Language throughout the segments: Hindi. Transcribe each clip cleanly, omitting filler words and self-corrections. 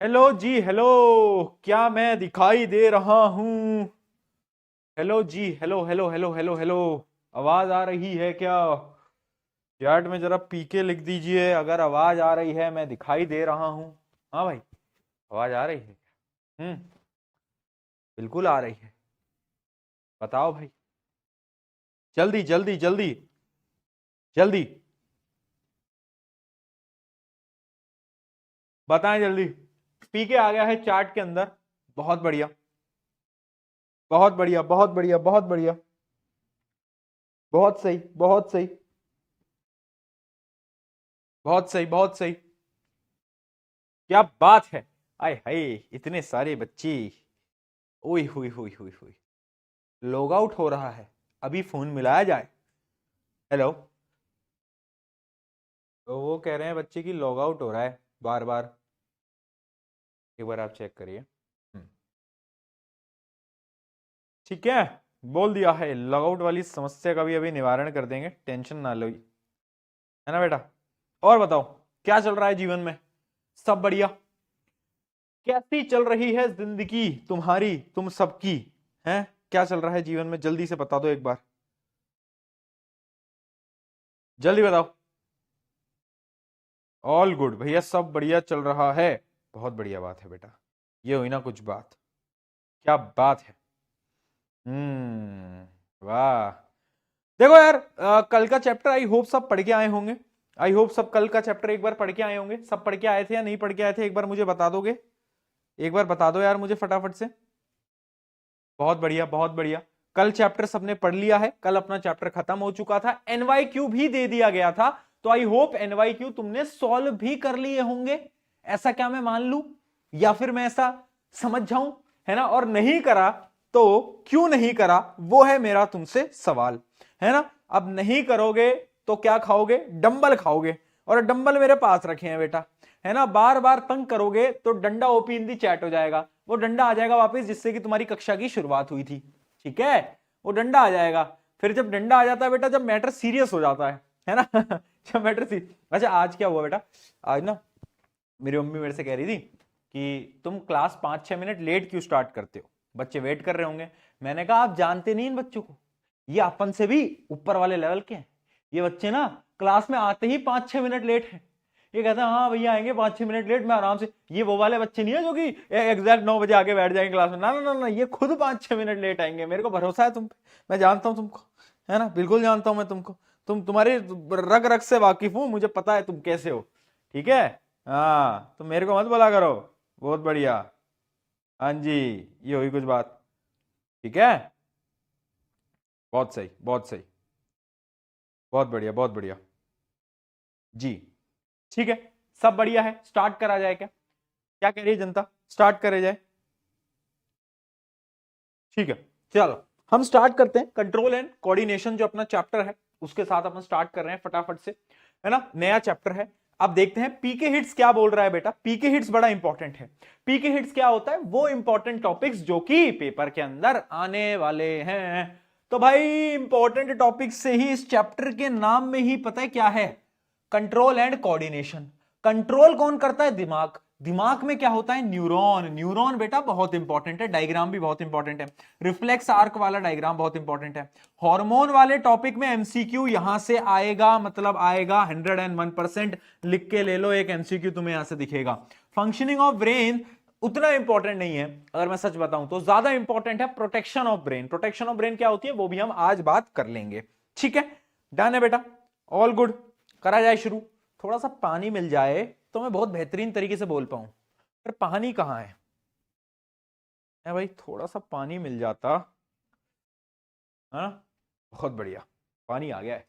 हेलो जी हेलो। क्या मैं दिखाई दे रहा हूं? हेलो जी hello hello hello hello hello. आवाज आ रही है क्या? चैट में जरा पीके लिख दीजिए अगर आवाज आ रही है, मैं दिखाई दे रहा हूं। हाँ भाई, आवाज आ रही है? बिल्कुल आ रही है। बताओ भाई, जल्दी जल्दी जल्दी जल्दी बताएं जल्दी। पीके आ गया है चैट के अंदर। बहुत बढ़िया, बहुत बढ़िया, बहुत बढ़िया, बहुत बढ़िया। बहुत सही, बहुत सही, बहुत सही, बहुत सही। क्या बात है! आय हाय, इतने सारे बच्चे! ओए हुई हुई हुई हुई। लॉग आउट हो रहा है। अभी फोन मिलाया जाए। हेलो। तो वो कह रहे हैं बच्चे की लॉग आउट हो रहा है बार बार। एक बार आप चेक करिए। ठीक है, बोल दिया है। लॉग आउट वाली समस्या का भी अभी निवारण कर देंगे, टेंशन ना लो, है ना बेटा? और बताओ, क्या चल रहा है जीवन में? सब बढ़िया? कैसी चल रही है जिंदगी तुम्हारी, तुम सबकी? हैं? क्या चल रहा है जीवन में, जल्दी से बता दो एक बार। जल्दी बताओ। ऑल गुड भैया, सब बढ़िया चल रहा है। बहुत बढ़िया बात है बेटा। ये हुई ना कुछ बात। क्या बात है! वाह। देखो यार, कल का चैप्टर आई होप सब पढ़ के आए होंगे। आई होप सब कल का चैप्टर एक बार पढ़ के आए होंगे। सब पढ़ के आए थे या नहीं पढ़ के आए थे, एक बार मुझे बता दोगे? एक बार बता दो यार मुझे फटाफट से। बहुत बढ़िया, बहुत बढ़िया। कल चैप्टर सबने पढ़ लिया है, कल अपना चैप्टर खत्म हो चुका था, एनवाईक्यू भी दे दिया गया था। तो आई होप एनवाईक्यू तुमने सॉल्व भी कर लिए होंगे। ऐसा क्या मैं मान लूं, या फिर मैं ऐसा समझ जाऊं, है ना? और नहीं करा तो क्यों नहीं करा, वो है मेरा तुमसे सवाल, है ना? अब नहीं करोगे तो क्या खाओगे? डंबल खाओगे। और डंबल मेरे पास रखे हैं बेटा, है ना? बार बार तंग करोगे तो डंडा ओपी इन दी चैट हो जाएगा। वो डंडा आ जाएगा वापस जिससे कि तुम्हारी कक्षा की शुरुआत हुई थी। ठीक है, वो डंडा आ जाएगा। फिर जब डंडा आ जाता है बेटा, जब मैटर सीरियस हो जाता है ना? जब मैटर सीरियस। अच्छा, आज क्या हुआ बेटा? आज ना मेरी मम्मी मेरे से कह रही थी कि तुम क्लास 5-6 मिनट लेट क्यों स्टार्ट करते हो, बच्चे वेट कर रहे होंगे। मैंने कहा आप जानते नहीं इन बच्चों को, ये अपन से भी ऊपर वाले लेवल के हैं। ये बच्चे ना क्लास में आते ही 5-6 मिनट लेट है। ये कहता है हाँ भैया आएंगे 5-6 मिनट लेट, मैं आराम से। ये वो वाले बच्चे नहीं है जो कि एग्जैक्ट 9 बजे आके बैठ जाएंगे क्लास में। ना ना ना ना, ये खुद 5-6 मिनट लेट आएंगे। मेरे को भरोसा है तुम पे, मैं जानता हूं तुमको, है ना? बिल्कुल जानता हूं मैं तुमको। तुम्हारे रग रग से वाकिफ हूं, मुझे पता है तुम कैसे हो। ठीक है। हाँ, तो मेरे को मत बोला करो। बहुत बढ़िया। हाँ जी, ये हुई कुछ बात। ठीक है, बहुत सही, बहुत सही। बहुत बढ़िया, बहुत बढ़िया। जी, ठीक है। सब बढ़िया है, स्टार्ट करा जाए क्या? क्या कह रही है जनता, स्टार्ट करे जाए? ठीक है, चलो हम स्टार्ट करते हैं। कंट्रोल एंड कोऑर्डिनेशन जो अपना चैप्टर है, उसके साथ अपन स्टार्ट कर रहे हैं फटाफट से, है ना? नया चैप्टर है। अब देखते हैं पीके हिट्स क्या बोल रहा है बेटा। पीके हिट्स बड़ा इंपॉर्टेंट है। पीके हिट्स क्या होता है? वो इंपॉर्टेंट टॉपिक्स जो कि पेपर के अंदर आने वाले हैं। तो भाई इंपॉर्टेंट टॉपिक्स से ही इस चैप्टर के नाम में ही पता है क्या है? Control and coordination. कंट्रोल कौन करता है? दिमाग। दिमाग में क्या होता है? न्यूरॉन। न्यूरॉन बेटा बहुत इंपॉर्टेंट है, डायग्राम भी बहुत इंपॉर्टेंट है। रिफ्लेक्स आर्क वाला डायग्राम बहुत इंपॉर्टेंट है। हार्मोन वाले टॉपिक में एमसीक्यू यहां से आएगा, मतलब आएगा 101%। लिख के ले लो, एक एमसीक्यू तुम्हें यहां से दिखेगा। फंक्शनिंग ऑफ ब्रेन उतना इंपॉर्टेंट नहीं है, अगर मैं सच बताऊं तो। ज्यादा इंपॉर्टेंट है protection of brain. Protection of brain क्या होती है वो भी हम आज बात कर लेंगे। ठीक है, डन है बेटा, ऑल गुड। करा जाए शुरू। थोड़ा सा पानी मिल जाए तो मैं बहुत बेहतरीन तरीके से बोल पाऊं। पर पानी कहाँ है भाई? थोड़ा सा पानी मिल जाता, है ना? बहुत बढ़िया, पानी आ गया है।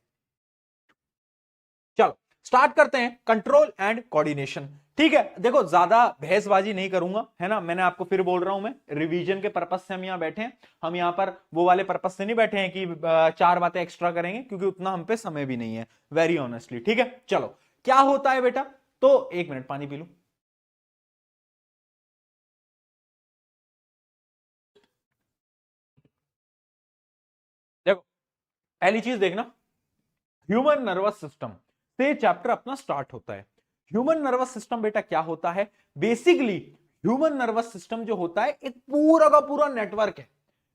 चलो स्टार्ट करते हैं, कंट्रोल एंड कोऑर्डिनेशन। ठीक है, देखो ज्यादा बहसबाजी नहीं करूंगा, है ना? मैंने आपको फिर बोल रहा हूं, मैं रिवीजन के पर्पस से हम यहां बैठे हैं। हम यहां पर वो वाले पर्पस से नहीं बैठे हैं कि 4 बातें एक्स्ट्रा करेंगे, क्योंकि उतना हम पे समय भी नहीं है, वेरी ऑनेस्टली। ठीक है, चलो क्या होता है बेटा? तो 1 मिनट पानी पी लूं। देखो, पहली चीज देखना, ह्यूमन नर्वस सिस्टम से चैप्टर अपना स्टार्ट होता है। ह्यूमन नर्वस सिस्टम बेटा क्या होता है? बेसिकली ह्यूमन नर्वस सिस्टम जो होता है एक पूरा का पूरा नेटवर्क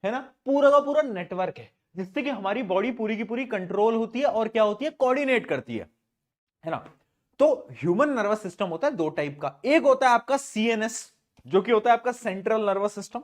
है ना, पूरा का पूरा नेटवर्क है, जिससे कि हमारी बॉडी पूरी की पूरी कंट्रोल होती है और क्या होती है, कोऑर्डिनेट करती है ना। तो ह्यूमन नर्वस सिस्टम होता है दो टाइप का, एक होता है आपका सीएनएस जो कि होता है आपका सेंट्रल नर्वस सिस्टम,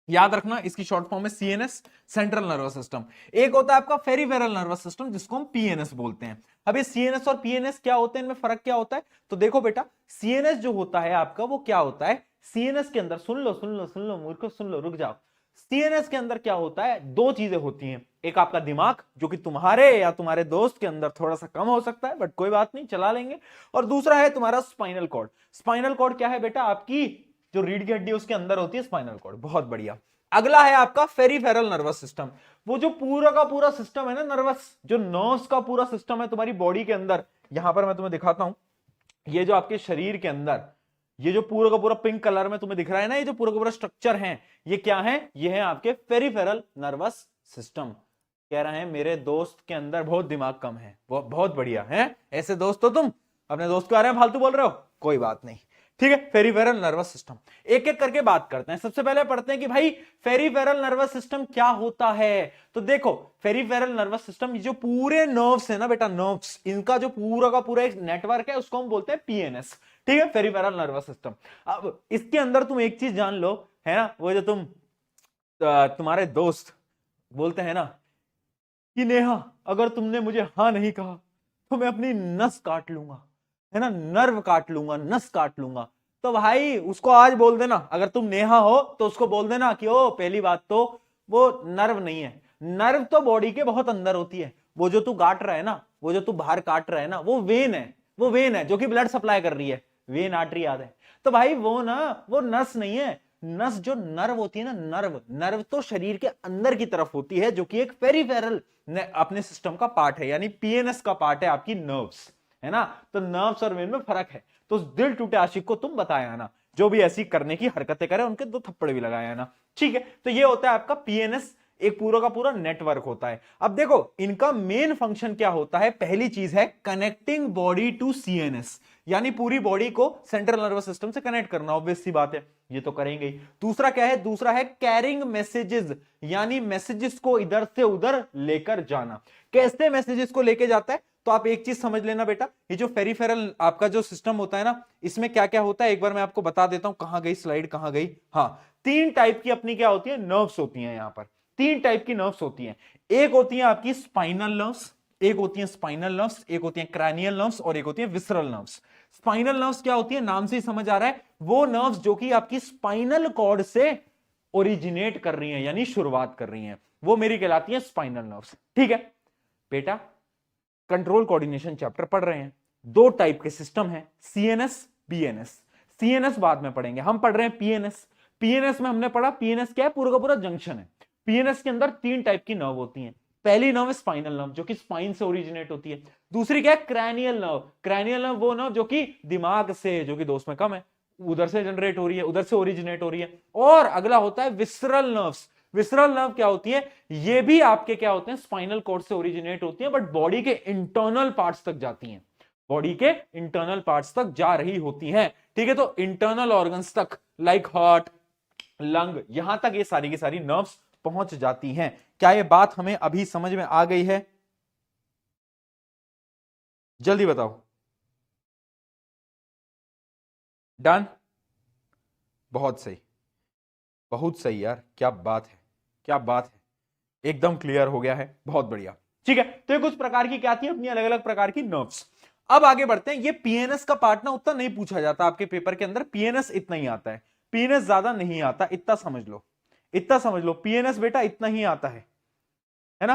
याद रखना इसकी शॉर्ट फॉर्म है सीएनएस, सेंट्रल नर्वस सिस्टम। एक होता है आपका पेरिफेरल नर्वस सिस्टम जिसको हम पीएनएस बोलते हैं। अब ये सीएनएस और पीएनएस क्या होते हैं, इनमें फर्क क्या होता है, तो देखो बेटा सीएनएस जो होता है आपका वो क्या होता है, सीएनएस के अंदर सुन लो सुन लो सुन लो मूर्खों सुन लो, रुक जाओ। सीएनएस के अंदर क्या होता है, दो चीजें होती हैं, एक आपका दिमाग जो कि तुम्हारे या तुम्हारे दोस्त के अंदर थोड़ा सा कम हो सकता है बट कोई बात नहीं चला लेंगे, और दूसरा है तुम्हारा स्पाइनल कॉर्ड। स्पाइनल कॉर्ड क्या है बेटा, आपकी जो रीढ़ की हड्डी उसके अंदर होती है स्पाइनल कॉर्ड, बहुत बढ़िया। अगला है आपका पेरिफेरल नर्वस सिस्टम, वो जो पूरा का पूरा सिस्टम है ना नर्वस, जो नर्व्स का पूरा सिस्टम है तुम्हारी बॉडी के अंदर, यहां पर मैं तुम्हें दिखाता हूं, ये जो आपके शरीर के अंदर ये जो पूरा का पूरा पिंक कलर में तुम्हें दिख रहा है ना, ये जो पूरा का पूरा स्ट्रक्चर है, ये क्या है, ये है आपके पेरिफेरल नर्वस सिस्टम। कह रहे हैं मेरे दोस्त के अंदर बहुत दिमाग कम है, वो बहुत बढ़िया है, ऐसे दोस्त हो तुम, अपने दोस्त को आ रहे हैं फालतू बोल रहे हो, कोई बात नहीं, ठीक है। पेरिफेरल नर्वस सिस्टम एक एक करके बात करते हैं। सबसे पहले पढ़ते हैं कि भाई पेरिफेरल नर्वस सिस्टम क्या होता है। तो देखो पेरिफेरल नर्वस सिस्टम जो पूरे नर्व्स है ना बेटा, नर्व्स इनका जो पूरा का पूरा एक नेटवर्क है उसको हम बोलते हैं पीएनएस, ठीक है, पेरिफेरल नर्वस सिस्टम। अब इसके अंदर तुम एक चीज जान लो, है ना, वो जो तुम्हारे दोस्त बोलते हैं ना कि नेहा अगर तुमने मुझे हाँ नहीं कहा तो मैं अपनी नस काट लूंगा, है ना, नर्व काट लूंगा, नस काट लूंगा, तो भाई उसको आज बोल देना, अगर तुम नेहा हो तो उसको बोल देना कि ओ पहली बात तो वो नर्व नहीं है, नर्व तो बॉडी के बहुत अंदर होती है, वो जो तू काट रहा है ना, वो जो तू बाहर काट रहा है ना, वो वेन है, वो वेन है जो कि ब्लड सप्लाई कर रही है, वेन आर्टरी याद है, तो भाई वो ना वो नस नहीं है, नस जो नर्व होती है ना, नर्व नर्व तो शरीर के अंदर की तरफ होती है जो कि एक पेरिफेरल अपने सिस्टम का पार्ट है, यानी पीएनएस का पार्ट है आपकी नर्व्स, है ना। तो नर्व्स और वेन में फर्क है, तो दिल टूटे आशिक को तुम बताया ना, जो भी ऐसी करने की हरकतें करे उनके दो थप्पड़ भी लगाया ना, ठीक है। तो ये होता है आपका पीएनएस, एक पूरा का पूरा नेटवर्क होता है। अब देखो इनका मेन फंक्शन क्या होता है, पहली चीज है कनेक्टिंग बॉडी टू सीएनएस, यानी पूरी बॉडी को सेंट्रल नर्वस सिस्टम से कनेक्ट करना, ऑब्वियस सी बात है, ये तो करेंगे ही। दूसरा क्या है, दूसरा है कैरिंग मैसेजेस, यानी मैसेजेस को इधर से उधर लेकर जाना। कैसे मैसेजेस को लेकर जाता है, तो आप एक चीज समझ लेना बेटा, ये जो पेरिफेरल आपका जो सिस्टम होता है ना, इसमें क्या क्या होता है एक बार मैं आपको बता देता हूं, कहां गई स्लाइड, कहां गई, हाँ, तीन टाइप की अपनी क्या होती है, नर्व्स होती हैं, यहां पर तीन टाइप की नर्व्स होती हैं, एक होती है आपकी स्पाइनल नर्व्स, एक होती है स्पाइनल नर्व्स, एक होती है क्रैनियल नर्व्स और एक होती है विसरल नर्व्स। स्पाइनल नर्व्स क्या होती है, नाम से ही समझ आ रहा है, वो नर्व्स जो कि आपकी स्पाइनल कॉर्ड से ओरिजिनेट कर रही हैं, यानी शुरुआत कर रही हैं, वो मेरी कहलाती है स्पाइनल नर्व्स, ठीक है बेटा। कंट्रोल कोऑर्डिनेशन चैप्टर पढ़ रहे हैं, दो टाइप के सिस्टम है, सीएनएस बीएनएस। सीएनएस बाद में पढ़ेंगे, हम पढ़ रहे हैं पीएनएस। पीएनएस में हमने पढ़ा, पीएनएस क्या है, पूरा का पूरा जंक्शन है। पीएनएस के अंदर तीन टाइप की नर्व होती हैं, पहली नर्व स्पाइनल नर्व जो कि स्पाइन से ओरिजिनेट होती है, दूसरी क्या है क्रैनियल नर्व, क्रैनियल नर्व वो नर्व जो कि दिमाग से, जो कि दोस्त में कम है, उधर से जनरेट हो रही है, उधर से ओरिजिनेट हो रही है, और अगला होता है विसरल नर्व्स। विसरल नर्व क्या होती है, ये भी आपके क्या होते हैं, स्पाइनल कॉर्ड से ओरिजिनेट होती है, बट बॉडी के इंटरनल पार्ट्स तक जाती हैं, बॉडी के इंटरनल पार्ट्स तक जा रही होती हैं, ठीक है। तो इंटरनल ऑर्गन्स तक, लाइक हार्ट, लंग, यहां तक ये सारी की सारी नर्व्स पहुंच जाती हैं। क्या ये बात हमें अभी समझ में आ गई है, जल्दी बताओ, डन, बहुत सही, बहुत सही यार, क्या बात है, क्या बात है, एकदम क्लियर हो गया है, बहुत बढ़िया, ठीक है। तो ये कुछ प्रकार की क्या थी, अपनी अलग अलग प्रकार की नर्व्स। अब आगे बढ़ते हैं, ये पीएनएस का पार्ट ना उतना नहीं पूछा जाता आपके पेपर के अंदर, पीएनएस इतना ही आता है, पीएनएस ज्यादा नहीं आता, इतना समझ लो, इतना समझ लो, पीएनएस बेटा इतना ही आता है ना,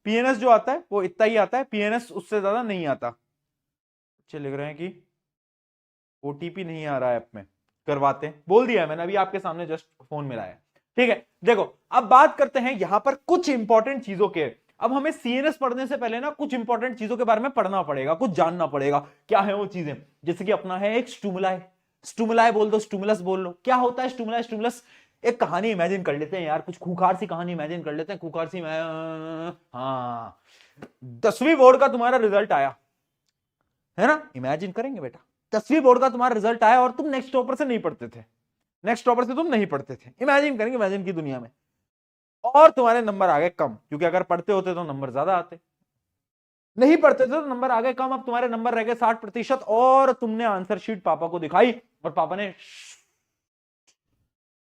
पीएनएस जो आता है वो इतना ही आता है, पीएनएस उससे ज्यादा नहीं आता। बच्चे लिख रहे हैं कि ओटीपी नहीं आ रहा है ऐप में, करवाते हैं, बोल दिया है मैंने अभी आपके सामने, जस्ट फोन मिलाया, ठीक है। देखो अब बात करते हैं यहां पर कुछ इंपॉर्टेंट चीजों के। अब हमें सीएनएस पढ़ने से पहले ना कुछ इंपॉर्टेंट चीजों के बारे में पढ़ना पड़ेगा, कुछ जानना पड़ेगा, क्या है वो चीजें, जैसे कि अपना है एक स्टुमुलाई, स्टुमुलाई बोल दो, स्टुमुलस बोल लो, क्या होता है स्टुमुलाई, स्टुमुलस एक कहानी इमेजिन कर लेते हैं यार, कुछ खूंखार सी कहानी इमेजिन कर लेते हैं, खूंखार सी, हाँ 10वीं बोर्ड का तुम्हारा रिजल्ट आया है ना, इमेजिन करेंगे बेटा, 10वीं बोर्ड का तुम्हारा रिजल्ट आया और तुम नेक्स्ट टॉपर से नहीं पढ़ते थे, नेक्स्ट टॉपर से तुम नहीं पढ़ते थे, इमेजिन करेंगे इमेजिन की दुनिया में, और तुम्हारे नंबर आ गए कम, क्योंकि अगर पढ़ते होते तो नंबर ज्यादा आते, नहीं पढ़ते थे तो नंबर आ गए कम। अब तुम्हारे नंबर रह गए 60%, और तुमने आंसर शीट पापा को दिखाई, और पापा ने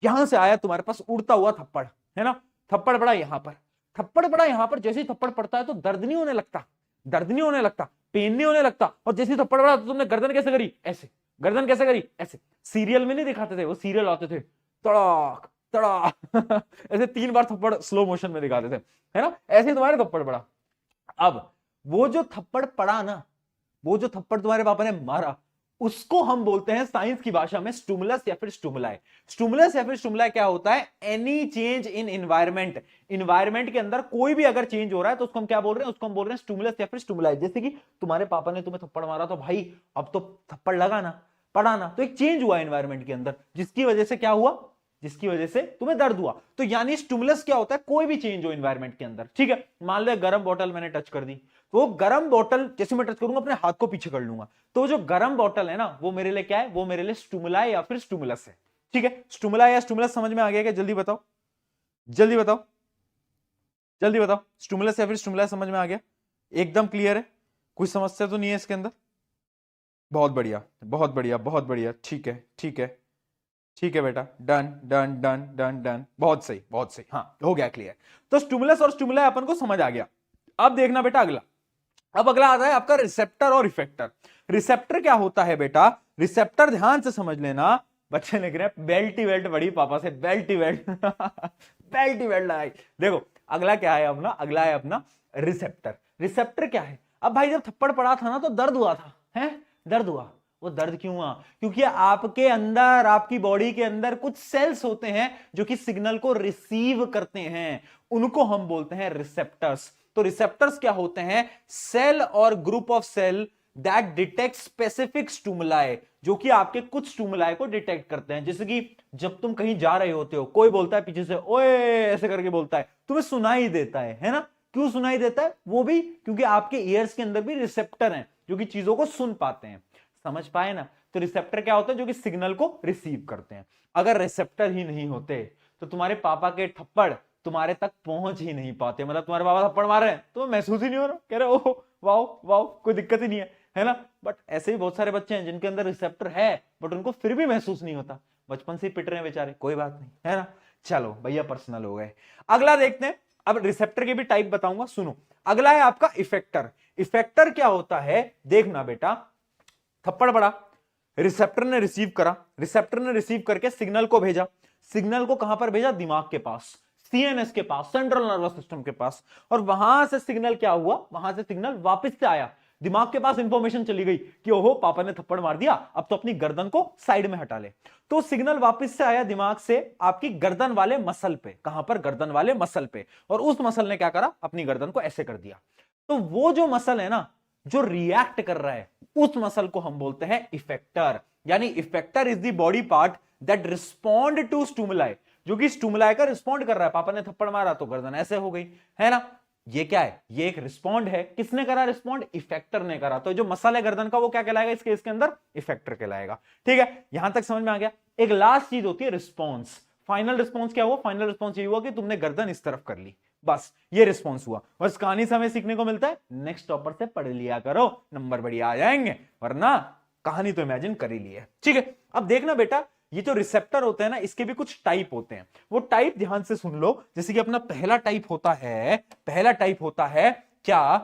यहां से आया तुम्हारे पास उड़ता हुआ थप्पड़, है ना, थप्पड़ पड़ा यहां पर, थप्पड़ पड़ा यहां पर। जैसे ही थप्पड़ पड़ता है तो दर्द नहीं होने लगता, दर्द नहीं होने लगता, पेन नहीं होने लगता, और जैसे ही थप्पड़ पड़ा तो तुमने गर्दन कैसे करी, ऐसे, गर्दन कैसे करी, ऐसे। सीरियल में नहीं दिखाते थे, वो सीरियल आते थे, तड़ाक तड़ाक ऐसे 3 बार थप्पड़ स्लो मोशन में दिखाते थे, है ना, ऐसे ही तुम्हारे थप्पड़ पड़ा। अब वो जो थप्पड़ पड़ा ना, वो जो थप्पड़ तुम्हारे पापा ने मारा, उसको हम बोलते हैं साइंस की भाषा में स्टिमुलस या फिर स्टिमुलाई। स्टिमुलस या फिर स्टिमुलाई क्या होता है, any change in environment, environment के अंदर कोई भी अगर चेंज हो रहा है तो उसको हम क्या बोल रहे हैं, उसको हम बोल रहे हैं स्टिमुलस या फिर स्टिमुलाई। जैसे कि तुम्हारे पापा ने तुम्हें थप्पड़ मारा तो भाई अब तो थप्पड़ लगा ना, पड़ा ना, तो एक चेंज हुआ एनवायरमेंट के अंदर, जिसकी वजह से क्या हुआ, जिसकी वजह से तुम्हें दर्द हुआ। तो यानी स्टिमुलस क्या होता है, कोई भी चेंज हो एनवायरमेंट के अंदर, ठीक है। मान लो गर्म बोतल मैंने टच कर दी, तो वो गर्म बोतल जैसे मैं टच करूंगा अपने हाथ को पीछे कर लूंगा, तो जो गर्म बोतल है ना वो मेरे लिए क्या है, वो मेरे लिए स्टिमुलाई या फिर स्टिमुलस है, ठीक है। स्टिमुलाई या स्टिमुलस समझ में आ गया क्या, जल्दी बताओ, जल्दी बताओ, जल्दी बताओ, स्टिमुलस या फिर स्टिमुलाई समझ में आ गया, एकदम क्लियर है, कोई समस्या तो नहीं है इसके अंदर। बहुत बढ़िया बहुत बढ़िया बहुत बढ़िया, ठीक है ठीक है ठीक है बेटा, done done done done done, बहुत सही बहुत सही, हाँ हो गया क्लियर। तो स्टिमुलस और स्टिमुलाई अपन को समझ आ गया। अब देखना बेटा अगला, अब अगला आता है आपका रिसेप्टर और इफेक्टर। रिसेप्टर क्या होता है बेटा, रिसेप्टर ध्यान से समझ लेना, बच्चे लिख रहे हैं बेल्ट ही बेल्ट बड़ी पापा से, बेल्ट ही बेल्ट बेल्ट ही बेल्ट लगाई। देखो अगला क्या है अपना, अगला है अपना रिसेप्टर। रिसेप्टर क्या है, अब भाई जब थप्पड़ पड़ा था ना तो दर्द हुआ था, है दर्द हुआ, वो दर्द क्यों हुआ, क्योंकि आपके अंदर, आपकी बॉडी के अंदर कुछ सेल्स होते हैं जो कि सिग्नल को रिसीव करते हैं, उनको हम बोलते हैं रिसेप्टर्स। तो रिसेप्टर्स क्या होते हैं, सेल और group of cell that detect specific stimuli, जो कि आपके कुछ स्टिमुलाई को डिटेक्ट करते हैं। जैसे कि जब तुम कहीं जा रहे होते हो, कोई बोलता है पीछे से ओए ऐसे करके बोलता है, तुम्हें सुनाई देता है ना, क्यों सुनाई देता है, वो भी क्योंकि आपके ईयर्स के अंदर भी रिसेप्टर हैं जो कि चीजों को सुन पाते हैं, समझ पाए ना। तो रिसेप्टर क्या होता है, जो कि सिग्नल को रिसीव करते हैं। अगर रिसेप्टर ही नहीं होते तो तुम्हारे पापा के थप्पड़ तुम्हारे तक पहुंच ही नहीं पाते, मतलब तुम्हारे पापा थप्पड़ मार रहे हैं तो महसूस ही नहीं हो रहा, कह रहे ओह वाओ वाओ कोई दिक्कत ही नहीं है ना। बट ऐसे ही बहुत सारे बच्चे हैं जिनके अंदर रिसेप्टर है बट उनको फिर भी महसूस नहीं होता, बचपन से ही पिट रहे हैं बेचारे, कोई बात नहीं, है ना। चलो भैया पर्सनल हो गए। अगला देखते हैं, अब रिसेप्टर के भी टाइप बताऊंगा, सुनो। अगला है आपका इफेक्टर। इफेक्टर क्या होता है, देखना बेटा, थप्पड़ पड़ा, रिसेप्टर ने रिसीव करा, रिसेप्टर ने रिसीव करके सिग्नल को भेजा, सिग्नल को कहां पर भेजा, दिमाग के पास, सीएनएस के पास, सेंट्रल नर्वस सिस्टम के पास, और वहां से सिग्नल क्या हुआ, वहां से सिग्नल वापस से आया, दिमाग के पास इंफॉर्मेशन चली गई कि ओहो पापा ने थप्पड़ मार दिया, अब तो अपनी गर्दन को साइड में हटा ले। तो सिग्नल वापस से आया दिमाग से आपकी गर्दन वाले मसल पे, कहां पर, गर्दन वाले मसल पे, और उस मसल ने क्या करा, अपनी गर्दन को ऐसे कर दिया। तो वो जो मसल है ना जो रिएक्ट कर रहा है, उस मसल को हम बोलते हैं इफेक्टर। यानी effector is the body part that respond to stimuli, जो कि स्टिमुलाई का रिस्पॉन्ड कर रहा है। पापा ने थप्पड़ मारा तो गर्दन ऐसे हो गई, है ना, ये क्या है, ये एक रिस्पॉन्ड है। किसने करा रिस्पॉन्ड, इफेक्टर ने करा। तो जो मसल है गर्दन का वो क्या कहलाएगा इस केस के अंदर, इफेक्टर कहलाएगा। ठीक है, यहां तक समझ में आ गया। एक लास्ट चीज होती है रिस्पॉन्स। फाइनल रिस्पॉन्स क्या हुआ, फाइनल रिस्पॉन्स ये हुआ कि तुमने गर्दन इस तरफ कर ली, बस ये रिस्पॉन्स हुआ। और इस कहानी से हमें सीखने को मिलता है, नेक्स्ट टॉपर से पढ़ लिया करो, नंबर बढ़िया आ जाएंगे, वरना कहानी तो इमेजिन कर ही ली है। ठीक है, अब देखना बेटा, ये जो रिसेप्टर होते हैं ना, इसके भी कुछ टाइप होते हैं। वो टाइप ध्यान से सुन लो। जैसे कि अपना पहला टाइप होता है, पहला टाइप होता है क्या,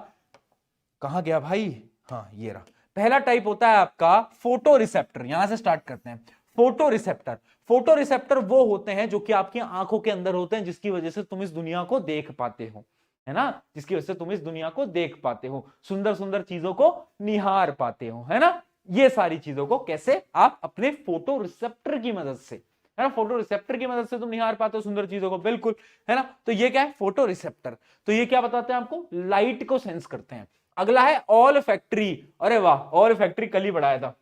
कहां गया भाई, हाँ ये रहा। पहला टाइप होता है आपका फोटो रिसेप्टर। यहां से स्टार्ट करते हैं। फोटो रिसेप्टर, फोटो रिसेप्टर वो होते हैं जो कि आपकी आंखों के अंदर होते हैं, जिसकी वजह से तुम इस दुनिया को देख पाते हो, है ना, जिसकी वजह से तुम इस दुनिया को देख पाते हो, सुंदर सुंदर चीजों को निहार पाते हो, है ना। ये सारी चीजों को कैसे, आप अपने फोटो रिसेप्टर की मदद से, है ना, फोटो रिसेप्टर की मदद से तुम निहार पाते हो सुंदर चीजों को, बिल्कुल, है ना। तो ये क्या है, फोटो रिसेप्टर। तो ये क्या बताते हैं आपको, लाइट को सेंस करते हैं। अगला है ऑल फैक्ट्री। अरे वाह, ऑल फैक्ट्री कल ही पढ़ाया था,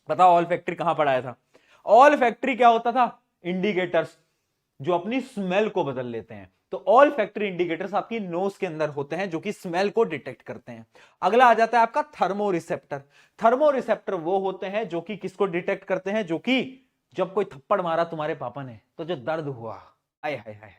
बताओ ऑल फैक्ट्री कहां पढ़ाया था। ऑल फैक्ट्री क्या होता था, इंडिकेटर्स जो अपनी स्मेल को बदल लेते हैं। तो ऑल फैक्ट्री इंडिकेटर्स आपकी नोज के अंदर होते हैं जो कि स्मेल को डिटेक्ट करते हैं। अगला आ जाता है आपका थर्मो रिसेप्टर। थर्मो रिसेप्टर वो होते हैं जो कि किसको डिटेक्ट करते हैं, जो कि जब कोई थप्पड़ मारा तुम्हारे पापा ने तो जो दर्द हुआ, आय हाय हाय,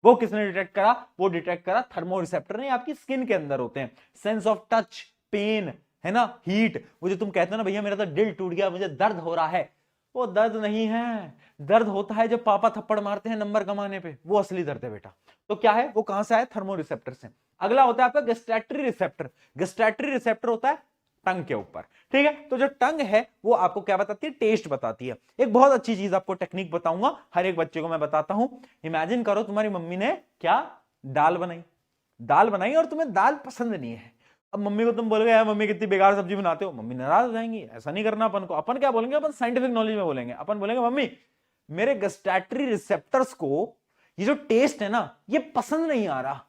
वो किसने डिटेक्ट करा? वो डिटेक्ट करा थर्मो रिसेप्टर ने, आपकी स्किन के अंदर होते हैं। सेंस ऑफ टच, पेन, है ना, हीट, वो जो तुम कहते हो ना भैया मेरा तो दिल टूट गया, मुझे दर्द हो रहा है, वो दर्द नहीं है। दर्द होता है जब पापा थप्पड़ मारते हैं नंबर कमाने पे, वो असली दर्द है बेटा। तो क्या है वो, कहां से आया? थर्मो रिसेप्टर से। अगला होता है आपका गस्टैटरी रिसेप्टर। गस्टैटरी रिसेप्टर होता है टंग के ऊपर, ठीक है। तो जो टंग है वो आपको क्या बताती है? टेस्ट बताती है। एक बहुत अच्छी चीज आपको टेक्निक बताऊंगा, हर एक बच्चे को मैं बताता हूं। इमेजिन करो तुम्हारी मम्मी ने क्या दाल बनाई, दाल बनाई और तुम्हें दाल पसंद नहीं है। अब मम्मी को तुम बोलोगे यार मम्मी कितनी बेकार सब्जी बनाते हो, मम्मी नाराज हो जाएंगी। ऐसा नहीं करना अपन को। अपन क्या बोलेंगे? अपन साइंटिफिक नॉलेज में बोलेंगे। अपन बोलेंगे मम्मी मेरे गस्टैटरी रिसेप्टर्स को ये जो टेस्ट है ना ये पसंद नहीं आ रहा।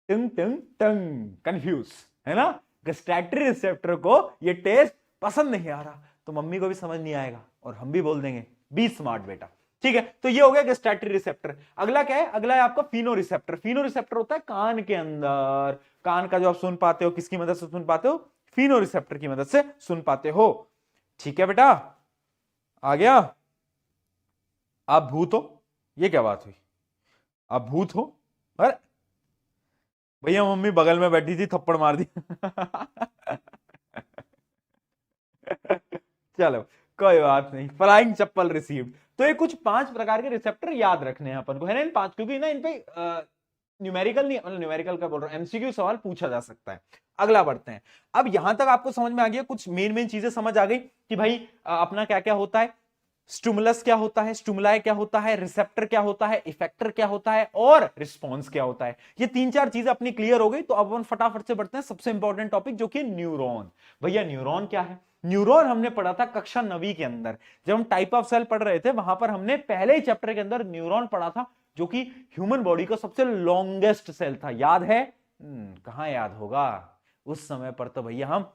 टंग टंग टंग, कंफ्यूज, है ना। गस्टैटरी रिसेप्टर को ये टेस्ट पसंद नहीं आ रहा, तो मम्मी को भी समझ नहीं आएगा और हम भी बोल देंगे बी स्मार्ट बेटा, ठीक है। तो ये हो गया गस्टैटरी रिसेप्टर। अगला क्या है? अगला है आपका फिनो रिसेप्टर। फिनो रिसेप्टर होता है कान के अंदर। कान का जो आप सुन पाते हो, किसकी मदद से सुन पाते हो? फिनो रिसेप्टर की मदद से सुन पाते हो, ठीक है बेटा। आ गया? आप भूत हो? ये क्या बात हुई? आप भूत हो? अरे भैया मम्मी बगल में बैठी थी, थप्पड़ मार दी। चलो कोई बात नहीं, फ्लाइंग चप्पल रिसीव्ड। तो ये कुछ 5 प्रकार के रिसेप्टर याद रखने हैं अपन को, है ना, इन 5, क्योंकि ना इन पे न्यूमेरिकल नहीं, मतलब न्यूमेरिकल का बोल रहा हूं, एमसीक्यू सवाल पूछा जा सकता है। अगला बढ़ते हैं। अब यहां तक आपको समझ में आ गया, कुछ मेन चीजें समझ आ गई कि भाई अपना क्या क्या होता है, स्टिमुलस क्या होता है, स्टिमुलाई क्या होता है, रिसेप्टर क्या होता है, इफेक्टर क्या होता है और रिस्पॉन्स क्या होता है। ये 3-4 चीजें अपनी क्लियर हो गई। तो अब अपन फटाफट से बढ़ते हैं सबसे इंपॉर्टेंट टॉपिक जो कि न्यूरॉन। भैया न्यूरॉन क्या है? न्यूरॉन हमने पढ़ा था कक्षा 9वीं के अंदर, जब हम टाइप ऑफ सेल पढ़ रहे थे, वहां पर हमने पहले ही चैप्टर के अंदर न्यूरॉन पढ़ा था, जो कि ह्यूमन बॉडी का सबसे लॉन्गेस्ट सेल था। याद है? कहां याद होगा, उस समय पर तो भैया हम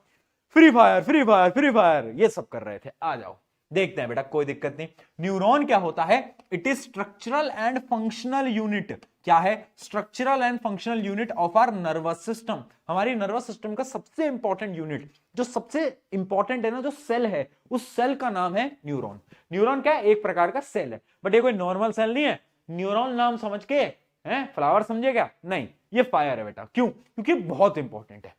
free fire free fire free fire ये सब कर रहे थे। आ जाओ देखते हैं बेटा, कोई दिक्कत नहीं। न्यूरॉन क्या होता है? It is structural and functional unit. क्या है? Structural and functional unit of our nervous system. हमारी नर्वस सिस्टम का सबसे इंपॉर्टेंट यूनिट, जो सबसे इंपॉर्टेंट है ना, जो सेल है, उस सेल का नाम है न्यूरॉन। न्यूरॉन क्या है? एक प्रकार का सेल है, बट ये कोई नॉर्मल सेल नहीं है। न्यूरॉन नाम समझ के फ्लावर समझे क्या? नहीं, ये फायर है बेटा। क्यों? क्योंकि बहुत इंपॉर्टेंट है।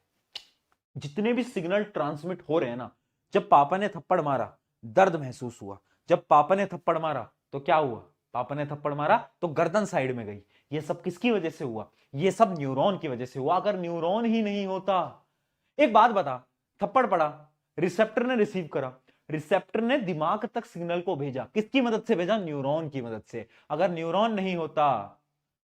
जितने भी सिग्नल ट्रांसमिट हो रहे हैं ना, जब पापा ने थप्पड़ मारा दर्द महसूस हुआ, जब पापा ने थप्पड़ मारा तो क्या हुआ? पापा ने थप्पड़ मारा तो गर्दन साइड में गई। ये सब किसकी वजह से हुआ? ये सब न्यूरॉन की वजह से हुआ। अगर न्यूरॉन ही नहीं होता, एक बात बता, थप्पड़ पड़ा, रिसेप्टर ने रिसीव करा, रिसेप्टर ने दिमाग तक सिग्नल को भेजा, किसकी मदद से भेजा? न्यूरॉन की मदद से। अगर न्यूरॉन नहीं होता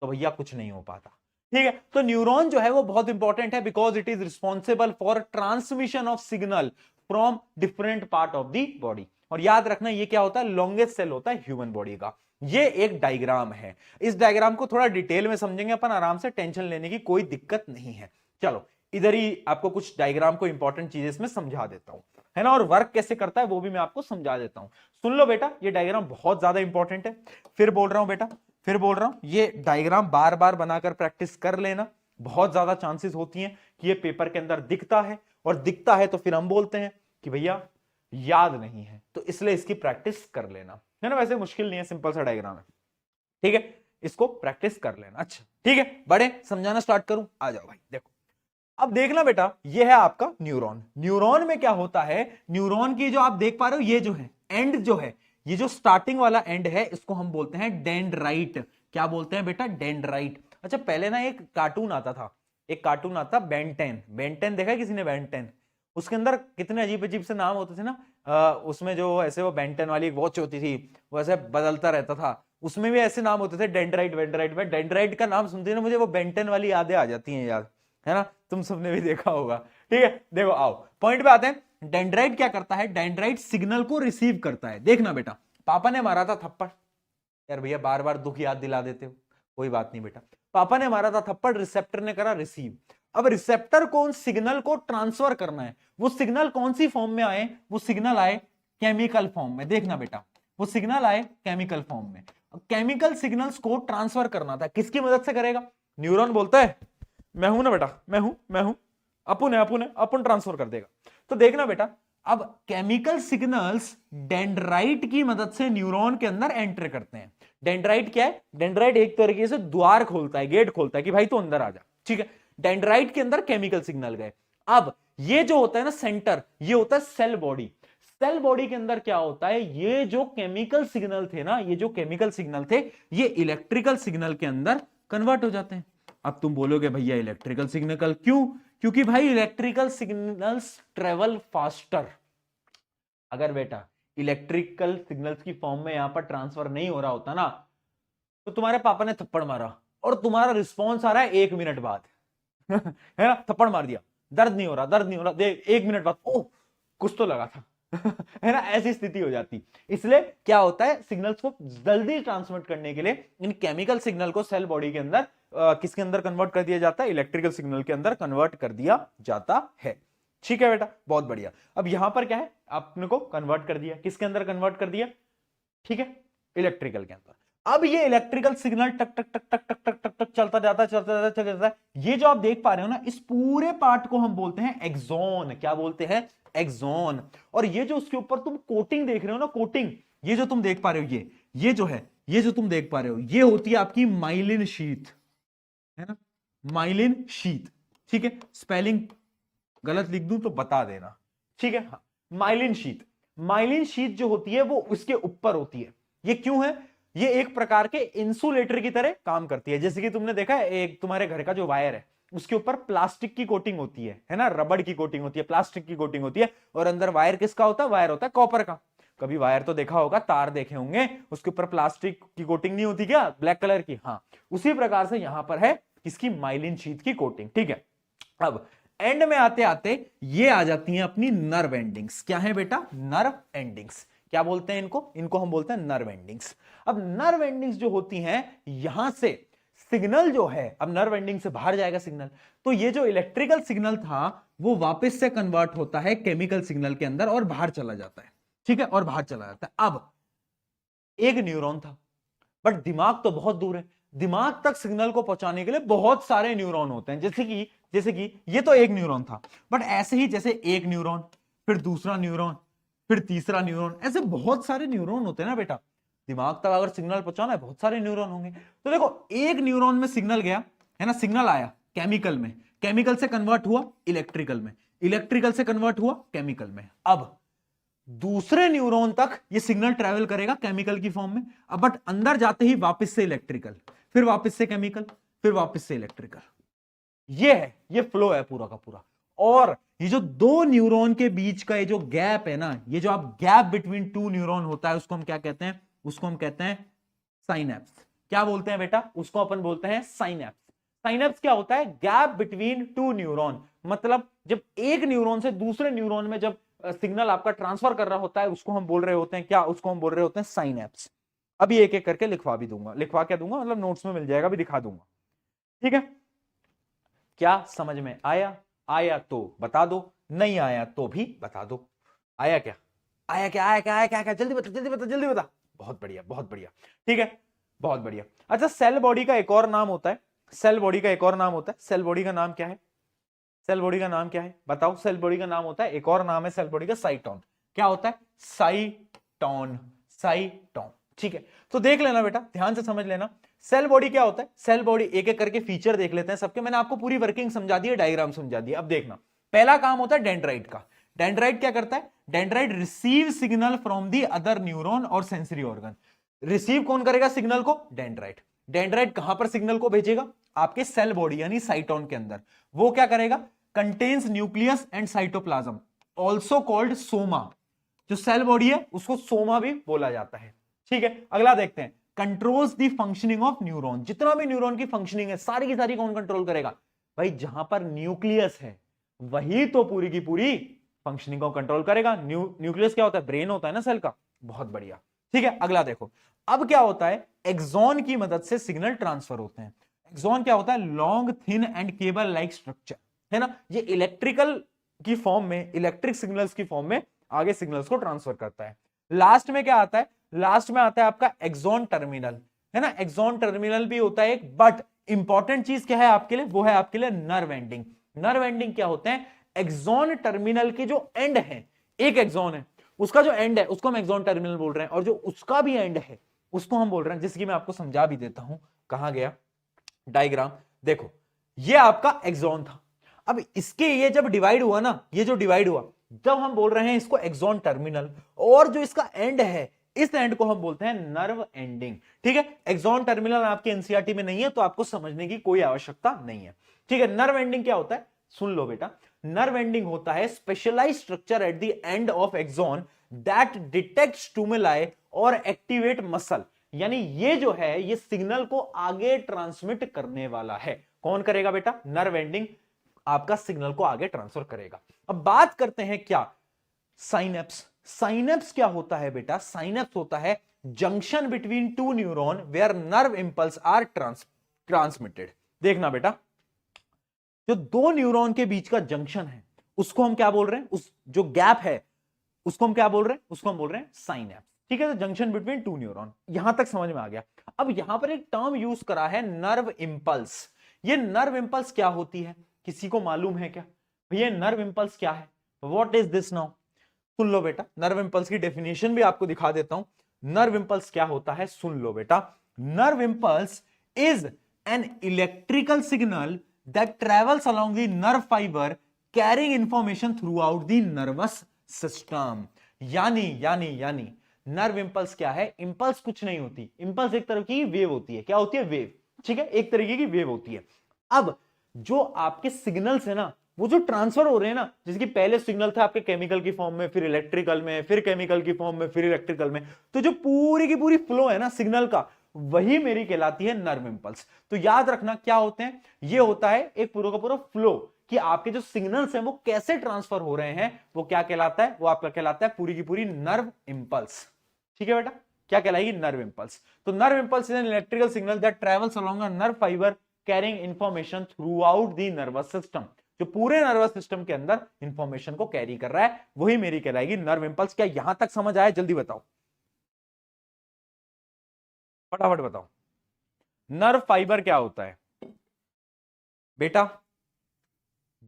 तो भैया कुछ नहीं हो पाता, ठीक है। तो न्यूरॉन जो है वो बहुत इंपॉर्टेंट है, because it is responsible for transmission of signal from different part of the body. और याद रखना ये क्या होता है? लॉन्गेस्ट सेल होता है ह्यूमन बॉडी का। ये एक डायग्राम है, इस डायग्राम को थोड़ा डिटेल में समझेंगे अपन आराम से, टेंशन लेने की कोई दिक्कत नहीं है। चलो इधर ही आपको कुछ डायग्राम को इंपॉर्टेंट चीजें इसमें समझा देता हूं, है ना, और वर्क कैसे करता है वो भी मैं आपको समझा देता हूं। सुन लो बेटा, ये डायग्राम बहुत ज्यादा इंपॉर्टेंट है। फिर बोल रहा हूं बेटा, फिर बोल रहा हूं, ये डायग्राम बार बार बनाकर प्रैक्टिस कर लेना। बहुत ज्यादा चांसेस होती हैं कि ये पेपर के अंदर दिखता है, और दिखता है तो फिर हम बोलते हैं कि भैया याद नहीं है, तो इसलिए इसकी प्रैक्टिस कर लेना, है ना। वैसे मुश्किल नहीं है, सिंपल सा डायग्राम है, ठीक है, इसको प्रैक्टिस कर लेना। अच्छा ठीक है, बड़े समझाना स्टार्ट करूं? आ जाओ भाई, देखो अब देखना बेटा, ये है आपका न्यूरॉन। न्यूरॉन में क्या होता है? न्यूरॉन की जो आप देख पा रहे हो, ये जो है एंड जो है, ये जो स्टार्टिंग वाला एंड है, इसको हम बोलते हैं डेंड्राइट। क्या बोलते हैं बेटा? डेंड्राइट। अच्छा पहले ना एक कार्टून आता था, एक कार्टून आता, बेन 10। बेन 10 देखा है किसी ने? बेन 10, उसके अंदर कितने अजीब अजीब से नाम होते थे ना। उसमें जो ऐसे वो बेन 10 वाली एक वॉच होती थी, वो ऐसे बदलता रहता था, उसमें भी ऐसे नाम होते थे, डेंड्राइट वेंड्राइट। में डेंड्राइट का नाम सुनते ना मुझे वो बेन 10 वाली यादें आ जाती हैं यार, है ना, तुम सबने भी देखा होगा, ठीक है। देखो आओ पॉइंट पे आते हैं। डेंड्राइट क्या करता है? डेंड्राइट सिग्नल को रिसीव करता है। देखना बेटा, पापा ने मारा था थप्पड़, यार भैया बार बार दुख याद दिला देते हो, कोई बात नहीं बेटा, पापा ने मारा था थप्पड़, रिसेप्टर ने करा रिसीव। अब रिसेप्टर को उन सिग्नल को ट्रांसफर करना है। वो सिग्नल कौन सी फॉर्म में आए? वो सिग्नल आए केमिकल फॉर्म में। देखना बेटा, वो सिग्नल आए केमिकल फॉर्म में। केमिकल सिग्नल्स को ट्रांसफर करना था, किसकी मदद से करेगा? न्यूरॉन बोलता है मैं हूं ना बेटा, मैं हूं, अपुन है, अपुन ट्रांसफर कर देगा। तो देखना बेटा, अब केमिकल सिग्नल्स डेंड्राइट की मदद से न्यूरॉन के अंदर एंटर करते हैं। डेंड्राइट क्या है? डेंड्राइट एक तरीके से द्वार खोलता है, गेट खोलता है कि भाई तू अंदर आ जा, ठीक है। डेंड्राइट के अंदर केमिकल सिग्नल गए। अब ये जो होता है ना सेंटर, ये होता है सेल बॉडी। सेल बॉडी के अंदर क्या होता है, ये जो केमिकल सिग्नल थे ना, ये जो केमिकल सिग्नल थे, ये इलेक्ट्रिकल सिग्नल के अंदर कन्वर्ट हो जाते हैं। अब तुम बोलोगे भैया इलेक्ट्रिकल सिग्नल क्यों? क्योंकि भाई इलेक्ट्रिकल सिग्नल्स ट्रेवल फास्टर। अगर बेटा इलेक्ट्रिकल सिग्नल्स की फॉर्म में यहां पर ट्रांसफर नहीं हो रहा होता ना, तो तुम्हारे पापा ने थप्पड़ मारा और तुम्हारा रिस्पॉन्स आ रहा है 1 मिनट बाद है ना, थप्पड़ मार दिया, दर्द नहीं हो रहा, दर्द नहीं हो रहा, देख 1 मिनट बाद ओह कुछ तो लगा था है ना, ऐसी स्थिति हो जाती। इसलिए क्या होता है, सिग्नल्स को जल्दी ट्रांसमिट करने के लिए इन केमिकल सिग्नल को सेल बॉडी के अंदर किसके अंदर कन्वर्ट कर दिया जाता है? इलेक्ट्रिकल सिग्नल के अंदर कन्वर्ट कर दिया जाता है। ठीक है बेटा, बहुत बढ़िया। अब यहां पर क्या है, आपने को कन्वर्ट कर दिया, किसके अंदर कन्वर्ट कर दिया? ठीक है, इलेक्ट्रिकल के अंदर। अब ये इलेक्ट्रिकल सिग्नल टक टक टक टक टक टक टक टक चलता जाता है, चलता जाता है, चलता जाता है। ये जो आप देख पा रहे हो ना, इस पूरे पार्ट को हम बोलते हैं एक्सॉन। क्या बोलते हैं? एक्सॉन। और ये जो उसके ऊपर तुम कोटिंग देख रहे हो ना, कोटिंग, ये जो तुम देख पा रहे हो, ये जो है, ये जो तुम देख पा रहे हो, ये होती है आपकी माइलिन शीथ, है ना, माइलिन शीथ। ठीक है, स्पेलिंग गलत लिख दूं तो बता देना, ठीक है। हाँ, माइलिन शीथ। माइलिन शीथ जो होती है वो उसके ऊपर होती है। ये क्यों है? ये एक प्रकार के इंसुलेटर की तरह काम करती है। जैसे कि तुमने देखा है, एक तुम्हारे घर का जो वायर है उसके ऊपर प्लास्टिक की कोटिंग होती है ना, रबड़ की कोटिंग होती है, प्लास्टिक की कोटिंग होती है, और अंदर वायर किसका होता है? वायर होता है कॉपर का। कभी वायर तो देखा होगा, तार देखे होंगे, उसके ऊपर प्लास्टिक की कोटिंग नहीं होती क्या, ब्लैक कलर की? हाँ, उसी प्रकार से यहां पर है इसकी माइलिन शीथ की कोटिंग। ठीक है, अब एंड में आते आते ये आ जाती हैं अपनी नर्व एंडिंग्स। क्या है बेटा? Nerve endings. क्या बोलते हैं इनको? इनको हम बोलते हैं नर्व एंडिंग्स। अब नर्व एंडिंग्स जो होती हैं, यहां से सिग्नल जो है, अब नर्व एंडिंग से बाहर जाएगा सिग्नल, तो ये जो इलेक्ट्रिकल सिग्नल था वो वापस से कन्वर्ट होता है केमिकल सिग्नल के अंदर और बाहर चला जाता है। ठीक है, और बाहर चला जाता है। अब एक न्यूरॉन था, बट दिमाग तो बहुत दूर है। दिमाग तक सिग्नल को पहुंचाने के लिए बहुत सारे न्यूरॉन होते हैं। जैसे कि ये तो एक न्यूरॉन था, बट ऐसे ही जैसे एक न्यूरॉन, फिर दूसरा न्यूरॉन, फिर तीसरा न्यूरॉन, ऐसे बहुत सारे न्यूरॉन होते हैं ना बेटा। दिमाग तक अगर सिग्नल पहुंचाना है, बहुत सारे न्यूरॉन होंगे। तो देखो, एक न्यूरॉन में सिग्नल गया, है ना, सिग्नल आया केमिकल में, केमिकल से कन्वर्ट हुआ इलेक्ट्रिकल में, इलेक्ट्रिकल से कन्वर्ट हुआ केमिकल में। अब दूसरे न्यूरॉन तक ये सिग्नल ट्रेवल करेगा केमिकल की फॉर्म में, अब बट अंदर जाते ही वापस से इलेक्ट्रिकल, फिर वापस से केमिकल, फिर वापस से इलेक्ट्रिकल। ये है, ये फ्लो है पूरा का पूरा। और ये जो दो न्यूरॉन के बीच का ये जो गैप है ना, ये जो आप गैप बिटवीन टू न्यूरॉन होता है, उसको हम क्या कहते हैं? उसको हम कहते हैं साइनेप्स। क्या बोलते हैं बेटा? उसको अपन बोलते हैं साइनेप्स। साइनेप्स क्या होता है? Gap between two neuron. मतलब जब एक न्यूरॉन से दूसरे न्यूरॉन में जब सिग्नल आपका ट्रांसफर कर रहा होता है, उसको हम बोल रहे होते हैं क्या? उसको हम बोल रहे होते हैं साइनेप्स। अभी एक एक करके लिखवा भी दूंगा, लिखवा क्या दूंगा मतलब नोट्स में मिल जाएगा, भी दिखा दूंगा। ठीक है, क्या समझ में आया? आया तो बता दो, नहीं आया तो भी बता दो। आया क्या? आया क्या? आया क्या? आया क्या? जल्दी बता, जल्दी बता, जल्दी बता। बहुत बढ़िया, बहुत बढ़िया। ठीक है, बहुत बढ़िया। अच्छा, सेल बॉडी का एक और नाम होता है, सेल बॉडी का एक और नाम होता है। सेल बॉडी का नाम क्या है? सेल बॉडी का नाम क्या है बताओ? सेल बॉडी का नाम होता है, एक और नाम है सेल बॉडी का, साइटोन। क्या होता है? साइटोन, साइटोन। ठीक है, तो देख लेना बेटा, ध्यान से समझ लेना। सेल बॉडी क्या होता है? सेल बॉडी एक एक करके फीचर देख लेते हैं सबके। मैंने आपको पूरी वर्किंग समझा दी है, डायग्राम समझा दी है। अब देखना, पहला काम होता है डेंड्राइट का। डेंड्राइट क्या करता है? Dendrite receive signal from the other neuron और सेंसरी ऑर्गन। रिसीव कौन करेगा सिग्नल को? डेंड्राइट। डेंड्राइट कहां पर सिग्नल को भेजेगा? आपके सेल बॉडी यानी साइटोन के अंदर। वो क्या करेगा? Contains nucleus and cytoplasm, also called Soma. जो सेल बॉडी है उसको सोमा भी बोला जाता है। ठीक है, अगला देखते हैं। Controls the functioning of neuron. जितना भी न्यूरॉन की फंक्शनिंग है सारी की सारी कौन कंट्रोल करेगा? भाई जहां पर न्यूक्लियस है वही तो पूरी की पूरी फंक्शनिंग को कंट्रोल करेगा। न्यूक्लियस क्या होता है? ब्रेन होता है ना सेल का। बहुत बढ़िया। ठीक है, अगला देखो। अब क्या होता है? एक्सॉन की मदद से सिग्नल ट्रांसफर होते हैं। एक्सॉन क्या होता है? Long thin and cable like structure, है ना। ये इलेक्ट्रिकल की फॉर्म में, इलेक्ट्रिक सिग्नल्स की फॉर्म में आगे सिग्नल्स को ट्रांसफर करता है। लास्ट में क्या आता है? लास्ट में आता है आपका एक्सॉन टर्मिनल, है ना। एक्सॉन टर्मिनल भी होता है एक, बट इंपॉर्टेंट चीज क्या है आपके लिए? वो है आपके लिए नर्व एंडिंग। नर्व एंडिंग क्या होते हैं? एक्सॉन टर्मिनल के जो एंड है, एक एक्सॉन है, उसका जो एंड है उसको हम एक्सॉन टर्मिनल बोल रहे हैं, और जो उसका भी एंड है उसको हम बोल रहे हैं, जिसकी मैं आपको समझा भी देता हूं। कहां गया डायग्राम, देखो ये आपका एक्सॉन था। अब इसके ये जब डिवाइड हुआ ना, ये जो डिवाइड हुआ, जब हम बोल रहे हैं इसको एक्सॉन टर्मिनल, और जो इसका एंड है इस एंड को हम बोलते हैं नर्व एंडिंग। ठीक है, एक्सॉन टर्मिनल आपके एनसीईआरटी में नहीं है तो आपको समझने की कोई आवश्यकता नहीं है। ठीक है, नर्व एंडिंग क्या होता है सुन लो बेटा। नर्व एंडिंग होता है specialized structure at the end of axon that detect stimuli और एक्टिवेट मसल। यानी ये जो है ये सिग्नल को आगे ट्रांसमिट करने वाला है। कौन करेगा बेटा, नर्व एंडिंग आपका सिग्नल को आगे ट्रांसफर करेगा। अब बात करते हैं क्या, साइनेप्स। साइनेप्स क्या होता है बेटा, साइनेप्स होता है junction between two neuron where nerve impulse are transmitted. देखना बेटा, जो दो न्यूरॉन के बीच का जंक्शन है उसको हम क्या बोल रहे हैं, उस जो गैप है उसको हम क्या बोल रहे हैं, उसको हम बोल रहे हैं साइनेप्स। ठीक है, तो जंक्शन बिटवीन टू न्यूरॉन, यहां तक समझ में आ गया। अब यहां पर एक टर्म यूज करा है नर्व इंपल्स। ये नर्व इंपल्स क्या होती है, किसी को मालूम है क्या भैया नर्व इंपल्स क्या है, व्हाट इज दिस नाउ। सुन लो बेटा, नर्व इंपल्स की डेफिनेशन भी आपको दिखा देता हूं। नर्व इंपल्स क्या होता है सुन लो बेटा, nerve impulse is an electrical signal that travels along the nerve fibre carrying information through out the nervous system. यानी यानी यानी नर्व इंपल्स क्या है, इंपल्स कुछ नहीं होती, इंपल्स एक तरह की वेव होती है। क्या होती है, वेव। ठीक है, एक तरीके की वेव होती है। अब जो आपके सिग्नल्स है ना, वो जो ट्रांसफर हो रहे हैं ना, जिसकी पहले सिग्नल था आपके केमिकल की फॉर्म में, फिर इलेक्ट्रिकल में, फिर केमिकल की फॉर्म में, फिर इलेक्ट्रिकल में, तो जो पूरी की पूरी फ्लो है ना सिग्नल का, वही मेरी कहलाती है नर्व इंपल्स। तो याद रखना क्या होते हैं, ये होता है एक पूरा का पूरा फ्लो, कि आपके जो सिग्नल्स हैं वो कैसे ट्रांसफर हो रहे हैं, वो क्या कहलाता है, वो आपका कहलाता है पूरी की पूरी नर्व इंपल्स। ठीक है बेटा, क्या कहलाएगी, नर्व इंपल्स। तो nerve impulse is an electrical signal that travels along a nerve fibre carrying information through out the nervous system. जो पूरे नर्वस सिस्टम के अंदर इंफॉर्मेशन को कैरी कर रहा है, वही मेरी कहलाएगी नर्व इंपल्स। क्या यहां तक समझ आया, जल्दी बताओ, फटाफट बताओ, नर्व फाइबर क्या होता है बेटा।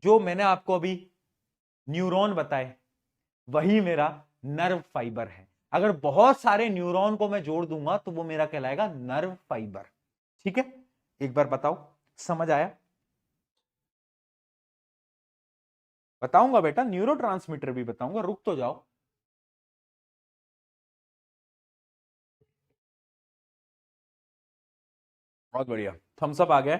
जो मैंने आपको अभी न्यूरॉन बताए वही मेरा नर्व फाइबर है। अगर बहुत सारे न्यूरॉन को मैं जोड़ दूंगा तो वो मेरा कहलाएगा नर्व फाइबर। ठीक है, एक बार बताओ, समझ आया। बताऊंगा बेटा, न्यूरोट्रांसमीटर भी बताऊंगा, रुक तो जाओ। बहुत बढ़िया, थम्स अप आ गया,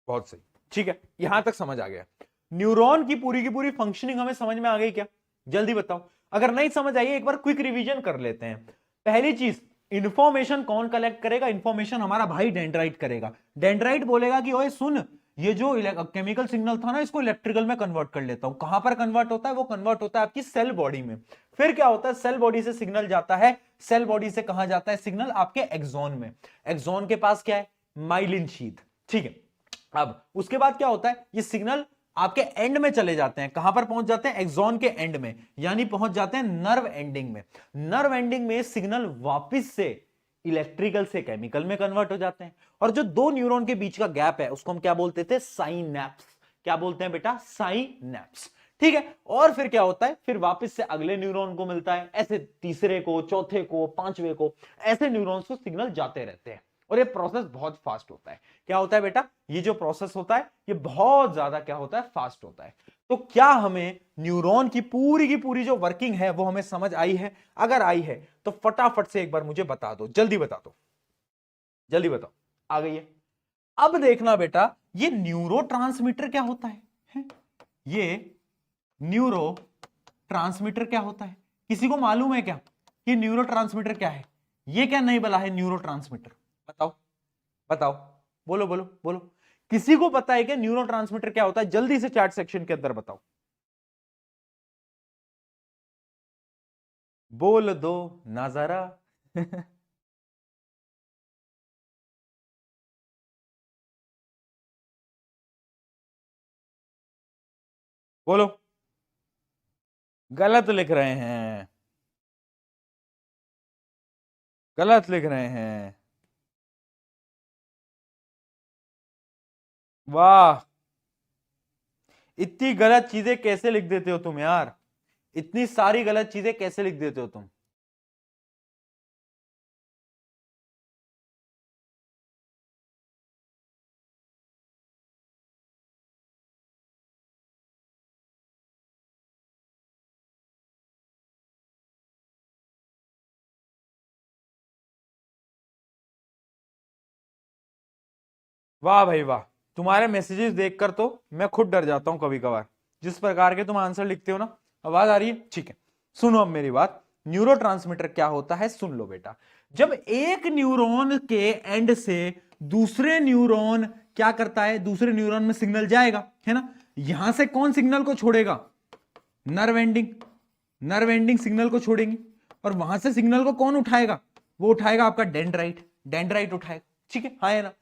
बहुत सही। ठीक है, यहां तक समझ आ गया। न्यूरॉन की पूरी फंक्शनिंग हमें समझ में आ गई क्या, जल्दी बताओ। अगर नहीं समझ आई एक बार क्विक रिवीजन कर लेते हैं। पहली चीज, इंफॉर्मेशन कौन कलेक्ट करेगा, इंफॉर्मेशन हमारा भाई डेंड्राइट करेगा। डेंड्राइट बोलेगा कि ओए सुन, ये जो केमिकल सिग्नल था ना, इसको इलेक्ट्रिकल में कन्वर्ट कर लेता हूं। कहां पर कन्वर्ट होता है, वो कन्वर्ट होता है आपकी सेल बॉडी में। फिर क्या होता है, सेल बॉडी से सिग्नल जाता है, सेल बॉडी से कहां जाता है सिग्नल, आपके एक्सॉन में। एक्सॉन के पास क्या है, माइलिन शीथ। ठीक है, अब उसके बाद क्या होता है, ये सिग्नल आपके एंड में चले जाते हैं। कहां पर पहुंच जाते हैं, एक्सॉन के एंड में, यानी पहुंच जाते हैं नर्व एंडिंग में। नर्व एंडिंग में सिग्नल वापस से इलेक्ट्रिकल से केमिकल में कन्वर्ट हो जाते हैं। और जो दो न्यूरॉन के बीच का गैप है उसको हम क्या बोलते थे, साइनैप्स। क्या बोलते हैं बेटा, साइनैप्स। ठीक है, और फिर क्या होता है, फिर वापस से अगले न्यूरॉन को मिलता है, ऐसे तीसरे को, चौथे को, पांचवे को, ऐसे न्यूरॉन्स को सिग्नल जाते रहते हैं। और ये प्रोसेस बहुत फास्ट होता है। क्या होता है बेटा, ये जो प्रोसेस होता है ये बहुत ज्यादा क्या होता है, फास्ट होता है। तो क्या हमें न्यूरॉन की पूरी जो वर्किंग है वो हमें समझ आई है? अगर आई है तो फटाफट से एक बार मुझे बता दो, जल्दी बता दो, जल्दी बताओ, आ गई है। अब देखना बेटा, ये न्यूरो ट्रांसमीटर क्या होता है? ये न्यूरो ट्रांसमीटर क्या होता है, किसी को मालूम है क्या कि न्यूरो ट्रांसमीटर क्या है? ये क्या नहीं बोला है न्यूरो ट्रांसमीटर, बताओ बताओ, बोलो बोलो बोलो। किसी को पता है क्या न्यूरो ट्रांसमीटर क्या होता है? जल्दी से चैट सेक्शन के अंदर बताओ, बोल दो ना जरा। बोलो, गलत लिख रहे हैं, गलत लिख रहे हैं। वाह, इतनी गलत चीजें कैसे लिख देते हो तुम यार, इतनी सारी गलत चीजें कैसे लिख देते हो तुम। वाह भाई वाह, तुम्हारे मैसेजेस देखकर तो मैं खुद डर जाता हूं कभी कभार, जिस प्रकार के तुम आंसर लिखते हो ना। आवाज आ रही है, ठीक है। सुनो अब मेरी बात, न्यूरोट्रांसमीटर क्या होता है सुन लो बेटा। जब एक न्यूरॉन के एंड से दूसरे न्यूरॉन क्या करता है, दूसरे न्यूरॉन में सिग्नल जाएगा, है ना। यहां से कौन सिग्नल को छोड़ेगा, nerve ending, nerve ending signal को छोड़ेंगे। और वहां से सिग्नल को कौन उठाएगा, वो उठाएगा आपका डेंड्राइट, डेंड्राइट उठाएगा, ठीक है, हाँ है ना।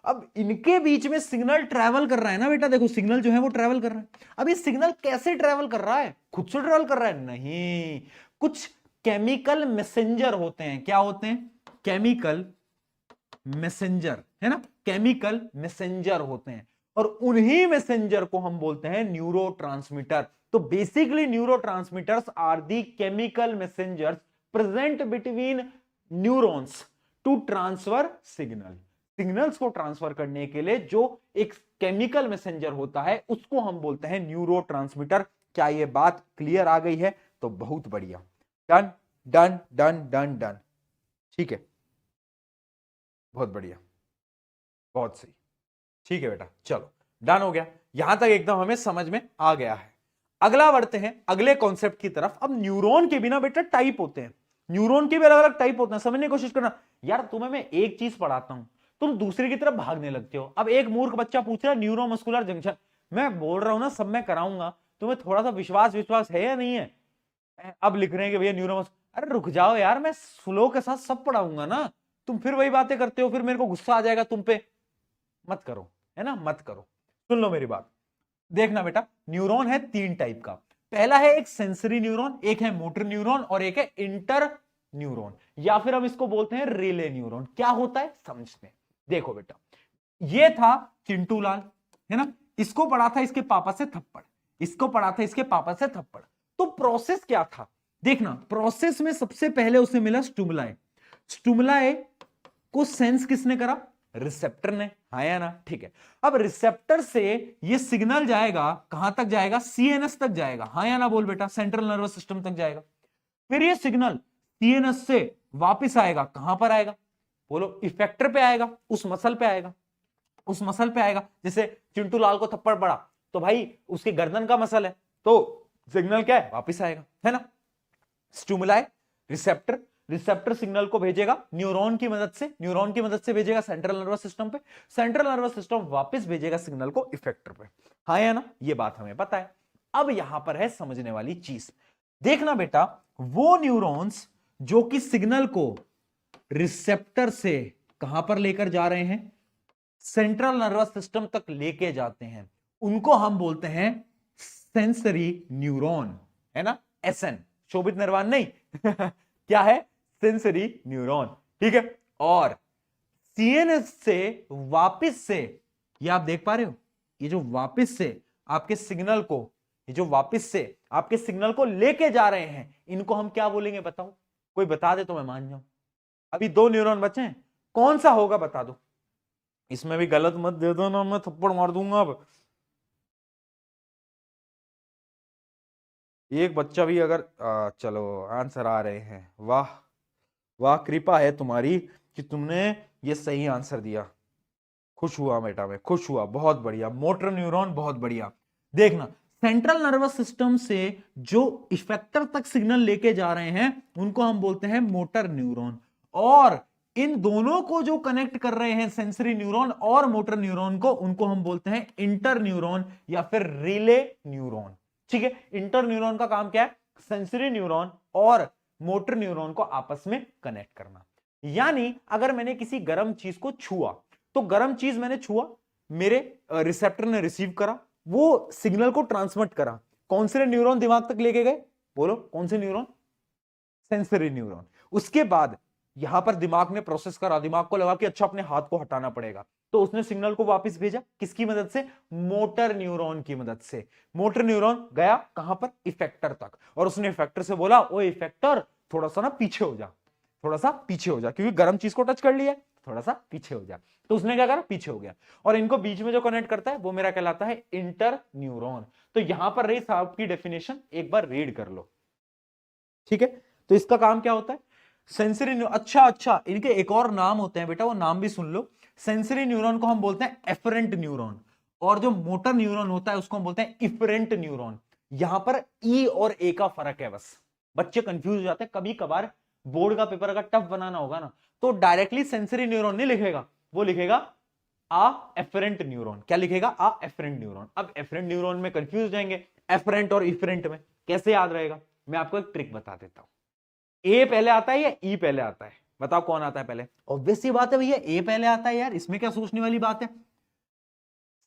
अब इनके बीच में सिग्नल ट्रैवल कर रहा है ना बेटा, देखो सिग्नल जो है वो ट्रैवल कर रहा है। अब ये सिग्नल कैसे ट्रैवल कर रहा है, खुद से ट्रैवल कर रहा है नहीं, कुछ केमिकल मैसेंजर होते हैं। क्या होते हैं, केमिकल मैसेंजर, है ना, केमिकल मैसेंजर होते हैं। और उन्हीं मैसेंजर को हम बोलते हैं न्यूरोट्रांसमीटर। तो basically neurotransmitters are the chemical messengers present between neurons to transfer signal. Signals को ट्रांसफर करने के लिए जो एक केमिकल मैसेंजर होता है उसको हम बोलते हैं न्यूरोट्रांसमीटर। क्या ये बात क्लियर आ गई है, तो बहुत बढ़िया, done done done done done, ठीक है, बहुत बढ़िया, बहुत सही, ठीक है बेटा, चलो डन हो गया, यहां तक एकदम हमें समझ में आ गया है। अगला बढ़ते हैं अगले कॉन्सेप्ट की तरफ। अब न्यूरॉन के बिना बेटा टाइप होते हैं, न्यूरॉन के भी अलग अलग टाइप होते हैं, समझने की कोशिश करना। यार तुम्हें मैं एक चीज पढ़ाता हूं, तुम दूसरे की तरफ भागने लगते हो। अब एक मूर्ख बच्चा पूछ रहा है न्यूरोमस्कुलर जंक्शन, मैं बोल रहा हूं ना सब मैं कराऊंगा, तुम्हें थोड़ा सा विश्वास विश्वास है या नहीं है। अब लिख रहे हैं कि भैया न्यूरोमस, अरे रुक जाओ यार, मैं फ्लो के साथ सब पढ़ाऊंगा ना, तुम फिर वही बातें करते हो, फिर मेरे को गुस्सा आ जाएगा तुम पे, मत करो, है ना, मत करो। सुन लो मेरी बात, देखना बेटा, न्यूरॉन है तीन टाइप का। पहला है एक सेंसरी न्यूरॉन, एक है मोटर न्यूरॉन, और एक है इंटर न्यूरॉन, या फिर हम इसको बोलते हैं रिले न्यूरॉन। क्या होता है समझते हैं। देखो बेटा, ये था चिंटू लाल, है ना, इसको पढ़ा था इसके पापा से थप्पड़, इसको पढ़ा था इसके पापा से थप्पड़। तो प्रोसेस क्या था, देखना, प्रोसेस में सबसे पहले उसे मिला स्टिमुलाई। स्टिमुलाई को सेंस किसने करा, रिसेप्टर ने, हाँ या ना, ठीक है। अब रिसेप्टर से ये सिग्नल जाएगा, कहां तक जाएगा, सीएनएस तक जाएगा, हाँ या ना बोल बेटा, सेंट्रल नर्वस सिस्टम तक जाएगा। फिर ये सिग्नल सीएनएस से वापस आएगा, कहां पर आएगा, बोलो, इफेक्टर पे आएगा, उस मसल पे आएगा, उस मसल पे आएगा। जैसे चिंटू लाल को थप्पड़ पड़ा तो भाई उसके गर्दन का मसल है, तो सिग्नल क्या है, वापस आएगा, है ना। स्टिमुलाई, रिसेप्टर, रिसेप्टर सिग्नल को भेजेगा न्यूरॉन की मदद से, न्यूरॉन की मदद से भेजेगा सेंट्रल नर्वस सिस्टम पे, सेंट्रल नर्वस सिस्टम वापस भेजेगा सिग्नल को इफेक्टर पे, हाँ या ना, ये बात हमें पता है। अब यहां पर है समझने वाली चीज, देखना बेटा, वो न्यूरॉन्स जो कि सिग्नल को रिसेप्टर से कहां पर लेकर जा रहे हैं, सेंट्रल नर्वस सिस्टम तक लेके जाते हैं, उनको हम बोलते हैं सेंसरी न्यूरॉन, है ना, एसएन, शोभित निर्वाण नहीं क्या है, सेंसरी न्यूरॉन, ठीक है। और सीएनएस से वापस से, ये आप देख पा रहे हो, ये जो वापस से आपके सिग्नल को, ये जो वापस से आपके सिग्नल को लेके जा रहे हैं, इनको हम क्या बोलेंगे बताओ, कोई बता दे तो मैं मान जाऊं। अभी दो न्यूरॉन बचे हैं, कौन सा होगा बता दो, इसमें भी गलत मत दे दो ना, मैं थप्पड़ मार दूंगा। अब एक बच्चा भी अगर चलो आंसर आ रहे हैं, वाह वाह, कृपा है तुम्हारी कि तुमने ये सही आंसर दिया, खुश हुआ बेटा, मैं खुश हुआ, बहुत बढ़िया, मोटर न्यूरॉन, बहुत बढ़िया। देखना, सेंट्रल नर्वस सिस्टम से जो इफेक्टर तक सिग्नल लेके जा रहे हैं उनको हम बोलते हैं मोटर न्यूरॉन, और इन दोनों को जो कनेक्ट कर रहे हैं सेंसरी न्यूरॉन और मोटर न्यूरॉन को, उनको हम बोलते हैं इंटर न्यूरॉन या फिर रिले न्यूरॉन, ठीक है। इंटर न्यूरॉन का काम क्या है, सेंसरी न्यूरॉन और मोटर न्यूरॉन को आपस में कनेक्ट करना। यानी अगर मैंने किसी गर्म चीज को छुआ, तो गर्म चीज मैंने छुआ, मेरे रिसेप्टर ने रिसीव करा, वो सिग्नल को ट्रांसमिट करा, कौन से न्यूरॉन दिमाग तक लेके गए, बोलो कौन से न्यूरॉन, सेंसरी न्यूरॉन। उसके बाद यहां पर दिमाग ने प्रोसेस करा, दिमाग को लगा कि अच्छा अपने हाथ को हटाना पड़ेगा, तो उसने सिग्नल को वापस भेजा किसकी मदद से? मोटर न्यूरॉन की मदद से। मोटर न्यूरॉन गया कहां पर? इफेक्टर तक, और उसने इफेक्टर से बोला ओ इफेक्टर थोड़ा सा ना पीछे हो जा, थोड़ा सा पीछे हो जा, क्योंकि गर्म चीज को टच कर लिया, थोड़ा सा पीछे हो जा। तो उसने क्या करा? पीछे हो गया। और इनको बीच में जो कनेक्ट करता है वो मेरा कहलाता है इंटर न्यूरॉन। तो यहां पर रही साहब की डेफिनेशन, एक बार रीड कर लो, ठीक है। तो इसका काम क्या होता है? सेंसरी अच्छा, इनके एक और नाम होते हैं बेटा, वो नाम भी सुन लो। सेंसरी न्यूरॉन को हम बोलते हैं एफरेंट न्यूरॉन, और जो मोटर न्यूरॉन होता है उसको हम बोलते हैं इफरेंट न्यूरॉन। यहां पर ई और ए का फर्क है, बस बच्चे कंफ्यूज हो जाते हैं। कभी कभार बोर्ड का पेपर अगर टफ बनाना होगा ना, तो डायरेक्टली सेंसरी न्यूरॉन नहीं लिखेगा, वो लिखेगा आ एफरेंट न्यूरॉन। क्या लिखेगा? आ एफरेंट न्यूरॉन। अब एफरेंट न्यूरॉन में कंफ्यूज हो जाएंगे, एफरेंट और इफरेंट में कैसे याद रहेगा? मैं आपको एक ट्रिक बता देता हूं। ए पहले आता है या ई पहले आता है? बताओ कौन आता है पहले? ऑब्वियस सी बात है भैया, ए पहले आता है यार, इसमें क्या सोचने वाली बात है।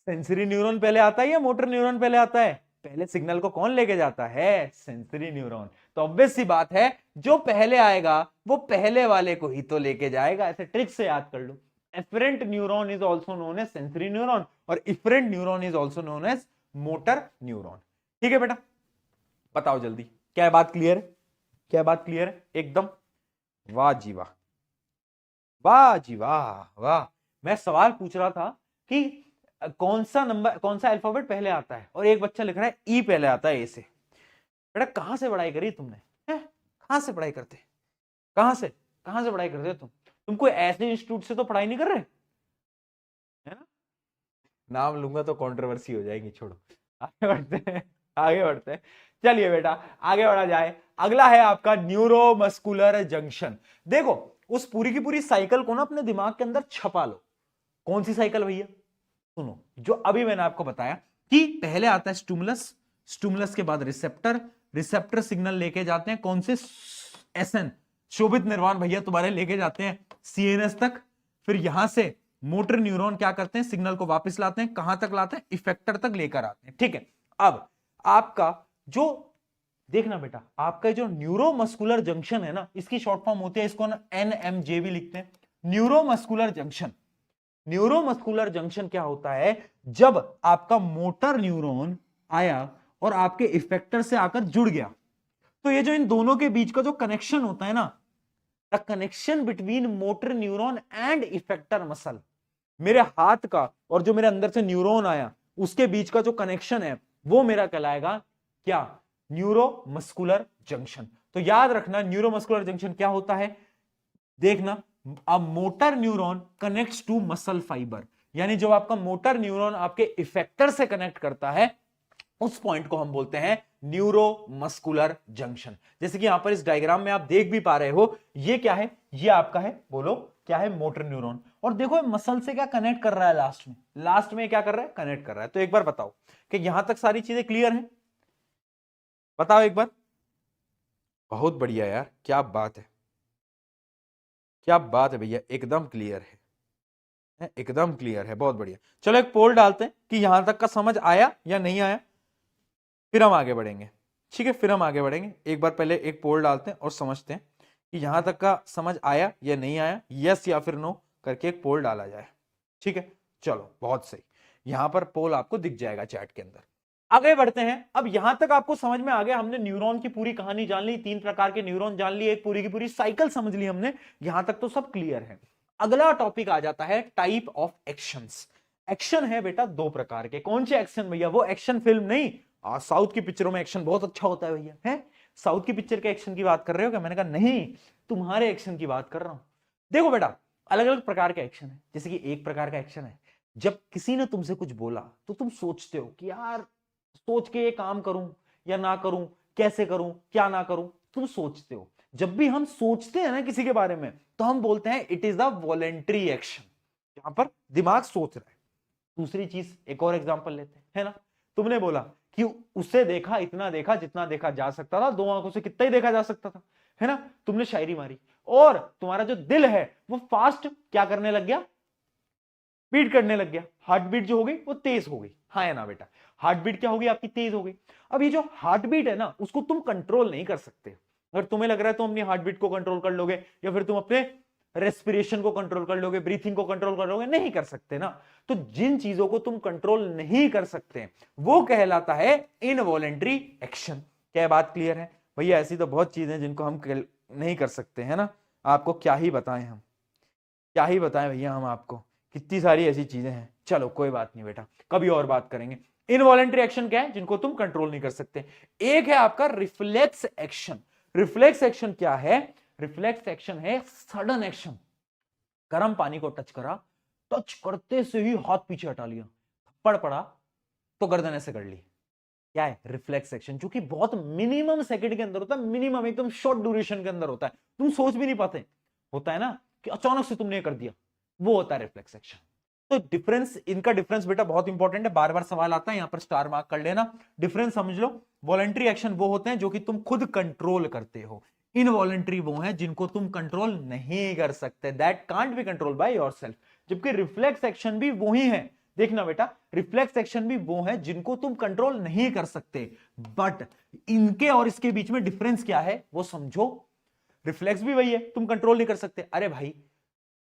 सेंसरी न्यूरॉन पहले आता है या मोटर न्यूरॉन पहले आता है? पहले सिग्नल को कौन लेके जाता है? Sensory neuron. तो ऑब्वियस सी बात है, जो पहले आएगा वो पहले वाले को ही तो लेके जाएगा। ऐसे ट्रिक से याद कर लो। Afferent neuron is also known as sensory neuron, और efferent neuron is also known as motor neuron. ठीक है बेटा, बताओ जल्दी, क्या बात क्लियर है? क्या बात क्लियर है? एकदम वाह जी वाह, वाह जी वाह वाह। मैं सवाल पूछ रहा था कि कौन सा नंबर, कौन सा अल्फाबेट पहले आता है, और एक बच्चा लिख रहा है ई पहले आता है ए से। बेटा कहां से पढ़ाई करी तुमने? कहां से पढ़ाई करते? कहां से पढ़ाई करते हो तुम कोई ऐसे इंस्टीट्यूट से तो पढ़ाई नहीं कर रहे, है ना? नाम लूंगा तो कंट्रोवर्सी हो जाएगी, छोड़ो। आगे बढ़ते हैं, आगे बढ़ते हैं। चलिए बेटा आगे बढ़ा जाए। अगला है आपका न्यूरोमस्कुलर जंक्शन। देखो उस पूरी की पूरी साइकिल को ना अपने दिमाग के अंदर छपा लो। कौन सी साइकिल भैया? सुनो, जो अभी मैंने आपको बताया कि पहले आता है स्टिमुलस, स्टिमुलस के बाद रिसेप्टर, रिसेप्टर सिग्नल लेके जाते हैं कौन से? एसएन, शोभित निर्वाण भैया तुम्हारे लेके जाते हैं सीएनएस तक। फिर यहां से मोटर न्यूरॉन क्या करते हैं? सिग्नल को वापस लाते हैं, कहां तक लाते हैं? इफेक्टर तक लेकर आते हैं। ठीक है, अब आपका जो देखना बेटा, आपका जो न्यूरोमस्कुलर जंक्शन है ना, इसकी शॉर्ट फॉर्म होती है, इसको ना एनएमजे भी लिखते हैं, न्यूरोमस्कुलर जंक्शन। न्यूरोमस्कुलर जंक्शन क्या होता है? जब आपका मोटर न्यूरॉन आया और आपके इफेक्टर से आकर जुड़ गया, तो ये जो इन दोनों के बीच का जो कनेक्शन होता है ना, the connection between motor neuron and effector muscle, मेरे हाथ का और जो मेरे अंदर से न्यूरॉन आया उसके बीच का जो कनेक्शन है वो मेरा कहलाएगा क्या? Neuromuscular junction. तो याद रखना न्यूरोमस्कुलर जंक्शन क्या होता है, देखना। A motor neuron connects to muscle fiber, यानी जब आपका मोटर न्यूरॉन आपके इफेक्टर से कनेक्ट करता है, उस पॉइंट को हम बोलते हैं न्यूरोमस्कुलर जंक्शन। जैसे कि यहां पर इस डायग्राम में आप देख भी पा रहे हो, ये क्या है? ये आपका है, बोलो क्या है? Motor neuron. और देखो मसल से क्या कनेक्ट कर रहा है लास्ट में, लास्ट में क्या कर रहा है? कनेक्ट कर रहा है। तो एक बार बताओ कि यहां तक सारी चीजें क्लियर हैं? बताओ एक बार। बहुत बढ़िया यार, क्या बात है, क्या बात है भैया, एकदम क्लियर है, एकदम क्लियर है, बहुत बढ़िया। चलो एक पोल डालते हैं कि यहां तक का समझ आया या नहीं आया, फिर हम आगे बढ़ेंगे। ठीक है, फिर हम आगे बढ़ेंगे। एक बार पहले एक पोल डालते हैं और समझते हैं कि यहां तक का समझ आया या नहीं आया, यस या फिर नो करके एक पोल डाला जाए। ठीक है, चलो बहुत सही। यहां पर पोल आपको दिख जाएगा चैट के अंदर। आगे बढ़ते हैं। अब यहां तक आपको समझ में आ गया, हमने न्यूरॉन की पूरी कहानी जान ली, 3 प्रकार के न्यूरॉन जान लिए, एक पूरी की पूरी साइकिल समझ ली हमने। यहां तक तो सब क्लियर है। अगला टॉपिक आ जाता है टाइप ऑफ एक्शंस। एक्शन है बेटा 2 प्रकार के। कौन से एक्शन भैया? वो एक्शन फिल्म नहीं, साउथ की पिक्चरों में एक्शन बहुत अच्छा होता है भैया। है साउथ की पिक्चर के एक्शन की बात कर रहे हो क्या? मैंने कहा नहीं, तुम्हारे एक्शन की बात कर रहा हूं। देखो बेटा अलग अलग प्रकार के एक्शन है। जैसे कि एक प्रकार का एक्शन है जब किसी ने तुमसे कुछ बोला तो तुम सोचते हो कि यार सोच के ये काम करूं या ना करूं, कैसे करूं, क्या ना करूं, तुम सोचते हो। जब भी हम सोचते हैं ना किसी के बारे में, तो हम बोलते हैं it is a voluntary action, यहां पर दिमाग सोच रहा है। दूसरी चीज, एक और एग्जांपल लेते हैं, है ना? तुमने बोला कि उसे देखा, इतना देखा जितना देखा जा सकता था, 2 आंखों से कितना ही देखा जा सकता था, है ना? तुमने शायरी मारी और तुम्हारा जो दिल है वो फास्ट क्या करने लग गया? बीट करने लग गया। हार्ट बीट जो हो गई वो तेज हो गई, हाँ या ना बेटा? हार्ट बीट क्या हो गई आपकी? तेज हो गई। अब ये जो हार्ट बीट है ना, उसको तुम कंट्रोल नहीं कर सकते। अगर तुम्हें लग रहा है तुम अपनी हार्ट बीट को कंट्रोल कर लोगे, या फिर तुम अपने रेस्पिरेशन को कंट्रोल कर लोगे, ब्रीथिंग को कंट्रोल कर लोगे? नहीं कर सकते ना। तो जिन चीजों को तुम कंट्रोल नहीं कर सकते वो कहलाता है इनवॉलेंट्री एक्शन। क्या बात क्लियर है भैया? ऐसी तो बहुत चीजें जिनको हम नहीं कर सकते, है ना। आपको क्या ही बताएं हम, क्या ही बताएं भैया हम आपको, कितनी सारी ऐसी चीजें हैं। चलो कोई बात नहीं बेटा, कभी और बात करेंगे। इनवॉलेंट्री एक्शन क्या है? जिनको तुम कंट्रोल नहीं कर सकते। एक है आपका रिफ्लेक्स एक्शन। रिफ्लेक्स एक्शन क्या है? रिफ्लेक्स एक्शन है सडन एक्शन। गर्म पानी को टच करा, टच करते से ही हाथ पीछे हटा लिया, थप्पड़ पड़ा तो गर्दन ऐसे कर ली। क्या है? रिफ्लेक्स एक्शन, जो कि बहुत मिनिमम सेकंड के अंदर होता है, मिनिमम एकदम शॉर्ट ड्यूरेशन के अंदर होता है, तुम सोच भी नहीं पाते। होता है ना कि अचानक से तुमने कर दिया, वो होता है रिफ्लेक्स एक्शन। तो डिफरेंस, इनका डिफरेंस बेटा बहुत इंपॉर्टेंट है, बार बार सवाल आता है, यहां पर स्टार मार्क कर लेना। डिफरेंस समझ लो। वॉलंटरी एक्शन वो होते हैं जो कि तुम खुद कंट्रोल करते हो, इनवॉलंटरी वो है जिनको तुम कंट्रोल नहीं कर सकते, that can't be control by yourself. जबकि रिफ्लेक्स एक्शन भी वही है, देखना बेटा, रिफ्लेक्स एक्शन भी वो है जिनको तुम कंट्रोल नहीं कर सकते। बट इनके और इसके बीच में डिफरेंस क्या है वो समझो। रिफ्लेक्स भी वही है, तुम कंट्रोल नहीं कर सकते। अरे भाई,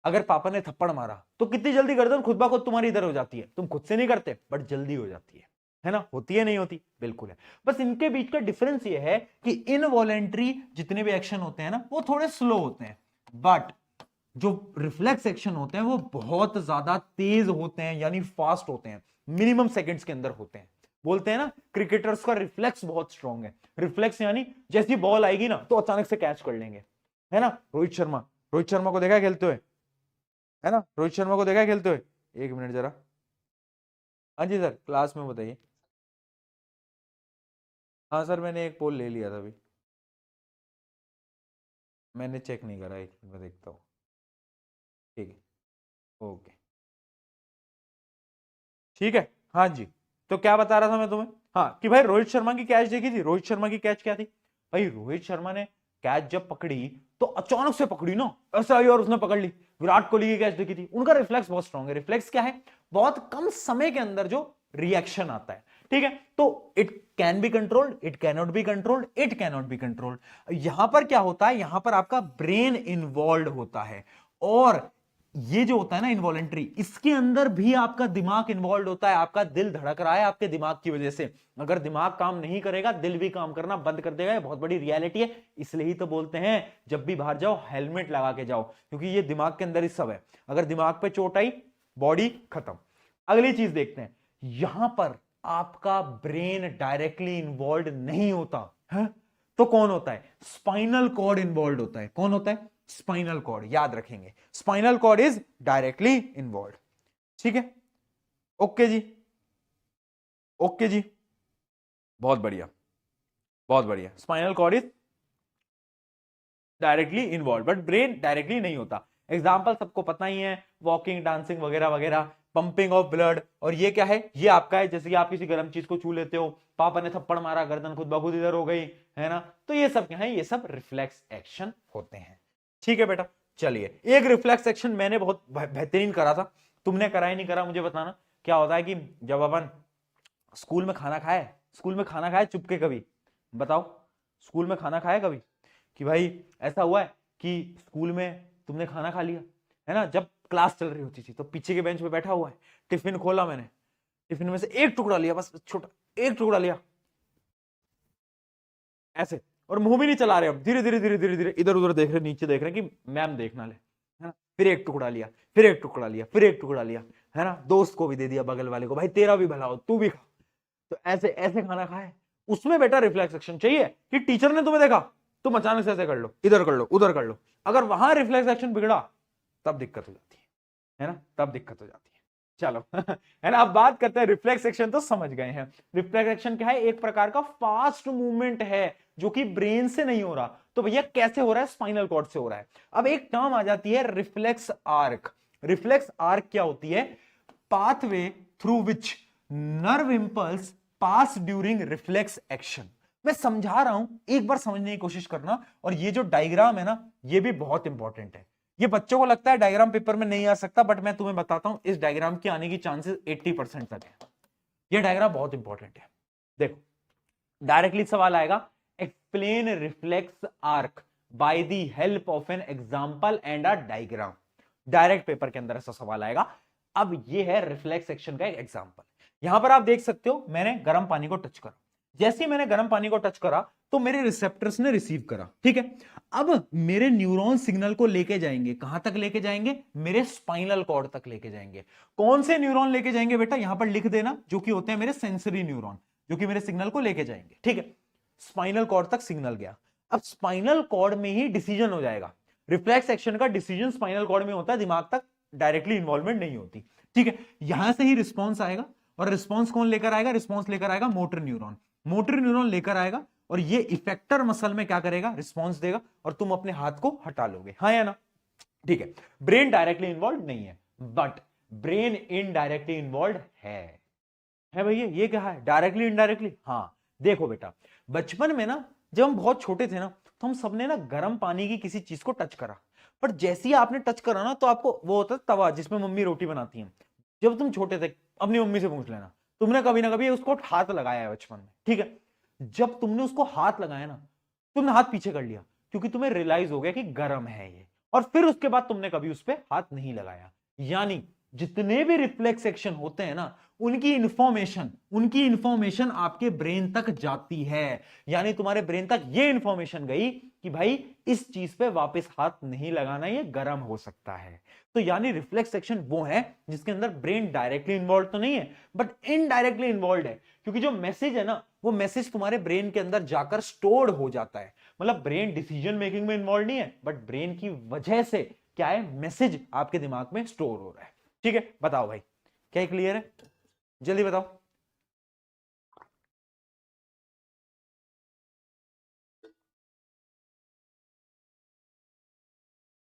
अगर पापा ने थप्पड़ मारा तो कितनी जल्दी गर्दन खुद ब खुद तुम्हारी इधर हो जाती है, तुम खुद से नहीं करते बट जल्दी हो जाती है ना। होती है नहीं होती? बिल्कुल है। बस इनके बीच का डिफरेंस ये है कि इनवॉलेंट्री जितने भी एक्शन होते हैं ना वो थोड़े स्लो होते हैं, बट जो रिफ्लेक्स एक्शन होते हैं वो बहुत ज्यादा तेज होते हैं, यानी फास्ट होते हैं, मिनिमम सेकंड्स के अंदर होते हैं। बोलते हैं ना क्रिकेटर्स का रिफ्लेक्स बहुत स्ट्रांग है। रिफ्लेक्स यानी जैसी बॉल आएगी ना तो अचानक से कैच कर लेंगे, है ना। रोहित शर्मा, रोहित शर्मा को देखा है खेलते हुए, है ना। रोहित शर्मा को देखा है खेलते हुए? एक मिनट जरा। हाँ जी सर, क्लास में बताइए। हाँ सर, मैंने एक पोल ले लिया था अभी, मैंने चेक नहीं करा, एक मिनट में देखता हूँ। ठीक है, ओके, ठीक है। हाँ जी, तो क्या बता रहा था मैं तुम्हें? हाँ, कि भाई रोहित शर्मा की कैच देखी थी। रोहित शर्मा की कैच क्या थी भाई? रोहित शर्मा ने कैच जब पकड़ी तो अचानक से पकड़ी ना, ऐसा आई और उसने पकड़ ली। विराट कोहली की कैच देखी थी, उनका रिफ्लेक्स बहुत स्ट्रांग है। रिफ्लेक्स क्या है? बहुत कम समय के अंदर जो रिएक्शन आता है, ठीक है। तो it can be controlled, it cannot be controlled, it cannot be controlled. यहां पर क्या होता है? यहां पर आपका ब्रेन इन्वॉल्व होता है, और ये जो होता है ना इनवॉलेंट्री, इसके अंदर भी आपका दिमाग इन्वॉल्व होता है। आपका दिल धड़क रहा है आपके दिमाग की वजह से। अगर दिमाग काम नहीं करेगा, दिल भी काम करना बंद कर देगा। ये बहुत बड़ी रियलिटी है, इसलिए ही तो बोलते हैं जब भी बाहर जाओ हेलमेट लगा के जाओ, क्योंकि ये दिमाग के अंदर ही सब है। अगर दिमाग पे चोट आई, बॉडी खत्म। अगली चीज देखते हैं, यहां पर आपका ब्रेन डायरेक्टली इन्वॉल्व नहीं होता है, तो कौन होता है? स्पाइनल कॉर्ड इन्वॉल्व होता है। कौन होता है? Spinal cord. याद रखेंगे, spinal cord is directly involve. ठीक है, ओके जी, ओके जी, बहुत बढ़िया, बहुत बढ़िया। Spinal cord is directly involve, but brain directly नहीं होता। एग्जाम्पल सबको पता ही है, वॉकिंग, डांसिंग वगैरह वगैरह, पंपिंग ऑफ ब्लड। और ये क्या है? ये आपका है, जैसे कि आप किसी गर्म चीज को छू लेते हो, पापा ने थप्पड़ मारा, गर्दन खुद ब खुद इधर हो गई, है ना। तो ये सब क्या है? ये सब रिफ्लेक्स एक्शन होते हैं। ठीक है बेटा, चलिए। एक रिफ्लेक्स एक्शन मैंने बहुत बेहतरीन करा था, तुमने करा ही नहीं करा मुझे बताना। क्या होता है कि जब अपन स्कूल में खाना खाए, स्कूल में खाना खाए चुपके कभी? बताओ, स्कूल में खाना खाया कभी? कि भाई ऐसा हुआ है कि स्कूल में तुमने खाना खा लिया, है ना, जब क्लास चल रही होती थी, तो पीछे के बेंच पे बैठा हुआ है, टिफिन खोला मैंने, टिफिन में से एक टुकड़ा लिया, बस छोटा एक टुकड़ा लिया ऐसे, और मुंह भी नहीं चला रहे, अब धीरे धीरे धीरे धीरे धीरे इधर उधर देख रहे, नीचे देख रहे कि मैम देखना ले, है ना। फिर एक टुकड़ा लिया, फिर एक टुकड़ा लिया, फिर एक टुकड़ा लिया, है ना। दोस्त को भी दे दिया, बगल वाले को, भाई तेरा भी भला हो, तू भी खा। तो ऐसे ऐसे खाना खाए। उसमें बेटा रिफ्लेक्स एक्शन चाहिए कि टीचर ने तुम्हें देखा, तुम अचानक से ऐसे कर लो, इधर कर लो, उधर कर लो। अगर वहां रिफ्लेक्स एक्शन बिगड़ा तब दिक्कत हो जाती है ना, तब दिक्कत हो जाती है। चलो है ना। अब बात करते हैं रिफ्लेक्स एक्शन, तो समझ गए हैं रिफ्लेक्स एक्शन क्या है? एक प्रकार का फास्ट मूवमेंट है जो कि ब्रेन से नहीं हो रहा। तो भैया कैसे हो रहा है? स्पाइनल कॉर्ड से हो रहा है। अब एक टर्म आ जाती है रिफ्लेक्स आर्क। रिफ्लेक्स आर्क क्या होती है? Pathway through which nerve impulse pass during reflex action. मैं समझा रहा हूं, एक बार समझने की कोशिश करना। और ये जो डायग्राम है ना, ये भी बहुत इंपॉर्टेंट है। ये बच्चों को लगता है डायग्राम पेपर में नहीं आ सकता, बट मैं तुम्हें बताता हूं इस डायग्राम के आने की चांसेस 80% तक है। ये डायग्राम बहुत इंपॉर्टेंट है। देखो, डायरेक्टली सवाल आएगा, explain reflex arc. By the help of an example and a diagram. Direct paper के अंदर ऐसा सवाल आएगा। अब ये है रिफ्लेक्स एक्शन का एक एग्जांपल। यहां पर आप देख सकते हो, मैंने गर्म पानी को टच करा, जैसे ही मैंने गर्म पानी को टच करा तो मेरे रिसेप्टर्स ने रिसीव करा, ठीक है। अब मेरे न्यूरॉन सिग्नल को लेके जाएंगे, कहां तक लेके जाएंगे, मेरे स्पाइनल कॉर्ड तक लेके जाएंगे। कौन से न्यूरॉन लेके जाएंगे बेटा, यहां पर लिख देना, जो कि होते हैं मेरे सेंसरी न्यूरॉन, जो कि मेरे सिग्नल को लेके जाएंगे, ठीक है। स्पाइनल कॉर्ड तक सिग्नल गया। अब स्पाइनल कॉर्ड में ही डिसीजन हो जाएगा। रिफ्लेक्स एक्शन का डिसीजन स्पाइनल कॉर्ड में होता है, दिमाग तक डायरेक्टली इन्वॉल्वमेंट नहीं होती, ठीक है। यहां से ही रिस्पॉन्स आएगा, और रिस्पॉन्स कौन लेकर आएगा, रिस्पॉन्स लेकर आएगा मोटर न्यूरॉन। मोटर न्यूरॉन लेकर आएगा और ये इफेक्टर मसल में क्या करेगा, रिस्पॉन्स देगा, और तुम अपने हाथ को हटा लोगे, हाँ या ना, ठीक है। ब्रेन डायरेक्टली इन्वॉल्व नहीं है, बट ब्रेन इनडायरेक्टली इन्वॉल्व है भैया। ये क्या है, डायरेक्टली इनडायरेक्टली। हाँ देखो बेटा, बचपन में ना जब हम बहुत छोटे थे ना, तो हम सबने ना गर्म पानी की किसी चीज को टच करा, पर जैसे ही आपने टच करा ना, तो आपको वो होता है तवा जिसमें मम्मी रोटी बनाती है। जब तुम छोटे थे, अपनी मम्मी से पूछ लेना, तुमने कभी ना कभी उसको हाथ लगाया है बचपन में, ठीक है। जब तुमने उसको हाथ लगाया ना, तुमने हाथ पीछे कर लिया, क्योंकि तुम्हें रियलाइज हो गया कि गर्म है ये, और फिर उसके बाद तुमने कभी उस पर हाथ नहीं लगाया। यानी जितने भी रिफ्लेक्स एक्शन होते हैं ना, उनकी इंफॉर्मेशन आपके ब्रेन तक जाती है। यानी तुम्हारे ब्रेन तक ये इंफॉर्मेशन गई कि भाई इस चीज पे वापस हाथ नहीं लगाना, ये गर्म हो सकता है। तो यानी रिफ्लेक्स एक्शन वो है जिसके अंदर ब्रेन डायरेक्टली इन्वॉल्व तो नहीं है, बट इनडायरेक्टली इन्वॉल्व है, क्योंकि जो मैसेज है ना, वो मैसेज तुम्हारे ब्रेन के अंदर जाकर स्टोर्ड हो जाता है। मतलब ब्रेन डिसीजन मेकिंग में इन्वॉल्व नहीं है, बट ब्रेन की वजह से क्या है, मैसेज आपके दिमाग में स्टोर हो रहा है, ठीक है। बताओ भाई, क्या क्लियर है, जल्दी बताओ।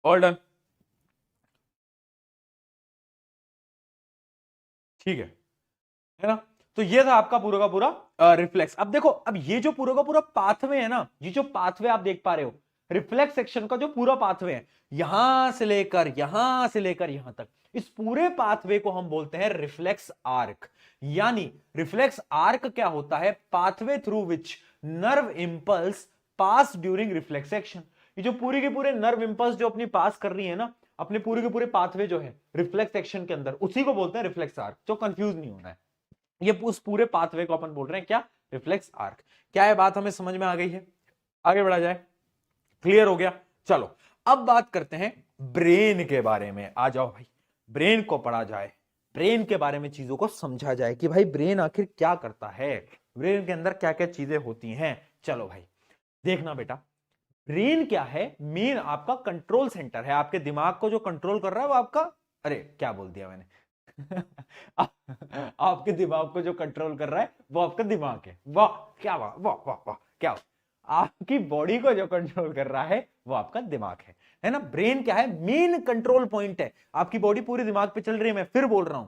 ऑल डन, ठीक है ना। तो ये था आपका पूरा का पूरा रिफ्लेक्स। अब देखो, अब ये जो पूरा का पूरा पाथवे है ना, ये जो पाथवे आप देख पा रहे हो, रिफ्लेक्स एक्शन का जो पूरा पाथवे है, यहां से लेकर यहां तक, इस पूरे पाथवे को हम बोलते हैं रिफ्लेक्स आर्क। यानी रिफ्लेक्स आर्क क्या होता है, pathway through which nerve impulse pass during reflex action. ये जो पूरी के पूरे नर्व इंपल्स जो अपनी पास कर रही है ना, अपने पूरे के पूरे पाथवे जो है रिफ्लेक्स एक्शन के अंदर, उसी को बोलते हैं रिफ्लेक्स आर्क। जो कंफ्यूज नहीं होना है, ये उस पूरे पाथवे को अपन बोल रहे हैं क्या, रिफ्लेक्स आर्क। क्या है बात, हमें समझ में आ गई है, आगे बढ़ा जाए, क्लियर हो गया। चलो अब बात करते हैं ब्रेन के बारे में। आ जाओ भाई, ब्रेन को पढ़ा जाए, ब्रेन के बारे में चीजों को समझा जाए कि भाई ब्रेन आखिर क्या करता है, ब्रेन के अंदर क्या क्या चीजें होती हैं। चलो भाई देखना बेटा, ब्रेन क्या है, मेन आपका कंट्रोल सेंटर है। आपके दिमाग को जो कंट्रोल कर रहा है वो आपका, अरे क्या बोल दिया मैंने आपके दिमाग को जो कंट्रोल कर रहा है वो आपका दिमाग है। वाह क्या, वाह वाह वाह वाह, क्या आपकी बॉडी को जो कंट्रोल कर रहा है वो आपका दिमाग है ना। ब्रेन क्या है, मेन कंट्रोल पॉइंट है। आपकी बॉडी पूरे दिमाग पे चल रही है, मैं फिर बोल रहा हूं,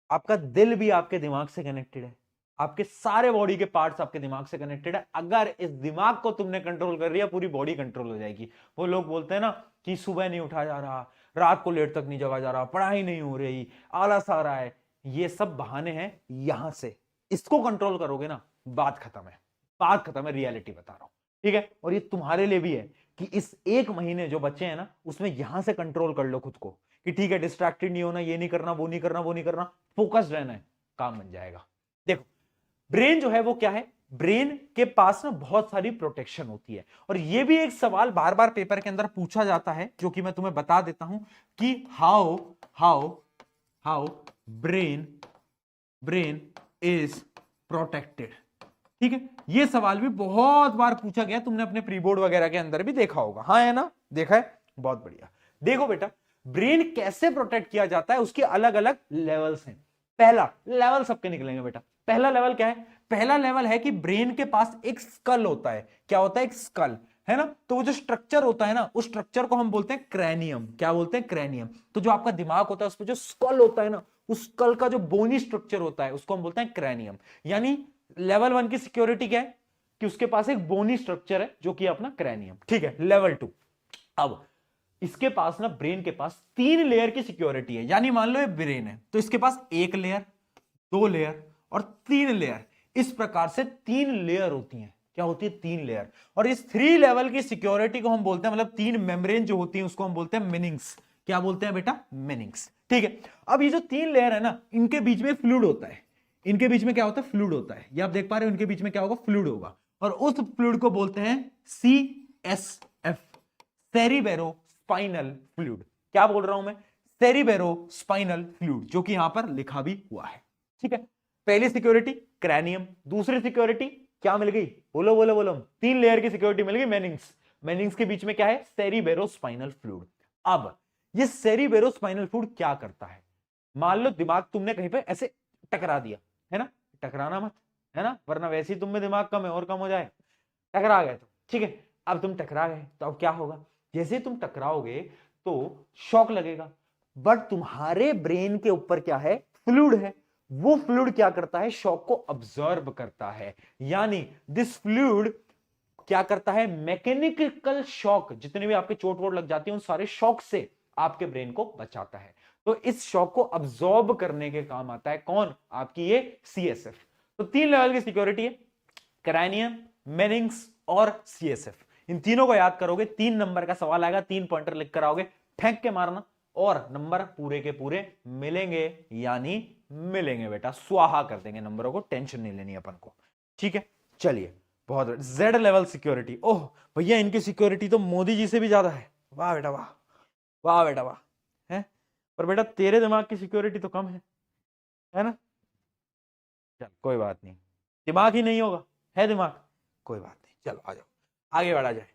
आपका दिल भी आपके दिमाग से कनेक्टेड है, आपके सारे बॉडी के पार्ट्स आपके दिमाग से कनेक्टेड है। अगर इस दिमाग को तुमने कंट्रोल कर लिया, पूरी बॉडी कंट्रोल हो जाएगी। वो लोग बोलते हैं ना कि सुबह नहीं उठा जा रहा, रात को लेट तक नहीं जगा जा रहा, पढ़ाई नहीं हो रही, आलस आ रहा है, ये सब बहाने हैं। यहां से इसको कंट्रोल करोगे ना, बात खत्म है, बात खत्म है, रियलिटी बता रहा हूं, ठीक है। और ये तुम्हारे लिए भी है कि इस एक महीने जो बच्चे हैं ना, उसमें यहां से कंट्रोल कर लो खुद को कि ठीक है, डिस्ट्रैक्टेड नहीं होना, ये नहीं करना, वो नहीं करना, वो नहीं करना, फोकस्ड रहना है, काम बन जाएगा। देखो ब्रेन जो है वो क्या है, ब्रेन के पास ना बहुत सारी प्रोटेक्शन होती है। और ये भी एक सवाल बार बार पेपर के अंदर पूछा जाता है, जो कि मैं तुम्हें बता देता हूं कि how how how brain brain is protected, ठीक है। ये सवाल भी बहुत बार पूछा गया, तुमने अपने प्री बोर्ड वगैरह के अंदर भी देखा होगा, हाँ है ना, देखा है, बहुत बढ़िया। देखो बेटा, ब्रेन कैसे प्रोटेक्ट किया जाता है, उसके अलग अलग लेवल्स हैं। पहला लेवल सबके निकलेंगे बेटा। पहला लेवल क्या है, पहला लेवल है कि ब्रेन के पास एक स्कल होता है। क्या होता है, एक स्कल, है ना। तो वो जो स्ट्रक्चर होता है ना, उस स्ट्रक्चर को हम बोलते हैं क्रैनियम। क्या बोलते हैं, क्रैनियम। तो जो आपका दिमाग होता है, उस पर जो स्कल होता है ना, उस स्कल का जो बोनी स्ट्रक्चर होता है, उसको हम बोलते हैं क्रैनियम। यानी लेवल 1 की सिक्योरिटी क्या है कि उसके पास एक बोनी स्ट्रक्चर है, जो कि अपना क्रैनियम, ठीक है। लेवल 2, अब इसके पास ना, ब्रेन के पास 3 लेयर की सिक्योरिटी है। यानी मान लो ये ब्रेन है, तो इसके पास 1 लेयर, 2 लेयर और 3 लेयर, इस प्रकार से 3 लेयर होती हैं, क्या होती है? 3 लेयर। और इस 3 लेवल की सिक्योरिटी को हम बोलते हैं, मतलब 3 मेम्ब्रेन जो होती है उसको हम बोलते हैं मेनिंग्स। क्या बोलते हैं बेटा? मेनिंग्स। ठीक है, अब ये जो 3 लेयर है ना, इनके बीच में फ्लूइड होता है। इनके बीच में क्या होता है? फ्लूइड होता है। ये आप देख पा रहे हो, इनके बीच में क्या होगा? फ्लूइड होगा। और उस फ्लूइड को बोलते हैं CSF, सेरिबेरो स्पाइनल फ्लूइड। क्या बोल रहा हूं मैं? सेरिबेरो स्पाइनल फ्लूइड, जो कि यहां पर लिखा भी हुआ है। ठीक है, पहली सिक्योरिटी क्रैनियम, दूसरी सिक्योरिटी क्या मिल गई? बोलो बोलो बोलो। 3 लेयर की सिक्योरिटी मिल गई मेनिंग्स। मेनिंग्स के बीच में क्या है? सेरिबेरो स्पाइनल फ्लूइड। अब ये सेरिबेरो स्पाइनल फ्लूइड क्या करता है? मान लो दिमाग तुमने कहीं पे ऐसे टकरा दिया, है ना? टकराना मत, है ना, वरना वैसे ही तुम में दिमाग कम है और कम हो जाए। टकरा गए तो ठीक है, अब तुम टकरा गए तो अब क्या होगा? जैसे ही तुम टकराओगे तो शॉक लगेगा, बट तुम्हारे ब्रेन के ऊपर क्या है? फ्लूइड है। वो फ्लूइड क्या करता है? शॉक को ऑब्जर्व करता है। यानी दिस फ्लूइड क्या करता है? मैकेनिकल शॉक, जितने भी आपके चोट वोट लग जाती है उन सारे शॉक से आपके ब्रेन को बचाता है। तो इस शॉक को अब्सॉर्ब करने के काम आता है कौन? आपकी ये CSF। तो 3 लेवल की सिक्योरिटी है, क्रैनियम, मेनिंग्स और CSF। इन तीनों को याद करोगे, 3 नंबर का सवाल आएगा, 3 पॉइंटर लिख कर आओगे, फेंक के मारना और नंबर पूरे के पूरे मिलेंगे, यानी मिलेंगे बेटा, स्वाहा कर देंगे नंबरों को, टेंशन नहीं लेनी अपन को। ठीक है, चलिए, बहुत Z लेवल सिक्योरिटी। ओह भैया, इनकी सिक्योरिटी तो मोदी जी से भी ज्यादा है। वाह बेटा वाह, वाह बेटा वाह, है। पर बेटा तेरे दिमाग की सिक्योरिटी तो कम है ना? चल कोई बात नहीं, दिमाग ही नहीं होगा, है दिमाग, कोई बात नहीं, चलो आ जाओ, आगे बढ़ा जाए।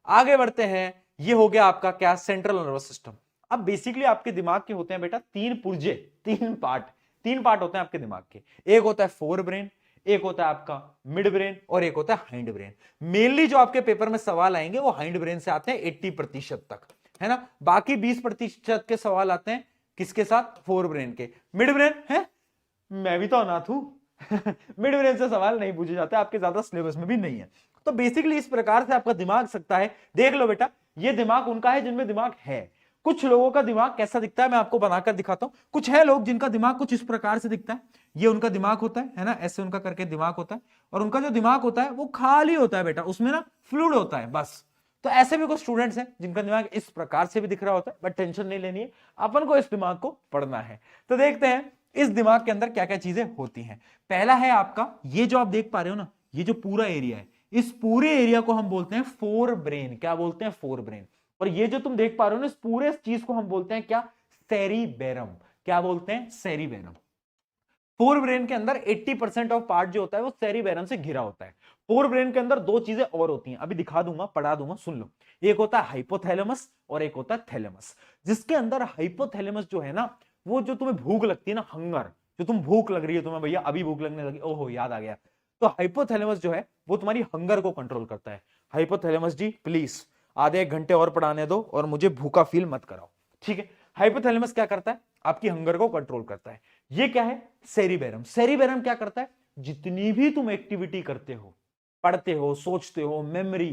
आगे बढ़ते हैं। ये हो गया आपका क्या? Central nervous system. अब बेसिकली आपके दिमाग के होते हैं बेटा 3 पुर्जे, 3 पार्ट। 3 पार्ट होते हैं आपके दिमाग के। एक होता है फोर ब्रेन, एक होता है आपका मिड ब्रेन और एक होता है हाइंड ब्रेन। मेनली जो आपके पेपर में सवाल आएंगे वो हाइंड ब्रेन से आते हैं 80% तक, है ना। बाकी 20% के सवाल आते हैं किसके साथ? फोर ब्रेन के। मिड ब्रेन है, मैं भी तो अनाथ हूं मिड ब्रेन से सवाल नहीं पूछे जाते, आपके ज्यादा सिलेबस में भी नहीं है। तो बेसिकली इस प्रकार से आपका दिमाग सकता है। देख लो बेटा, ये दिमाग उनका है जिनमें दिमाग है। कुछ लोगों का दिमाग कैसा दिखता है मैं आपको बनाकर दिखाता हूं। कुछ है लोग जिनका दिमाग कुछ इस प्रकार से दिखता है, ये उनका दिमाग होता है ना, ऐसे उनका करके दिमाग होता है। और उनका जो दिमाग होता है वो खाली होता है बेटा, उसमें ना फ्लूइड होता है बस। तो ऐसे भी कुछ स्टूडेंट्स हैं जिनका दिमाग इस प्रकार से भी दिख रहा होता है, बट टेंशन नहीं लेनी है, अपन को इस दिमाग को पढ़ना है। तो देखते हैं इस दिमाग के अंदर क्या क्या चीजें होती हैं। पहला है आपका ये जो आप देख पा रहे हो ना, ये जो पूरा एरिया है, इस पूरे एरिया को हम बोलते हैं फोर ब्रेन। क्या बोलते हैं? Fore brain. और ये जो तुम देख पा रहे हो ना, इस पूरे चीज को हम बोलते हैं क्या? सेरिबेरम। क्या बोलते हैं? सेरिबेरम। फोर ब्रेन के अंदर 80% ऑफ पार्ट जो होता है वो सेरिबेरम से घिरा होता है। फोर ब्रेन के अंदर 2 चीजें और होती हैं, अभी दिखा दूंगा, पढ़ा दूंगा, सुन लो। एक होता है हाइपोथैलेमस और एक होता है थैलेमस। जिसके अंदर हाइपोथैलेमस जो है ना, वो जो तुम्हें भूख लगती है ना, हंगर, जो तुम भूख लग रही है तुम्हें, भैया अभी भूख लगने लगी, ओहो याद आ गया, तो हाइपोथैलेमस जो है वो तुम्हारी हंगर को कंट्रोल करता है। हाइपोथैलेमस जी प्लीज आधे 1 घंटे और पढ़ाने दो और मुझे भूखा फील मत कराओ, ठीक है। हाइपोथैलेमस क्या करता है? आपकी हंगर को कंट्रोल करता है। ये क्या है? सेरिबेरम। सेरिबेरम क्या करता है? जितनी भी तुम एक्टिविटी करते हो, पढ़ते हो, सोचते हो, मेमोरी,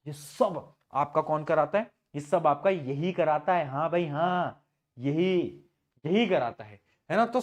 ये सब आपका कौन कराता है? ये सब आपका यही कराता है। हाँ भाई हाँ, यही यही कराता है ना। तो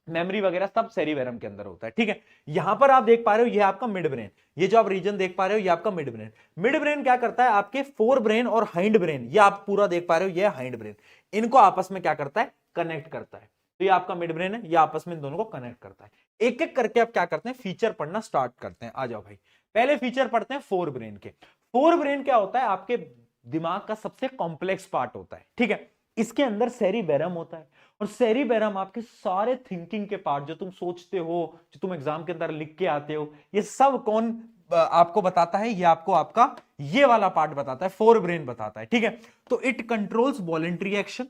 मेमोरी वगैरह सब सेरिबेरम के अंदर होता है, ठीक है। यहां पर आप देख पा रहे हो ये आपका मिड ब्रेन, ये जो आप रीजन देख पा रहे हो ये आपका मिड ब्रेन। मिड ब्रेन क्या करता है? आपके फोर ब्रेन और हाइंड ब्रेन, ये आप पूरा देख पा रहे हो, ये हाइंड ब्रेन, इनको आपस में क्या करता है? कनेक्ट करता है। तो ये आपका मिड ब्रेन है, ये आपस में इन दोनों को कनेक्ट करता है। एक एक करके आप क्या करते हैं? फीचर पढ़ना स्टार्ट करते हैं। आ जाओ भाई, पहले फीचर पढ़ते हैं फोर ब्रेन के। फोर ब्रेन क्या होता है? आपके दिमाग का सबसे कॉम्प्लेक्स पार्ट होता है, ठीक है। इसके अंदर सेरिबेरम होता है, और सेरिबेरम आपके सारे थिंकिंग के पार्ट, जो तुम सोचते हो, जो तुम एग्जाम के अंदर लिख के आते हो, ये सब कौन आपको बताता है? ये आपको आपका ये वाला पार्ट बताता है, फोर ब्रेन बताता है, ठीक है। तो इट कंट्रोल्स वॉलेंट्री एक्शन।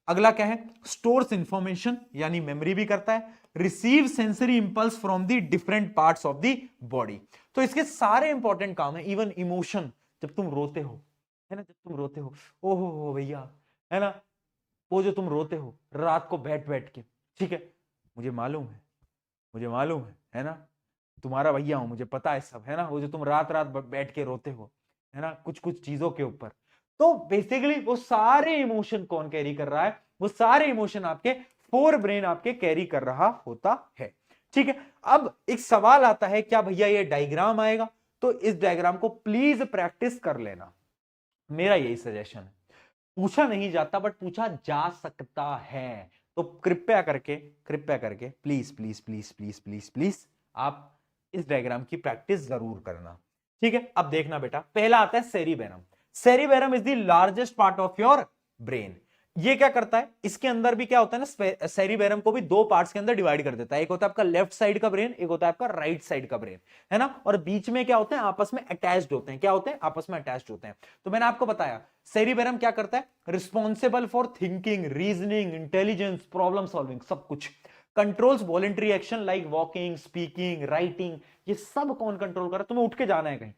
अगला क्या है? स्टोर्स इंफॉर्मेशन, यानी मेमोरी भी करता है। Receive sensory impulse from the different parts of the body. तो इसके सारे इंपॉर्टेंट काम है। इवन इमोशन, जब तुम रोते हो, है ना, जब तुम रोते हो, ओहो भैया, है ना, वो जो तुम रोते हो रात को बैठ बैठ के, ठीक है, मुझे मालूम है, मुझे मालूम है ना, तुम्हारा भैया हूं, मुझे पता है सब, है ना। वो जो तुम रात रात बैठ के रोते हो, है ना, कुछ कुछ चीजों के ऊपर, तो बेसिकली वो सारे इमोशन कौन कैरी कर रहा है? वो सारे इमोशन आपके फोर ब्रेन आपके कैरी कर रहा होता है। ठीक है, अब एक सवाल आता है, क्या भैया ये डायग्राम आएगा? तो इस डायग्राम को प्लीज प्रैक्टिस कर लेना, मेरा यही सजेशन है। पूछा नहीं जाता बट पूछा जा सकता है, तो कृपया करके please please please please please please आप इस डायग्राम की प्रैक्टिस जरूर करना। ठीक है, अब देखना बेटा, पहला आता है cerebrum. Cerebrum is the largest part of your brain. ये क्या करता है, इसके अंदर भी क्या होता है ना, सेरिबेरम को भी दो पार्ट्स के अंदर डिवाइड कर देता है। एक होता है आपका लेफ्ट साइड का ब्रेन, एक होता है आपका राइट साइड का ब्रेन, है ना। और बीच में क्या होते हैं, आपस में अटैच्ड होते हैं। क्या होते हैं, आपस में अटैच्ड होते हैं। तो मैंने आपको बताया सेरिबेरम क्या करता है, responsible for thinking, reasoning, intelligence, problem solving, सब कुछ। Controls voluntary action like walking, speaking, writing, ये सब कौन कंट्रोल कर रहा है? तुम्हें उठ के जाना है कहीं,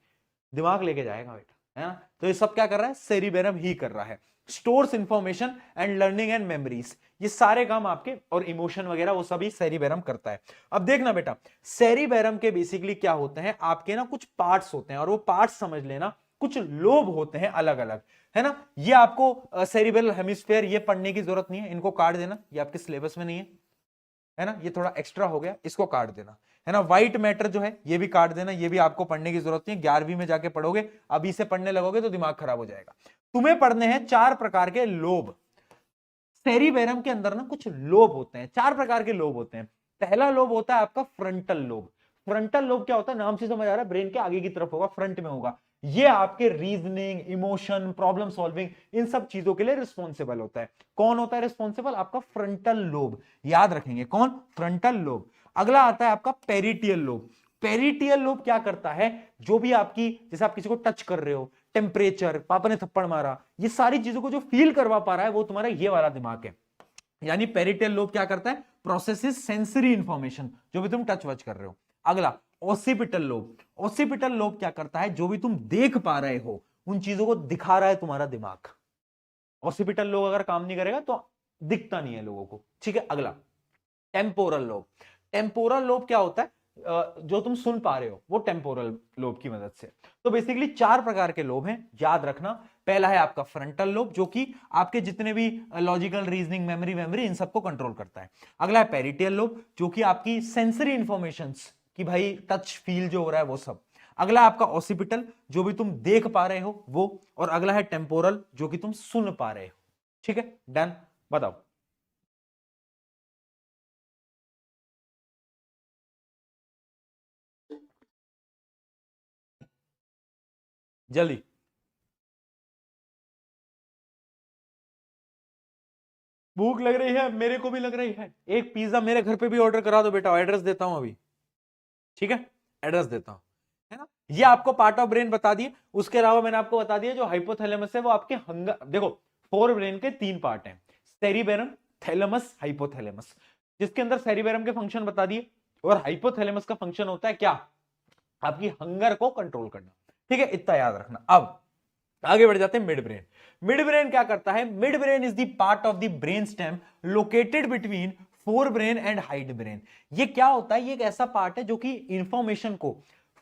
दिमाग लेके जाएगा बेटा, है ना। तो ये सब क्या कर रहा है, सेरिबेरम ही कर रहा है। Stores information and learning and memories, ये सारे काम आपके, और इमोशन वगैरह वो सभी सेरिबेरम करता है। अब देखना बेटा, सेरिबेरम के बेसिकली क्या होते हैं, आपके ना कुछ पार्ट्स होते हैं, और वो पार्ट्स समझ लेना, कुछ लोब होते हैं अलग अलग, है ना। ये आपको सेरिब्रल हेमिस्फेयर ये पढ़ने की जरूरत नहीं है, इनको काट देना, ये आपके सिलेबस में नहीं है ना, ये थोड़ा एक्स्ट्रा हो गया, इसको काट देना, है ना। व्हाइट मैटर जो है ये भी काट देना, ये भी आपको पढ़ने की जरूरत नहीं है, 11वीं में जाके पढ़ोगे, अभी से पढ़ने लगोगे तो दिमाग खराब हो जाएगा। तुम्हें पढ़ने हैं 4 प्रकार के लोब। सेरिबेरम के अंदर ना कुछ लोब होते हैं, 4 प्रकार के लोब होते हैं। पहला लोब होता है आपका फ्रंटल लोब। फ्रंटल लोब क्या होता है, नाम से समझ आ रहा है, ब्रेन के आगे की तरफ होगा, फ्रंट में होगा। ये आपके रीजनिंग, इमोशन, प्रॉब्लम सॉल्विंग, इन सब चीजों के लिए रिस्पॉन्सिबल होता है। कौन होता है रिस्पॉन्सिबल, आपका फ्रंटल लोब, याद रखेंगे कौन, फ्रंटल लोब। अगला आता है आपका पेरिटियल लोब। पेरिटियल लोब क्या करता है, जो भी आपकी, जैसे आप किसी को टच कर रहे हो, टेम्परेचर, पापा ने थप्पड़ मारा, ये सारी चीजों को जो फील करवा पा रहा है वो तुम्हारा ये वाला दिमाग है। यानी पेरिटियल लोब क्या करता है, प्रोसेसेस सेंसरी इंफॉर्मेशन, जो भी तुम टच वच कर रहे हो। अगला ओसिपिटल लोब। ओसिपिटल लोब क्या करता है, जो भी तुम देख पा रहे हो उन चीजों को दिखा रहा है तुम्हारा दिमाग। ओसिपिटल लोब अगर काम नहीं करेगा तो दिखता नहीं है लोगों को, ठीक है। अगला टेम्पोरल लोब। टेम्पोरल लोब क्या होता है, जो तुम सुन पा रहे हो वो टेम्पोरल लोब की मदद से। तो बेसिकली 4 प्रकार के लोब हैं, याद रखना। पहला है आपका फ्रंटल लोब, जो कि आपके जितने भी लॉजिकल, रीजनिंग, मेमोरी इन सबको कंट्रोल करता है। अगला है पेरिटियल लोब, जो कि आपकी सेंसरी इंफॉर्मेशंस की, भाई टच फील जो हो रहा है वो सब। अगला आपका ऑसिपिटल, जो भी तुम देख पा रहे हो वो। और अगला है टेम्पोरल, जो कि तुम सुन पा रहे हो। ठीक है, डन, बताओ। जल्दी। भूख लग रही है, मेरे को भी लग रही है। एक पिज्जा मेरे घर पे भी ऑर्डर करा दो बेटा, एड्रेस देता हूं अभी, ठीक है, एड्रेस देता हूं, है ना। ये आपको पार्ट ऑफ ब्रेन बता दिए। उसके अलावा मैंने आपको बता दिया जो हाइपोथैलेमस है वो आपके देखो, 4 ब्रेन के 3 पार्ट हैं, सेरिबेरम, थैलेमस, हाइपोथैलेमस। जिसके अंदर सेरिबेरम के फंक्शन बता दिए, और हाइपोथैलेमस का फंक्शन होता है क्या, आपकी हंगर को कंट्रोल करना। ठीक है, इतना याद रखना। अब आगे बढ़ जाते हैं मिड ब्रेन। मिड ब्रेन क्या करता है, mid brain is the part of the brain stem located between fore brain and hide brain. ये क्या होता है, ये एक ऐसा पार्ट है जो कि इंफॉर्मेशन को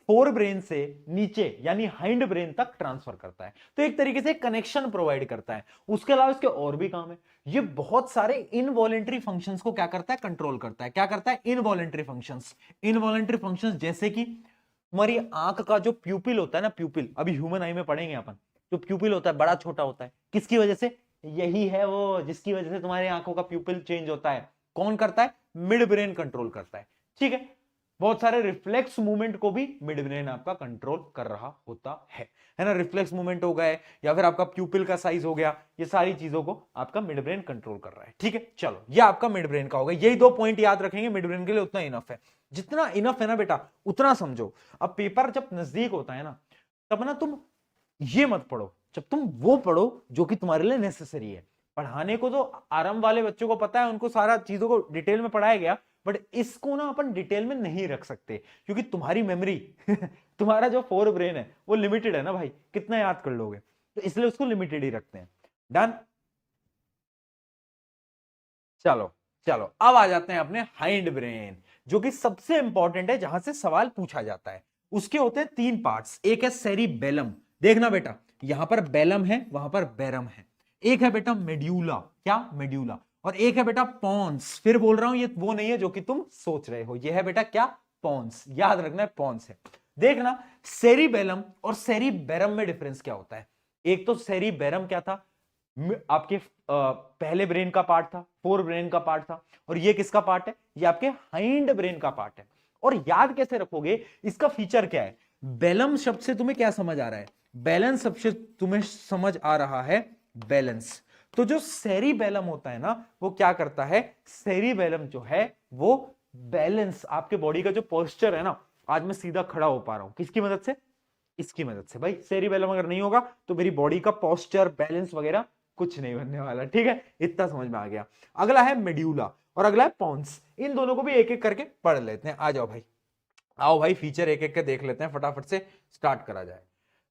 फोर ब्रेन से नीचे यानी हाइंड ब्रेन तक ट्रांसफर करता है। तो एक तरीके से कनेक्शन प्रोवाइड करता है। उसके अलावा इसके और भी काम है। ये बहुत सारे इनवॉलेंट्री फंक्शंस को क्या करता है, कंट्रोल करता है। क्या करता है, इनवॉलेंट्री फंक्शंस। इनवॉलेंट्री फंक्शंस जैसे कि तुम्हारी आंख का जो प्यूपिल होता है ना, प्यूपिल, अभी ह्यूमन आई में पढ़ेंगे अपन, जो प्यूपिल होता है बड़ा छोटा होता है, किसकी वजह से, यही है वो जिसकी वजह से तुम्हारी आंखों का प्यूपिल चेंज होता है। कौन करता है, मिड ब्रेन कंट्रोल करता है। ठीक है, बहुत सारे रिफ्लेक्स मूवमेंट को भी मिड ब्रेन आपका कंट्रोल कर रहा होता है ना। रिफ्लेक्स मूवमेंट हो गए या फिर आपका प्यूपिल का साइज हो गया, ये सारी चीजों को आपका मिड ब्रेन कंट्रोल कर रहा है। ठीक है, चलो ये आपका मिड ब्रेन का होगा। यही 2 पॉइंट याद रखेंगे मिड ब्रेन के लिए, उतना इनफ है। जितना इनफ है ना बेटा उतना समझो। अब पेपर जब नजदीक होता है ना, तब ना तुम ये मत पढ़ो, जब तुम वो पढ़ो जो कि तुम्हारे लिए नेसेसरी है। पढ़ाने को तो आरंभ वाले बच्चों को पता है, उनको सारा चीजों को डिटेल में पढ़ाया गया, बट इसको ना अपन डिटेल में नहीं रख सकते क्योंकि तुम्हारी मेमोरी तुम्हारा जो फोर ब्रेन है वो लिमिटेड है ना भाई, कितना याद कर लोगे, तो इसलिए उसको लिमिटेड ही रखते हैं। डन, चलो चलो अब आ जाते हैं अपने हाइंड ब्रेन, जो कि सबसे इंपॉर्टेंट है, जहां से सवाल पूछा जाता है। उसके होते हैं 3 पार्ट्स। एक है सेरिबेलम, देखना बेटा, यहां पर बेलम है, वहां पर बैरम है। एक है बेटा मेड्यूला, क्या, मेड्यूला। और एक है बेटा पॉन्स। फिर बोल रहा हूं ये वो नहीं है जो कि तुम सोच रहे हो, ये है बेटा क्या, पॉन्स। याद रखना है पॉन्स है। देखना सेरिबेलम और सेरिबेरम में डिफरेंस क्या होता है। एक तो सेरिबेरम क्या था, आपके पहले ब्रेन का पार्ट था, फोर ब्रेन का पार्ट था, और ये किसका पार्ट है, ये आपके हाइंड ब्रेन का पार्ट है। और याद कैसे रखोगे, इसका फीचर क्या है, बेलम शब्द से तुम्हें क्या समझ आ रहा है, बैलेंस शब्द से तुम्हें समझ आ रहा है बैलेंस। तो जो सेरिबेलम होता है ना, वो क्या करता है, सेरिबेलम जो है वो बैलेंस, आपके बॉडी का जो पोस्चर है ना, आज मैं सीधा खड़ा हो पा रहा हूं किसकी मदद से, इसकी मदद से। भाई सेरिबेलम अगर नहीं होगा तो मेरी बॉडी का पोस्चर बैलेंस वगैरह कुछ नहीं बनने वाला, ठीक है, इतना समझ में आ गया। अगला है मेड्यूला और अगला है पॉन्स। इन दोनों को भी एक एक करके पढ़ लेते हैं। आ जाओ भाई, आओ भाई, फीचर एक एक के देख लेते हैं, फटाफट से स्टार्ट करा जाए।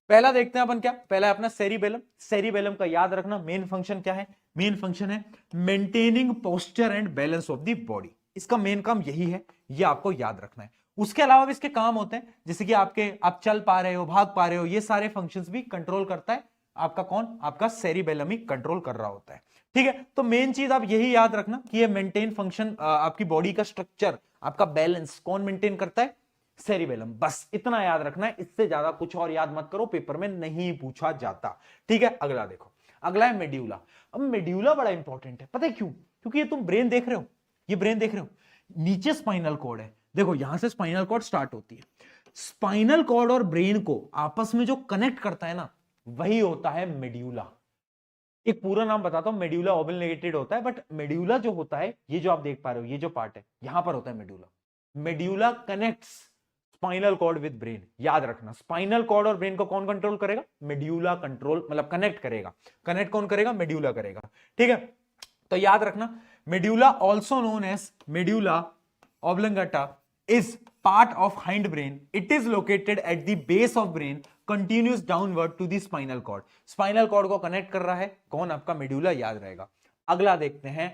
पहला देखते हैं अपन क्या, पहला है अपना सेरिबेलम। सेरिबेलम का याद रखना मेन फंक्शन क्या है, मेन फंक्शन है maintaining posture and balance of the body. इसका मेन काम यही है, ये आपको याद रखना है। उसके अलावा भी इसके काम होते हैं, जैसे कि आप चल पा रहे हो, भाग पा रहे हो, ये सारे फंक्शंस भी कंट्रोल करता है आपका कौन, आपका सेरिबेलम ही कंट्रोल कर रहा होता है, ठीक है। तो मेन चीज आप यही याद रखना कि ये मेंटेन फंक्शन, आपकी बॉडी का स्ट्रक्चर, आपका बैलेंस कौन मेंटेन करता है, सेरिबेलम। बस इतना याद रखना है, इससे ज्यादा कुछ और याद मत करो, पेपर में नहीं पूछा जाता, ठीक है। अगला देखो, अगला है मेड्यूला। अब मेड्यूला बड़ा इंपॉर्टेंट है, पता है क्यों, क्योंकि ये तुम ब्रेन देख रहे हो, ये ब्रेन देख रहे हो, नीचे स्पाइनल कॉर्ड है, देखो यहां से स्पाइनल कॉर्ड स्टार्ट होती है। स्पाइनल कॉर्ड और ब्रेन को आपस में जो कनेक्ट करता है ना, वही होता है मेड्यूला। एक पूरा नाम बताता हूं, मेड्यूला ओबलिगेटेड होता है, बट मेड्यूला जो होता है, ये जो आप देख पा रहे हो, ये जो पार्ट है यहां पर होता है medulla. Medulla connects spinal cord with brain. याद रखना, स्पाइनल कॉर्ड और ब्रेन को कौन कंट्रोल करेगा, मेड्यूला कंट्रोल, मतलब कनेक्ट करेगा। कनेक्ट कौन करेगा, मेड्यूला करेगा, ठीक है। तो याद रखना, medulla also known as medulla oblongata is part of hind brain. It is located at the base of brain, continues downward to the spinal cord. spinal cord को कनेक्ट कर रहा है कौन, आपका मेड्यूला, याद रहेगा। अगला देखते हैं,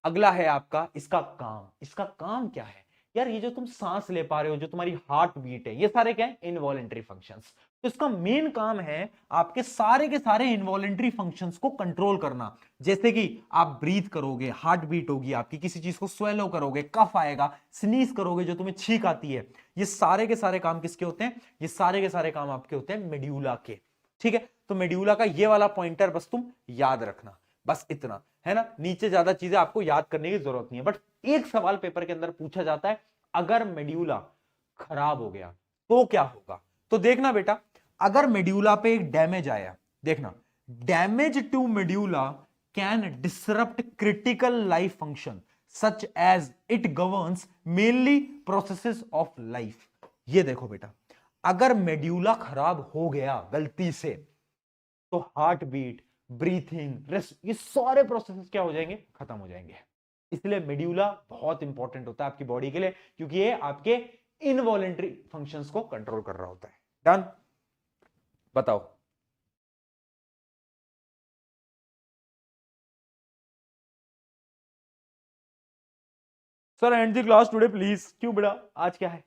अगला है आपका इसका काम। इसका काम क्या है यार, ये जो तुम सांस ले पा रहे हो, जो तुम्हारी हार्ट बीट है, ये सारे क्या है, इनवॉलेंटरी फंक्शंस। तो इसका मेन काम है आपके सारे के सारे इनवॉलेंटरी फंक्शंस को कंट्रोल करना। जैसे कि आप ब्रीथ करोगे, हार्ट बीट होगी आपकी, किसी चीज को स्वेलो करोगे, कफ आएगा, स्नीज करोगे, जो तुम्हें छींक आती है, ये सारे के सारे काम किसके होते हैं, ये सारे के सारे काम आपके होते हैं मेड्यूला के, ठीक है। तो मेड्यूला का ये वाला पॉइंटर बस तुम याद रखना, बस इतना है ना, नीचे ज्यादा चीजें आपको याद करने की जरूरत नहीं है। बट एक सवाल पेपर के अंदर पूछा जाता है, अगर मेड्यूला खराब हो गया तो क्या होगा। तो देखना बेटा, अगर मेड्यूला पे एक डैमेज आया, देखना, damage to medulla can disrupt critical life function such as it governs mainly processes of life. ये देखो बेटा, अगर मेड्यूला खराब हो गया गलती से, तो हार्ट बीट, ब्रीथिंग, रेस्ट, ये सारे प्रोसेसेस क्या हो जाएंगे, खत्म हो जाएंगे। इसलिए मेड्यूला बहुत इंपॉर्टेंट होता है आपकी बॉडी के लिए, क्योंकि ये आपके इनवॉलेंटरी फंक्शंस को कंट्रोल कर रहा होता है। डन, बताओ। Sir and the class today please, क्यों बेटा, आज क्या है,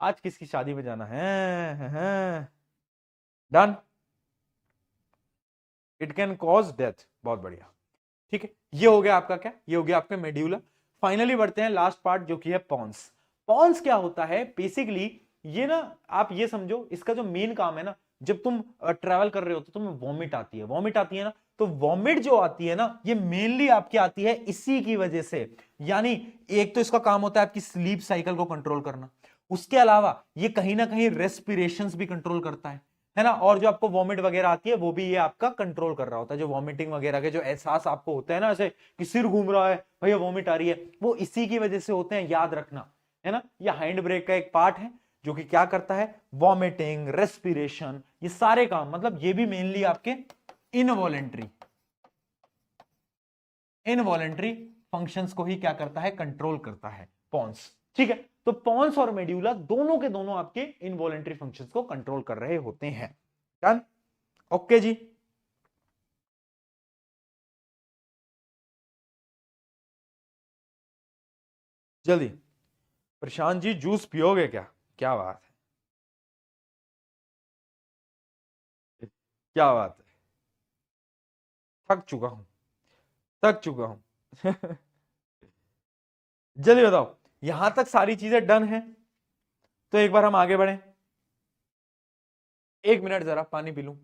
आज किसकी शादी में जाना है। Done, it can cause death, बहुत बढ़िया, ठीक है। ये हो गया आपका क्या, ये हो गया आपका मेड्यूला। फाइनली बढ़ते हैं लास्ट पार्ट जो कि है पॉन्स। पॉन्स क्या होता है बेसिकली, ये ना आप ये समझो, इसका जो मेन काम है ना, जब तुम ट्रैवल कर रहे हो तो तुम्हें वॉमिट आती है, वॉमिट आती है ना, तो वॉमिट जो आती है ना, ये मेनली आपकी आती है इसी की वजह से। यानी एक तो इसका काम होता है आपकी स्लीप साइकिल को कंट्रोल करना, उसके अलावा ये कहीं ना कहीं रेस्पिरेशंस भी कंट्रोल करता है ना, और जो आपको वॉमिट वगैरह आती है वो भी ये आपका कंट्रोल कर रहा होता है। जो वॉमिटिंग वगैरह के जो एहसास आपको होता है ना, ऐसे कि सिर घूम रहा है, भैया वॉमिट आ रही है, वो इसी की वजह से होते हैं, याद रखना, है ना। ये हाइंड ब्रेक का एक पार्ट है जो कि क्या करता है, वॉमिटिंग, रेस्पिरेशन, ये सारे काम, मतलब ये भी मेनली आपके इनवॉलेंट्री इनवॉलेंट्री फंक्शंस को ही क्या करता है, कंट्रोल करता है पॉन्स, ठीक है। तो पॉन्स और मेड्यूला दोनों के दोनों आपके इनवॉलेंट्री फंक्शंस को कंट्रोल कर रहे होते हैं। डन, ओके जी। जल्दी, प्रशांत जी जूस पियोगे क्या, क्या बात है, क्या बात है, थक चुका हूं, थक चुका हूं। जल्दी बताओ, यहां तक सारी चीजें डन है, तो एक बार हम आगे बढ़े। 1 मिनट जरा पानी पी लूं।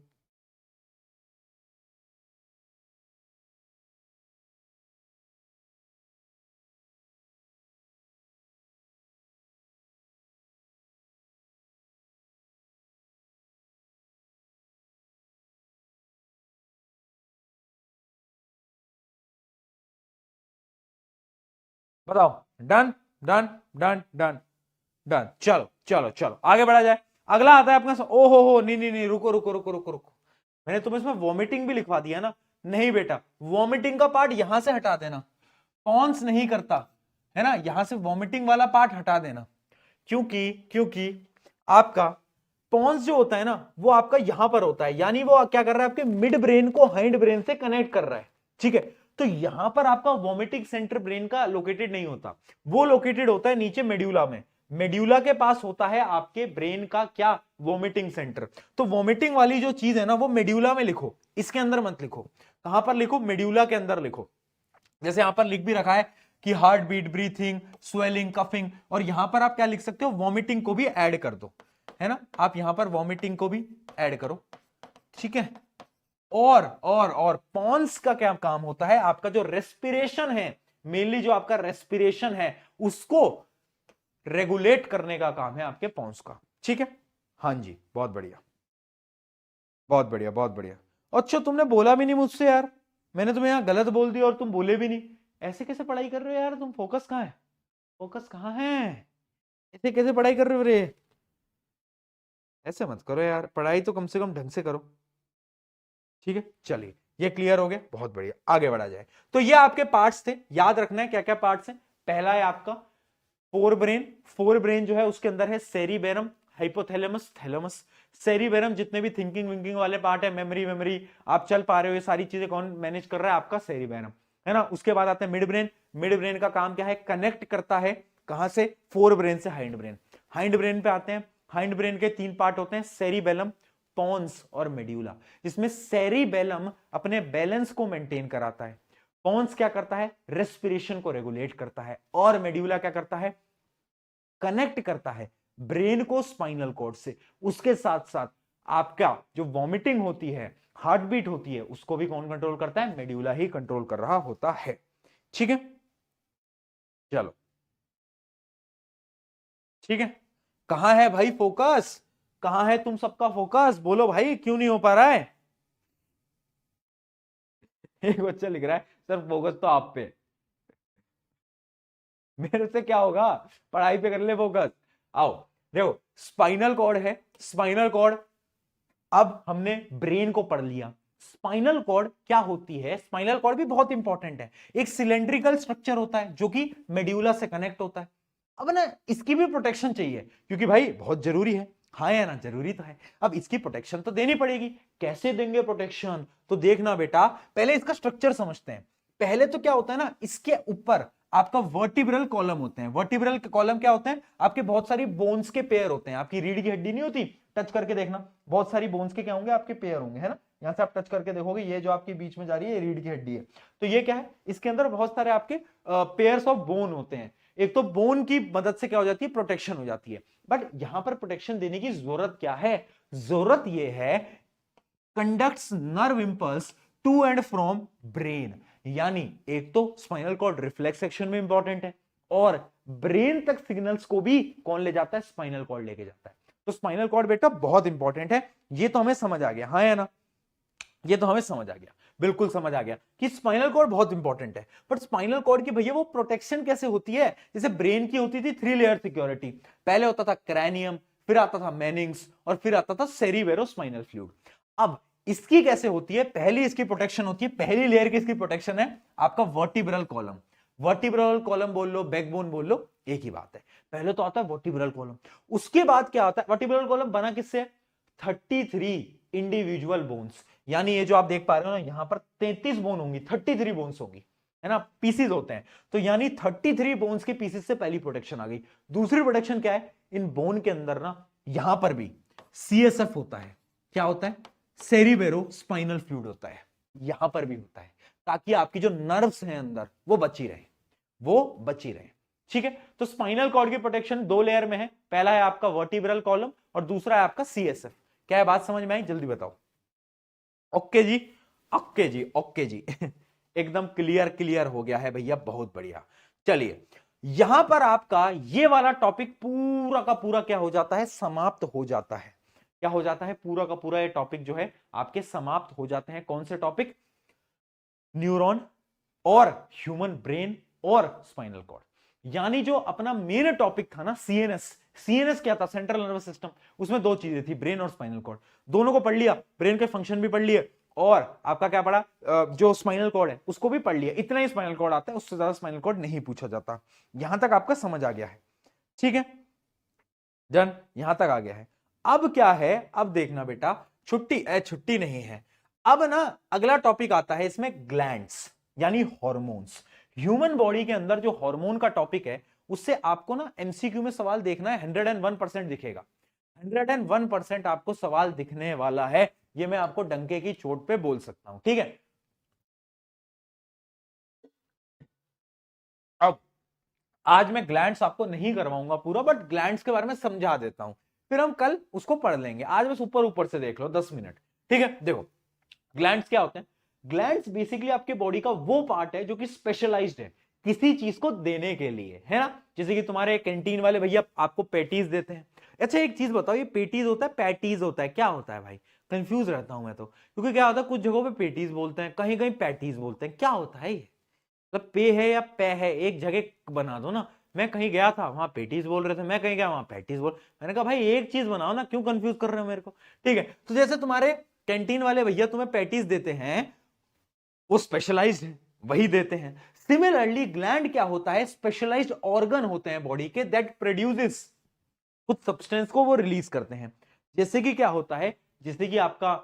बताओ, done done done done done. चलो चलो चलो आगे बढ़ा जाए। अगला आता है अपना, ओ हो नहीं नहीं नहीं, रुको रुको रुको रुको रुको, मैंने तुम्हें इसमें वॉमिटिंग भी लिखवा दिया ना। नहीं बेटा, वॉमिटिंग का पार्ट यहां से हटा देना, कौन नहीं करता है ना, यहां से वॉमिटिंग वाला पार्ट हटा देना। क्योंकि क्योंकि आपका पॉन्स जो होता है ना, वो आपका यहां पर होता है, यानी वो क्या कर रहा है, आपके मिड ब्रेन को हाइंड ब्रेन से कनेक्ट कर रहा है। ठीक है, तो यहां पर आपका वॉमिटिंग सेंटर ब्रेन का लोकेटेड नहीं होता, वो लोकेटेड होता है नीचे मेड्यूला में। मेड्यूला के पास होता है आपके ब्रेन का क्या, वॉमिटिंग सेंटर। तो वॉमिटिंग वाली जो चीज है ना, वो मेड्यूला में लिखो, इसके अंदर मत लिखो। कहां पर लिखो, मेड्यूला के अंदर लिखो। जैसे यहां पर लिख भी रखा है कि heartbeat, breathing, swelling, coughing, और यहां पर आप क्या लिख सकते हो, वॉमिटिंग को भी ऐड कर दो, है ना, आप यहां पर वॉमिटिंग को भी ऐड करो। ठीक है, और पॉन्स का क्या काम होता है, आपका जो रेस्पिरेशन है, मेनली जो आपका रेस्पिरेशन है, उसको रेगुलेट करने का काम है आपके पॉन्स का। ठीक है, हाँ जी, बहुत बढ़िया बहुत बढ़िया बहुत बढ़िया। अच्छा, तुमने बोला भी नहीं मुझसे यार, मैंने तुम्हें यहां गलत बोल दिया और तुम बोले भी नहीं। ऐसे कैसे पढ़ाई कर रहे हो यार तुम, फोकस कहां है, फोकस कहां है, ऐसे कैसे पढ़ाई कर रहे हो रे। ऐसे मत करो यार, पढ़ाई तो कम से कम ढंग से करो। ठीक है, चलिए ये क्लियर हो गया, बहुत बढ़िया, आगे बढ़ा जाए। तो ये आपके पार्ट्स थे, याद रखना है क्या क्या पार्ट्स हैं। पहला है आपका फोर ब्रेन। फोर ब्रेन जो है उसके अंदर है सेरिबेरम, हाइपोथैलेमस, थैलेमस। सेरिबेरम जितने भी थिंकिंग विंकिंग वाले पार्ट है, मेमोरी मेमोरी आप चल पा रहे हो, ये सारी चीजें कौन मैनेज कर रहा है, आपका सेरिबेरम, है ना। उसके बाद आता है मिड ब्रेन। मिड ब्रेन का काम क्या है, कनेक्ट करता है कहां से, फोर ब्रेन से हाइंड ब्रेन। हाइंड ब्रेन पे आते हैं, हाइंड ब्रेन के 3 पार्ट होते हैं, सेरिबेलम, पॉन्स और मेड्यूला। जिसमें सेरिबेलम अपने बैलेंस को मेंटेन कराता है, पॉन्स क्या करता है, रेस्पिरेशन को रेगुलेट करता है, और मेड्यूला क्या करता है, कनेक्ट करता है ब्रेन को स्पाइनल कॉर्ड से। उसके साथ साथ आपका जो वॉमिटिंग होती है, हार्ट बीट होती है, उसको भी कौन कंट्रोल करता है, मेड्यूला ही कंट्रोल कर रहा होता है। ठीक है, चलो ठीक है। कहां है भाई फोकस, कहां है तुम सबका फोकस, बोलो भाई क्यों नहीं हो पा रहा है। एक बच्चा लिख रहा है सर फोकस तो आप पे, मेरे से क्या होगा, पढ़ाई पे कर ले फोकस। आओ देखो, स्पाइनल कॉर्ड है, स्पाइनल कॉर्ड, अब हमने ब्रेन को पढ़ लिया। स्पाइनल कॉर्ड क्या होती है, स्पाइनल कॉर्ड भी बहुत इंपॉर्टेंट है, एक सिलेंड्रिकल स्ट्रक्चर होता है जो कि मेड्यूला से कनेक्ट होता है। अब ना इसकी भी प्रोटेक्शन चाहिए, क्योंकि भाई बहुत जरूरी है, हाँ या ना, जरूरी तो है। अब इसकी प्रोटेक्शन तो देनी पड़ेगी, कैसे देंगे प्रोटेक्शन, तो देखना बेटा, पहले इसका स्ट्रक्चर समझते हैं। पहले तो क्या होता है ना, इसके ऊपर आपका वर्टिब्रल कॉलम होते हैं। वर्टिब्रल कॉलम क्या होते हैं, आपके बहुत सारी बोन्स के पेयर होते हैं। आपकी रीढ़ की हड्डी नहीं होती, टच करके देखना, बहुत सारी बोन्स के क्या होंगे, आपके पेयर होंगे, है ना। यहां से आप टच करके देखोगे, ये जो आपके बीच में जा रही है, रीढ़ की हड्डी है। तो ये क्या है, इसके अंदर बहुत सारे आपके पेयर्स ऑफ बोन होते हैं। एक तो बोन की मदद से क्या हो जाती है, प्रोटेक्शन हो जाती है। बट यहां पर प्रोटेक्शन देने की जरूरत क्या है, जरूरत यह है, conducts nerve impulse to and from brain. यानी एक तो स्पाइनल कॉर्ड रिफ्लेक्स सेक्शन में इंपॉर्टेंट है, और ब्रेन तक सिग्नल्स को भी कौन ले जाता है, स्पाइनल कॉर्ड लेके जाता है। तो स्पाइनल कॉर्ड बेटा बहुत इंपॉर्टेंट है, ये तो हमें समझ आ गया, हाँ या ना, ये तो हमें समझ आ गया, बिल्कुल समझ आ गया कि स्पाइनल कॉर्ड बहुत इंपॉर्टेंट है। बट स्पाइनल कॉर्ड की भैया वो प्रोटेक्शन कैसे होती है, जैसे ब्रेन की होती थी 3 लेयर सिक्योरिटी, पहले होता था क्रैनियम, फिर आता था मेनिंग्स, और फिर आता था सेरिबेरोस्पाइनल फ्लूइड। अब इसकी कैसे होती है, पहली इसकी प्रोटेक्शन होती है, पहली लेयर की इसकी प्रोटेक्शन है आपका वर्टिब्रल कॉलम। वर्टिब्रल कॉलम बोल लो, बैकबोन बोल लो, एक ही बात है। पहले तो आता है वर्टिब्रल कॉलम, उसके बाद क्या आता है, वर्टिब्रल कॉलम बना किससे, 33 इंडिविजुअल बोन्स। यानी ये जो आप देख पा रहे हो ना, यहां पर 33 बोन होंगी, 33 बोन्स होगी, है ना, पीसीज होते हैं। तो यानी 33 बोन्स के पीसेस से पहली प्रोटेक्शन आ गई। दूसरी प्रोटेक्शन क्या है, इन बोन के अंदर ना, यहां पर भी सीएसएफ होता है, क्या होता है, सेरिबेरो स्पाइनल फ्लूइड होता है, यहां पर भी होता है। ताकि आपकी जो नर्व्स हैं अंदर वो बची रहे, वो बची रहे। ठीक है, तो स्पाइनल कॉर्ड की प्रोटेक्शन दो लेयर में है, पहला है आपका वर्टिब्रल कॉलम और दूसरा है आपका सीएसएफ। क्या है बात समझ में आई? जल्दी बताओ। ओके जी, ओके जी, ओके जी एकदम क्लियर क्लियर हो गया है भैया, बहुत बढ़िया। चलिए यहां पर आपका ये वाला टॉपिक पूरा का पूरा क्या हो जाता है? समाप्त हो जाता है। क्या हो जाता है? पूरा का पूरा ये टॉपिक जो है आपके समाप्त हो जाते हैं। कौन से टॉपिक? न्यूरॉन और ह्यूमन ब्रेन और स्पाइनल कॉर्ड। यानी जो अपना मेन टॉपिक था ना सीएनएस, सीएनएस क्या था? Central nervous system. उसमें दो चीजें थी, ब्रेन और स्पाइनल कॉर्ड। दोनों को पढ़ लिया, ब्रेन के फंक्शन भी पढ़ लिए और आपका क्या पढ़ा? जो स्पाइनल कॉर्ड है उसको भी पढ़ लिया। इतना ही स्पाइनल कॉर्ड आता है, उससे ज्यादा स्पाइनल कॉर्ड नहीं पूछा जाता। यहां तक आपका समझ आ गया है? ठीक है, डन, यहां तक आ गया है। अब क्या है? अब देखना बेटा, छुट्टी नहीं है। अब ना अगला टॉपिक आता है इसमें, ग्लैंड्स यानी हॉर्मोन्स। ह्यूमन बॉडी के अंदर जो हार्मोन का टॉपिक है उससे आपको ना एमसीक्यू में सवाल देखना है, 101% दिखेगा। 101% आपको सवाल दिखने वाला है, ये मैं आपको डंके की चोट पे बोल सकता हूं। ठीक है, अब आज मैं ग्लैंड्स आपको नहीं करवाऊंगा पूरा, बट ग्लैंड्स के बारे में समझा देता हूं, फिर हम कल उसको पढ़ लेंगे। आज बस ऊपर ऊपर से देख लो 10 मिनट। ठीक है, देखो ग्लैंड्स क्या होते हैं? ग्लैंड्स बेसिकली आपके बॉडी का वो पार्ट है जो कि स्पेशलाइज्ड है किसी चीज को देने के लिए, है ना? जैसे कि तुम्हारे कैंटीन वाले भैया आपको पैटीज देते हैं। अच्छा एक चीज बताओ, ये पेटीज होता है पैटीज होता है, क्या होता है भाई? कंफ्यूज रहता हूं मैं तो, क्योंकि क्या होता है कुछ जगहों पे पेटीज बोलते हैं, कहीं कहीं पैटीज बोलते हैं, क्या होता है ये? मतलब पे है या पे है, एक जगह बना दो ना। मैं कहीं गया था वहां पेटीज बोल रहे थे, मैं कहीं गया वहां पैटीज बोल, मैंने कहा भाई एक चीज बनाओ ना, क्यों कंफ्यूज कर रहे हो मेरे को? ठीक है, तो जैसे तुम्हारे कैंटीन वाले भैया तुम्हें पैटीज देते हैं, वो स्पेशलाइज्ड है, वही देते हैं। सिमिलरली ग्लैंड क्या होता है? स्पेशलाइज्ड ऑर्गन होते हैं बॉडी के, दैट प्रोड्यूसेस कुछ सब्सटेंस को वो रिलीज करते हैं। जैसे कि क्या होता है? जैसे कि आपका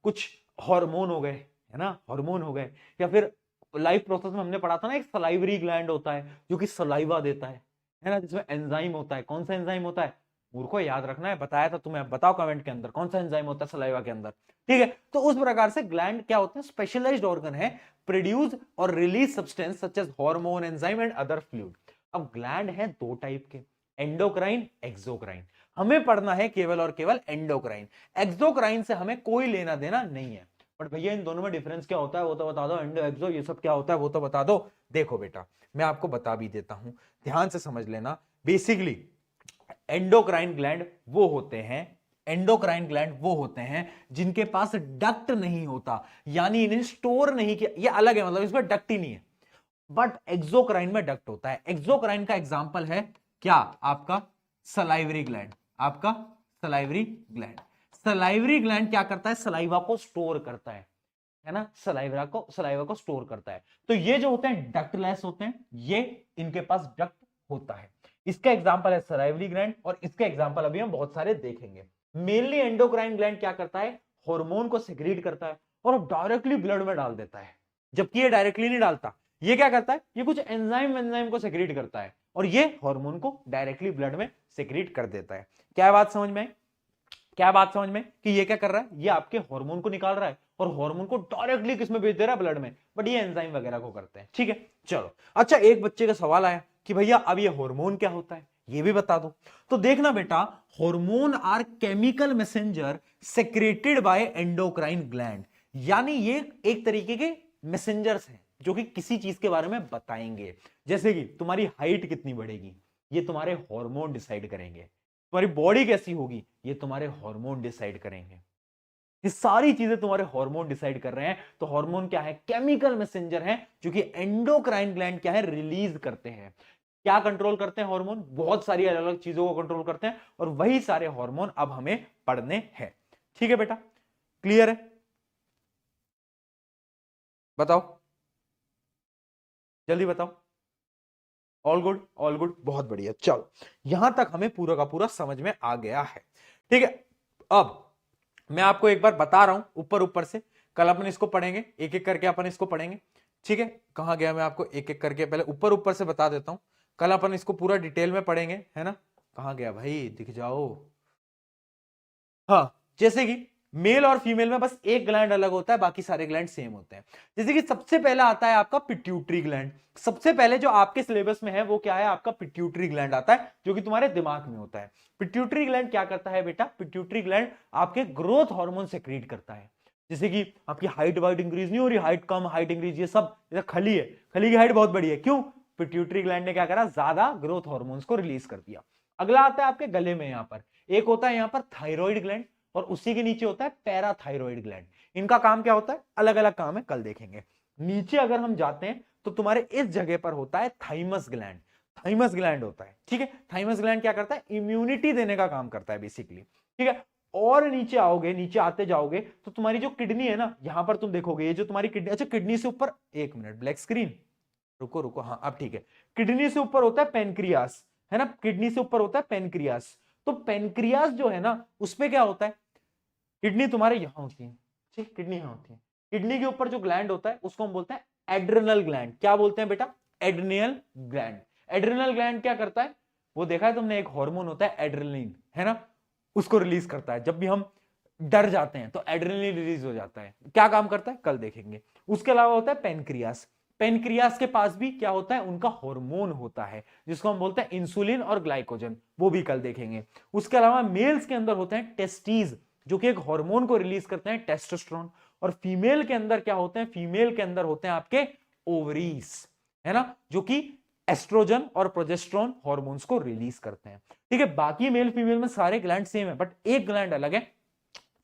कुछ हार्मोन हो गए, है ना, हार्मोन हो गए, या फिर लाइफ प्रोसेस में हमने पढ़ा था ना एक सलाइवरी ग्लैंड होता है जो कि सलाइवा देता है ना, जिसमें एंजाइम होता है। कौन सा एंजाइम होता है? मूर्खों याद रखना है, बताया था तुम्हें, बताओ कमेंट के अंदर कौन सा एंजाइम होता है सलाइवा के अंदर। ठीक है, तो उस प्रकार से ग्लैंड क्या होते हैं? स्पेशलाइज्ड ऑर्गन है, प्रोड्यूस और release substance such as hormone, enzyme and other fluid. अब ग्लैंड है दो टाइप के, एंडोक्राइन, एक्सोक्राइन। हमें पढ़ना है केवल और केवल एंडोक्राइन, एक्सोक्राइन से हमें कोई लेना देना नहीं है। बट भैया इन दोनों में डिफरेंस क्या होता है वो तो बता दो, एंडो एक्सो ये सब क्या होता है वो तो बता दो। देखो बेटा मैं आपको बता भी देता हूं, ध्यान से समझ लेना। बेसिकली एंडोक्राइन ग्लैंड वो होते हैं, एंडोक्राइन ग्लैंड वो होते हैं जिनके पास डक्ट नहीं होता, यानी इन्हें स्टोर नहीं किया, ये अलग है, मतलब इसमें डक्ट ही नहीं है। बट एक्सोक्राइन में डक्ट होता है। एक्सोक्राइन का एग्जांपल है क्या? आपका सलाइवरी ग्लैंड, आपका सलाइवरी ग्लैंड। सलाइवरी ग्लैंड क्या करता है? सलाइवा को स्टोर करता है ना, सलाइवा को स्टोर करता है। तो ये जो होते हैं डक्टलेस होते हैं, ये इनके पास डक्ट होता है। इसका एग्जांपल है सलाइवरी ग्लैंड, और इसका एग्जांपल अभी हम बहुत सारे देखेंगे। मेनली एंडोक्राइन ग्लैंड क्या करता है? हार्मोन को सेक्रेट करता है और डायरेक्टली ब्लड में डाल देता है, जबकि ये डायरेक्टली नहीं डालता। ये क्या करता है? ये कुछ एंजाइम को सेक्रेट करता है और ये हार्मोन को डायरेक्टली ब्लड में सेक्रेट कर देता है। क्या बात समझ में? क्या बात समझ में कि ये क्या कर रहा है? ये आपके हार्मोन को निकाल रहा है और हार्मोन को डायरेक्टली किसमें भेज दे रहा है? ब्लड में। बट ये एंजाइम वगैरह को करते हैं। ठीक है, चलो। अच्छा एक बच्चे का सवाल आया कि भैया अब ये हार्मोन क्या होता है, ये भी बता दो। तो देखना बेटा, hormone are chemical messenger secreted by endocrine gland, यानी ये एक तरीके के मैसेंजर्स हैं जो कि किसी चीज के बारे में बताएंगे। जैसे कि तुम्हारी हाइट कितनी बढ़ेगी, ये तुम्हारे हार्मोन डिसाइड करेंगे। तुम्हारी बॉडी कैसी होगी, ये तुम्हारे हार्मोन डिसाइड करेंगे। ये सारी चीजें तुम्हारे हार्मोन डिसाइड कर रहे हैं। तो हार्मोन क्या है? केमिकल मैसेंजर है जो कि एंडोक्राइन ग्लैंड क्या है? रिलीज करते हैं। क्या कंट्रोल करते हैं? हार्मोन बहुत सारी अलग अलग चीजों को कंट्रोल करते हैं, और वही सारे हार्मोन अब हमें पढ़ने हैं। ठीक है बेटा, क्लियर है? बताओ, जल्दी बताओ। ऑल गुड, ऑल गुड, बहुत बढ़िया। चलो यहां तक हमें पूरा का पूरा समझ में आ गया है। ठीक है, अब मैं आपको एक बार बता रहा हूं ऊपर ऊपर से, कल अपन इसको पढ़ेंगे, एक एक करके अपन इसको पढ़ेंगे। ठीक है, कहां गया? मैं आपको एक एक करके पहले ऊपर ऊपर से बता देता हूं, कल अपन इसको पूरा डिटेल में पढ़ेंगे, है ना। कहां गया भाई, दिख जाओ। हाँ, जैसे कि मेल और फीमेल में बस एक ग्लैंड अलग होता है, बाकी सारे ग्लैंड सेम होते हैं। जैसे कि सबसे पहला आता है आपका पिट्यूटरी ग्लैंड। सबसे पहले जो आपके सिलेबस में है वो क्या है, आपका पिट्यूटरी ग्लैंड आता है, जो कि तुम्हारे दिमाग में होता है। पिट्यूटरी ग्लैंड क्या करता है बेटा, पिट्यूटरी ग्लैंड आपके ग्रोथ हार्मोन सेक्रीट करता है। जैसे कि आपकी हाइट वाइट इंक्रीज नहीं हो रही, हाइट कम, हाइट इंक्रीज, ये सब खली है, खली की हाइट बहुत बड़ी है, क्यों, पिट्यूटरी ग्लैंड ने क्या करा, ज्यादा ग्रोथ हार्मोन्स को रिलीज कर दिया। अगला आता है आपके गले में, यहां पर एक होता है यहां पर थायराइड ग्लैंड, और उसी के नीचे होता है पैराथायराइड ग्लैंड। इनका काम क्या होता है, अलग अलग काम है, कल देखेंगे। नीचे अगर हम जाते हैं तो तुम्हारे इस जगह पर होता है थाइमस ग्लैंड। थाइमस ग्लैंड होता है, ठीक है। थाइमस ग्लैंड क्या करता है, इम्यूनिटी देने का काम करता है बेसिकली, ठीक है। और नीचे आओगे, नीचे आते जाओगे तो तुम्हारी जो किडनी है ना, यहां पर तुम देखोगे ये जो तुम्हारी किडनी, अच्छा किडनी से ऊपर, एक मिनट ब्लैक स्क्रीन, रुको रुको, हाँ अब ठीक है। किडनी से ऊपर होता है पेनक्रियास, है ना, किडनी से ऊपर होता है पेनक्रियास। तो पेनक्रियास जो है ना, उसपे क्या होता है, किडनी तुम्हारे यहां होती है, ठीक, किडनी यहां होती है। किडनी के ऊपर जो ग्लैंड होता है उसको हम बोलते हैं एड्रिनल ग्लैंड। क्या बोलते हैं बेटा, एड्रिनल ग्लैंड। एड्रिनल ग्लैंड क्या करता है, वो देखा है तुमने, एक हार्मोन होता है एड्रेनलिन, है ना, उसको रिलीज करता है। जब भी हम डर जाते हैं तो एड्रेनलिन रिलीज हो जाता है। क्या काम करता है, कल देखेंगे। उसके अलावा होता है पेनक्रियास। पेनक्रियास के पास भी क्या होता है, उनका हार्मोन होता है, जिसको हम बोलते हैं इंसुलिन और ग्लाइकोजन, वो भी कल देखेंगे। उसके अलावा मेल्स के अंदर होते हैं टेस्टीज, जो कि एक हार्मोन को रिलीज करते हैं, टेस्टोस्टेरोन। और फीमेल के अंदर क्या होते हैं, फीमेल के अंदर होते हैं आपके ओवरीज, है ना, जो कि एस्ट्रोजन और प्रोजेस्टेरोन हार्मोन्स को रिलीज करते हैं, ठीक है। बाकी मेल फीमेल में सारे ग्लैंड सेम है, बट एक ग्लैंड अलग है।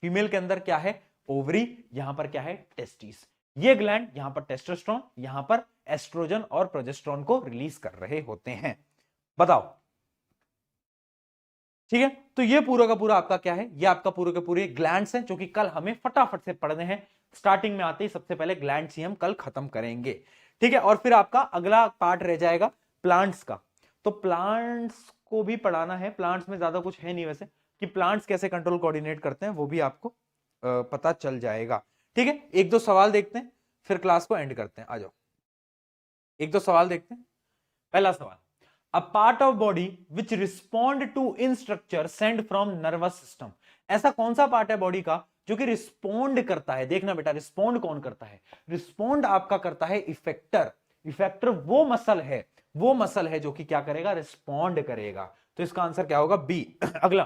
फीमेल के अंदर क्या है, ओवरी, यहां पर क्या है, टेस्टिस। ये ग्लैंड यहां पर टेस्टोस्टेरोन, यहां पर एस्ट्रोजन और प्रोजेस्टेरोन को रिलीज कर रहे होते हैं। बताओ, ठीक है। तो ये पूरा का पूरा आपका क्या है, ये आपका पूरे के पूरे ग्लैंड्स हैं, जो कि कल हमें फटाफट से पढ़ने हैं। स्टार्टिंग में आते ही सबसे पहले ग्लैंड्स ही हम कल खत्म करेंगे, ठीक है। और फिर आपका अगला पार्ट रह जाएगा प्लांट्स का। तो प्लांट्स को भी पढ़ाना है। प्लांट्स में ज्यादा कुछ है नहीं वैसे, कि प्लांट्स कैसे कंट्रोल कोऑर्डिनेट करते हैं वो भी आपको पता चल जाएगा, ठीक है। एक दो सवाल देखते हैं, फिर क्लास को एंड करते हैं। आ जाओ, एक दो सवाल देखते हैं। पहला सवाल, a part of body which respond to instruction send from nervous system. ऐसा कौन सा पार्ट है बॉडी का जो कि रिस्पॉन्ड करता है, देखना बेटा, रिस्पॉन्ड कौन करता है, रिस्पॉन्ड आपका करता है इफेक्टर। इफेक्टर वो मसल है, वो मसल है जो कि क्या करेगा, रिस्पॉन्ड करेगा। तो इसका आंसर क्या होगा, बी। अगला,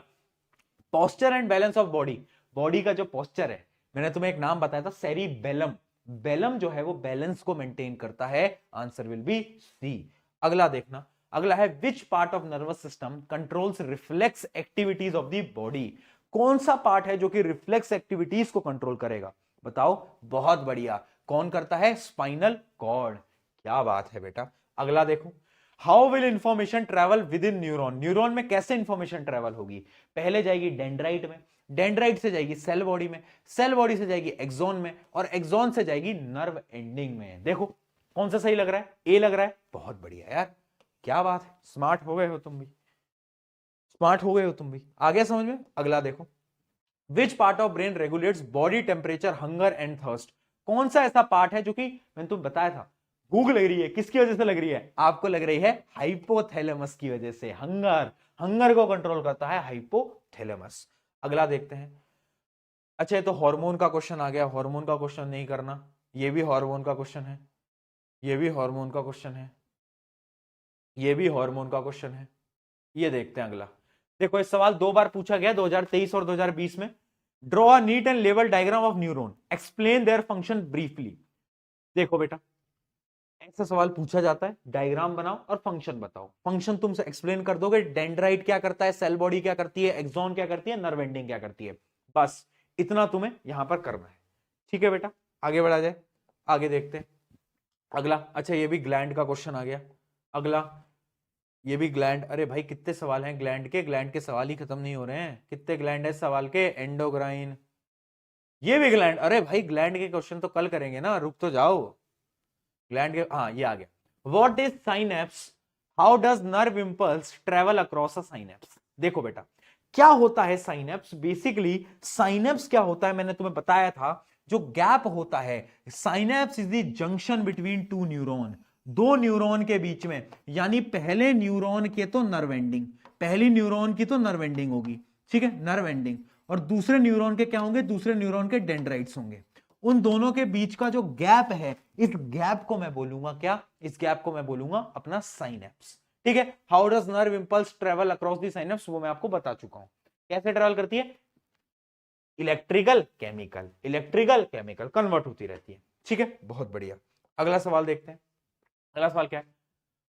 posture and balance of body. Body का जो पोस्चर है, मैंने तुम्हें एक नाम बताया था, सेरिबेलम। बेलम जो है वो बैलेंस को मेंटेन करता है, आंसर विल बी सी। अगला देखना, अगला है विच part of nervous system controls reflex activities of the body. कौन सा पार्ट है जो कि रिफ्लेक्स एक्टिविटीज को कंट्रोल करेगा, बताओ। बहुत बढ़िया, कौन करता है, स्पाइनल कॉर्ड। क्या बात है बेटा। अगला देखो, how will information travel with in neuron. Neuron में कैसे इंफॉर्मेशन ट्रेवल होगी, पहले जाएगी डेंड्राइट में, डेंड्राइट से जाएगी सेल बॉडी में, सेल बॉडी से जाएगी एक्सोन में, और एक्सोन से जाएगी नर्व एंडिंग में। देखो कौन सा सही लग रहा है, ए लग रहा है, बहुत बढ़िया यार, क्या बात है, स्मार्ट हो गए हो तुम भी, स्मार्ट हो गए हो तुम भी, आ गया समझ में। अगला देखो, which part of brain regulates body temperature, hunger and thirst. कौन सा ऐसा पार्ट है जो कि मैंने तुम बताया था, भूख लग रही है, किसकी वजह से लग रही है, आपको लग रही है हाइपोथैलेमस की वजह से। हंगर, हंगर को कंट्रोल करता है हाइपोथैलेमस। अगला देखते हैं। अच्छा, ये तो हार्मोन का क्वेश्चन आ गया, हार्मोन का क्वेश्चन नहीं करना, ये भी हार्मोन का क्वेश्चन है, ये भी हार्मोन का क्वेश्चन है, ये भी हार्मोन का क्वेश्चन है। ये देखते हैं अगला। देखो, इस सवाल दो बार पूछा गया, 2023 और 2020 में। Draw a neat and level diagram of neuron, explain their function briefly. देखो बेटा, ऐसा सवाल पूछा जाता है, डायग्राम बनाओ और फंक्शन बताओ। फंक्शन तुम एक्सप्लेन कर दोगे, डेंड्राइट क्या करता है, सेल बॉडी क्या करती है, एक्सॉन क्या करती है, नर्व एंडिंग क्या करती है, बस इतना तुम्हें यहां पर करना है, ठीक है बेटा। आगे बढ़ा जाए, आगे देखते हैं अगला। अच्छा, ये भी ग्लैंड का क्वेश्चन आ गया। अगला, ये भी ग्लैंड। अरे भाई कितने सवाल हैं ग्लैंड के, ग्लैंड के सवाल ही खत्म नहीं हो रहे हैं, कितने ग्लैंड है सवाल के, एंडोक्राइन, ये भी ग्लैंड। अरे भाई ग्लैंड के क्वेश्चन तो कल करेंगे ना, रुक तो जाओ। ग्लैंड के, हाँ ये आ गया। What is synapse, how does nerve impulse travel across a synapse. देखो बेटा, क्या होता है साइनेप्स, बेसिकली साइनेप्स क्या होता है, मैंने तुम्हें बताया था, जो गैप होता है, synapse is the junction between two neuron, दो न्यूरॉन के बीच में। यानी पहले न्यूरॉन के तो नर्व एंडिंग, पहली न्यूरॉन की तो नर्व एंडिंग होगी, ठीक है, नर्व एंडिंग। और दूसरे न्यूरॉन के क्या होंगे, दूसरे न्यूरॉन के डेंड्राइट्स होंगे। उन दोनों के बीच का जो गैप है, इस गैप को मैं बोलूंगा क्या, इस गैप को मैं बोलूंगा अपना साइनेप्स। ठीक है, how does nerve impulse travel across the synapse, वो मैं आपको बता चुका हूं। कैसे ट्रेवल करती है, electrical chemical, electrical chemical convert होती रहती है। ठीक है, बहुत बढ़िया। अगला सवाल देखते हैं। अगला सवाल क्या है,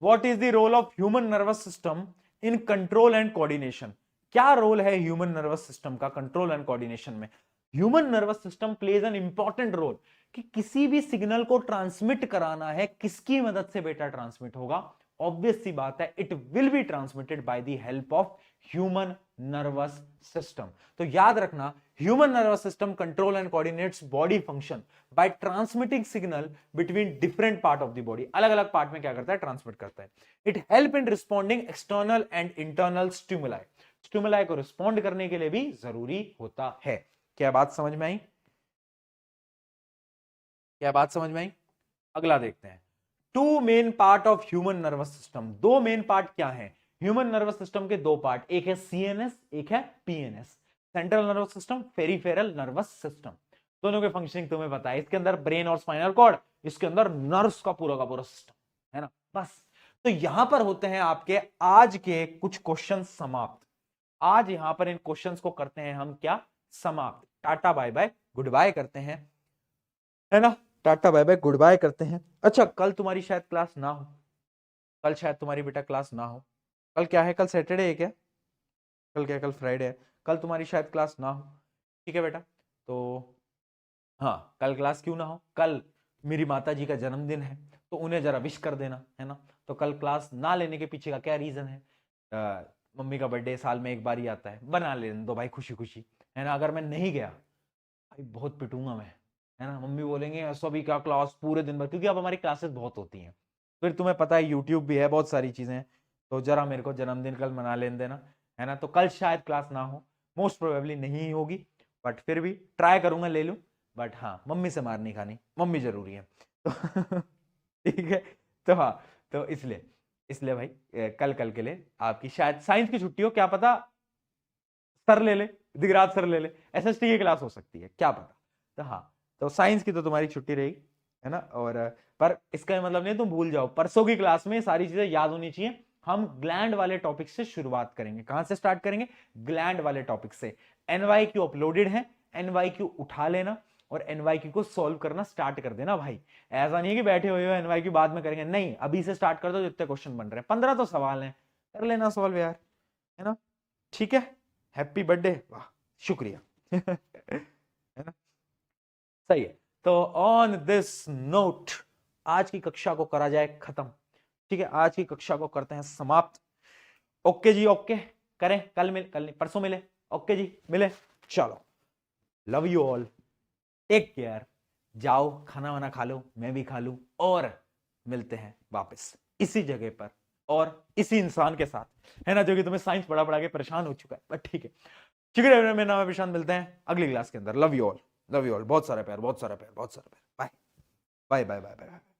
what is the role of human nervous system in control and coordination. क्या रोल है ह्यूमन नर्वस सिस्टम का कंट्रोल एंड कोऑर्डिनेशन में। Human nervous system plays an important role, कि किसी भी सिग्नल को ट्रांसमिट कराना है, किसकी मदद से बेटा ट्रांसमिट होगा, ऑब्वियस सी बात है, it will be transmitted by the help of human nervous system. तो याद रखना, human nervous system control and coordinates body function by transmitting signal between different part of the body. अलग अलग पार्ट में क्या करता है, ट्रांसमिट करता है। It help in responding external and internal stimuli, stimuli को रिस्पॉन्ड करने के लिए भी जरूरी होता है। क्या बात समझ में आई, क्या बात समझ में आई। अगला देखते हैं, two main part of human nervous system. दो मेन पार्ट क्या है ह्यूमन नर्वस सिस्टम के, दो पार्ट, एक है सीएनएस, एक है PNS, central nervous system, peripheral nervous system. दोनों के फंक्शनिंग तुम्हें पता है, इसके अंदर ब्रेन और स्पाइनल कॉर्ड, इसके अंदर नर्व्स का पूरा सिस्टम है ना, बस। तो यहां पर होते हैं आपके आज के कुछ क्वेश्चन समाप्त। आज यहां पर इन क्वेश्चंस को करते हैं हम क्या, समाप्त। Tata bye bye goodbye करते हैं, है ना, tata bye bye goodbye करते हैं। अच्छा, कल तुम्हारी शायद क्लास ना हो, कल शायद तुम्हारी बेटा क्लास ना हो। कल क्या है, कल सैटरडे है क्या, कल क्या है, कल फ्राइडे है, कल तुम्हारी शायद क्लास ना हो। ठीक है बेटा, तो हाँ, कल क्लास क्यों ना हो, कल मेरी माता जी का जन्मदिन है, तो उन्हें जरा विश कर देना, है ना। तो कल क्लास ना लेने के पीछे का क्या रीजन है, मम्मी का बर्थडे साल में एक बार ही आता है, बना लेने दो भाई खुशी खुशी, है ना। अगर मैं नहीं गया भाई बहुत पिटूंगा मैं, है ना। मम्मी बोलेंगे सभी क्या क्लास पूरे दिन भर, क्योंकि अब हमारी क्लासेस बहुत होती हैं, फिर तुम्हें पता है यूट्यूब भी है, बहुत सारी चीजें हैं। तो जरा मेरे को जन्मदिन कल मना लेने देना, है ना। तो कल शायद क्लास ना हो, मोस्ट प्रोबेबली नहीं होगी, बट फिर भी ट्राई करूंगा ले लूं। बट हाँ, मम्मी से मार नहीं खानी, मम्मी जरूरी है तो ठीक है। तो हाँ, तो इसलिए इसलिए भाई कल के लिए आपकी शायद साइंस की छुट्टी हो, क्या पता सर ले ले, दिगराज सर ले ले, एसएसटी की क्लास हो सकती है, क्या पता। तो हाँ, तो साइंस की तो तुम्हारी छुट्टी रहेगी, है ना। और पर इसका मतलब नहीं तुम भूल जाओ, परसों की क्लास में सारी चीजें याद होनी चाहिए। हम ग्लैंड वाले टॉपिक से शुरुआत करेंगे। कहां से स्टार्ट करेंगे, ग्लैंड वाले टॉपिक से। एनवाईक्यू अपलोडेड है, एनवाईक्यू उठा लेना और एनवाईक्यू को सॉल्व करना स्टार्ट कर देना भाई। ऐसा नहीं है कि बैठे हुए हो एनवाईक्यू बाद में करेंगे, नहीं, अभी से स्टार्ट कर दो। जितने क्वेश्चन बन रहे हैं 15 तो सवाल हैं, कर लेना सॉल्व यार, है ना। ठीक है, हैप्पी बर्थडे, वाह शुक्रिया है ना, सही है। तो ऑन दिस नोट आज की कक्षा को करा जाए खत्म। ठीक है, आज की कक्षा को करते हैं समाप्त। ओके जी, ओके करें, कल नहीं परसों मिले। ओके जी, मिले, चलो, love you all, take care, जाओ खाना वाना खा लो, मैं भी खा लूं, और मिलते हैं वापस इसी जगह पर और इसी इंसान के साथ, है ना, जो कि तुम्हें साइंस पढ़ा पढ़ा के परेशान हो चुका है, बट ठीक है। शुक्रिया, मेरा नाम है प्रशांत, मिलते हैं अगली क्लास के अंदर। Love you all, love you all, बहुत सारा प्यार, बहुत सारा प्यार, बहुत सारा प्यार, bye bye bye bye bye.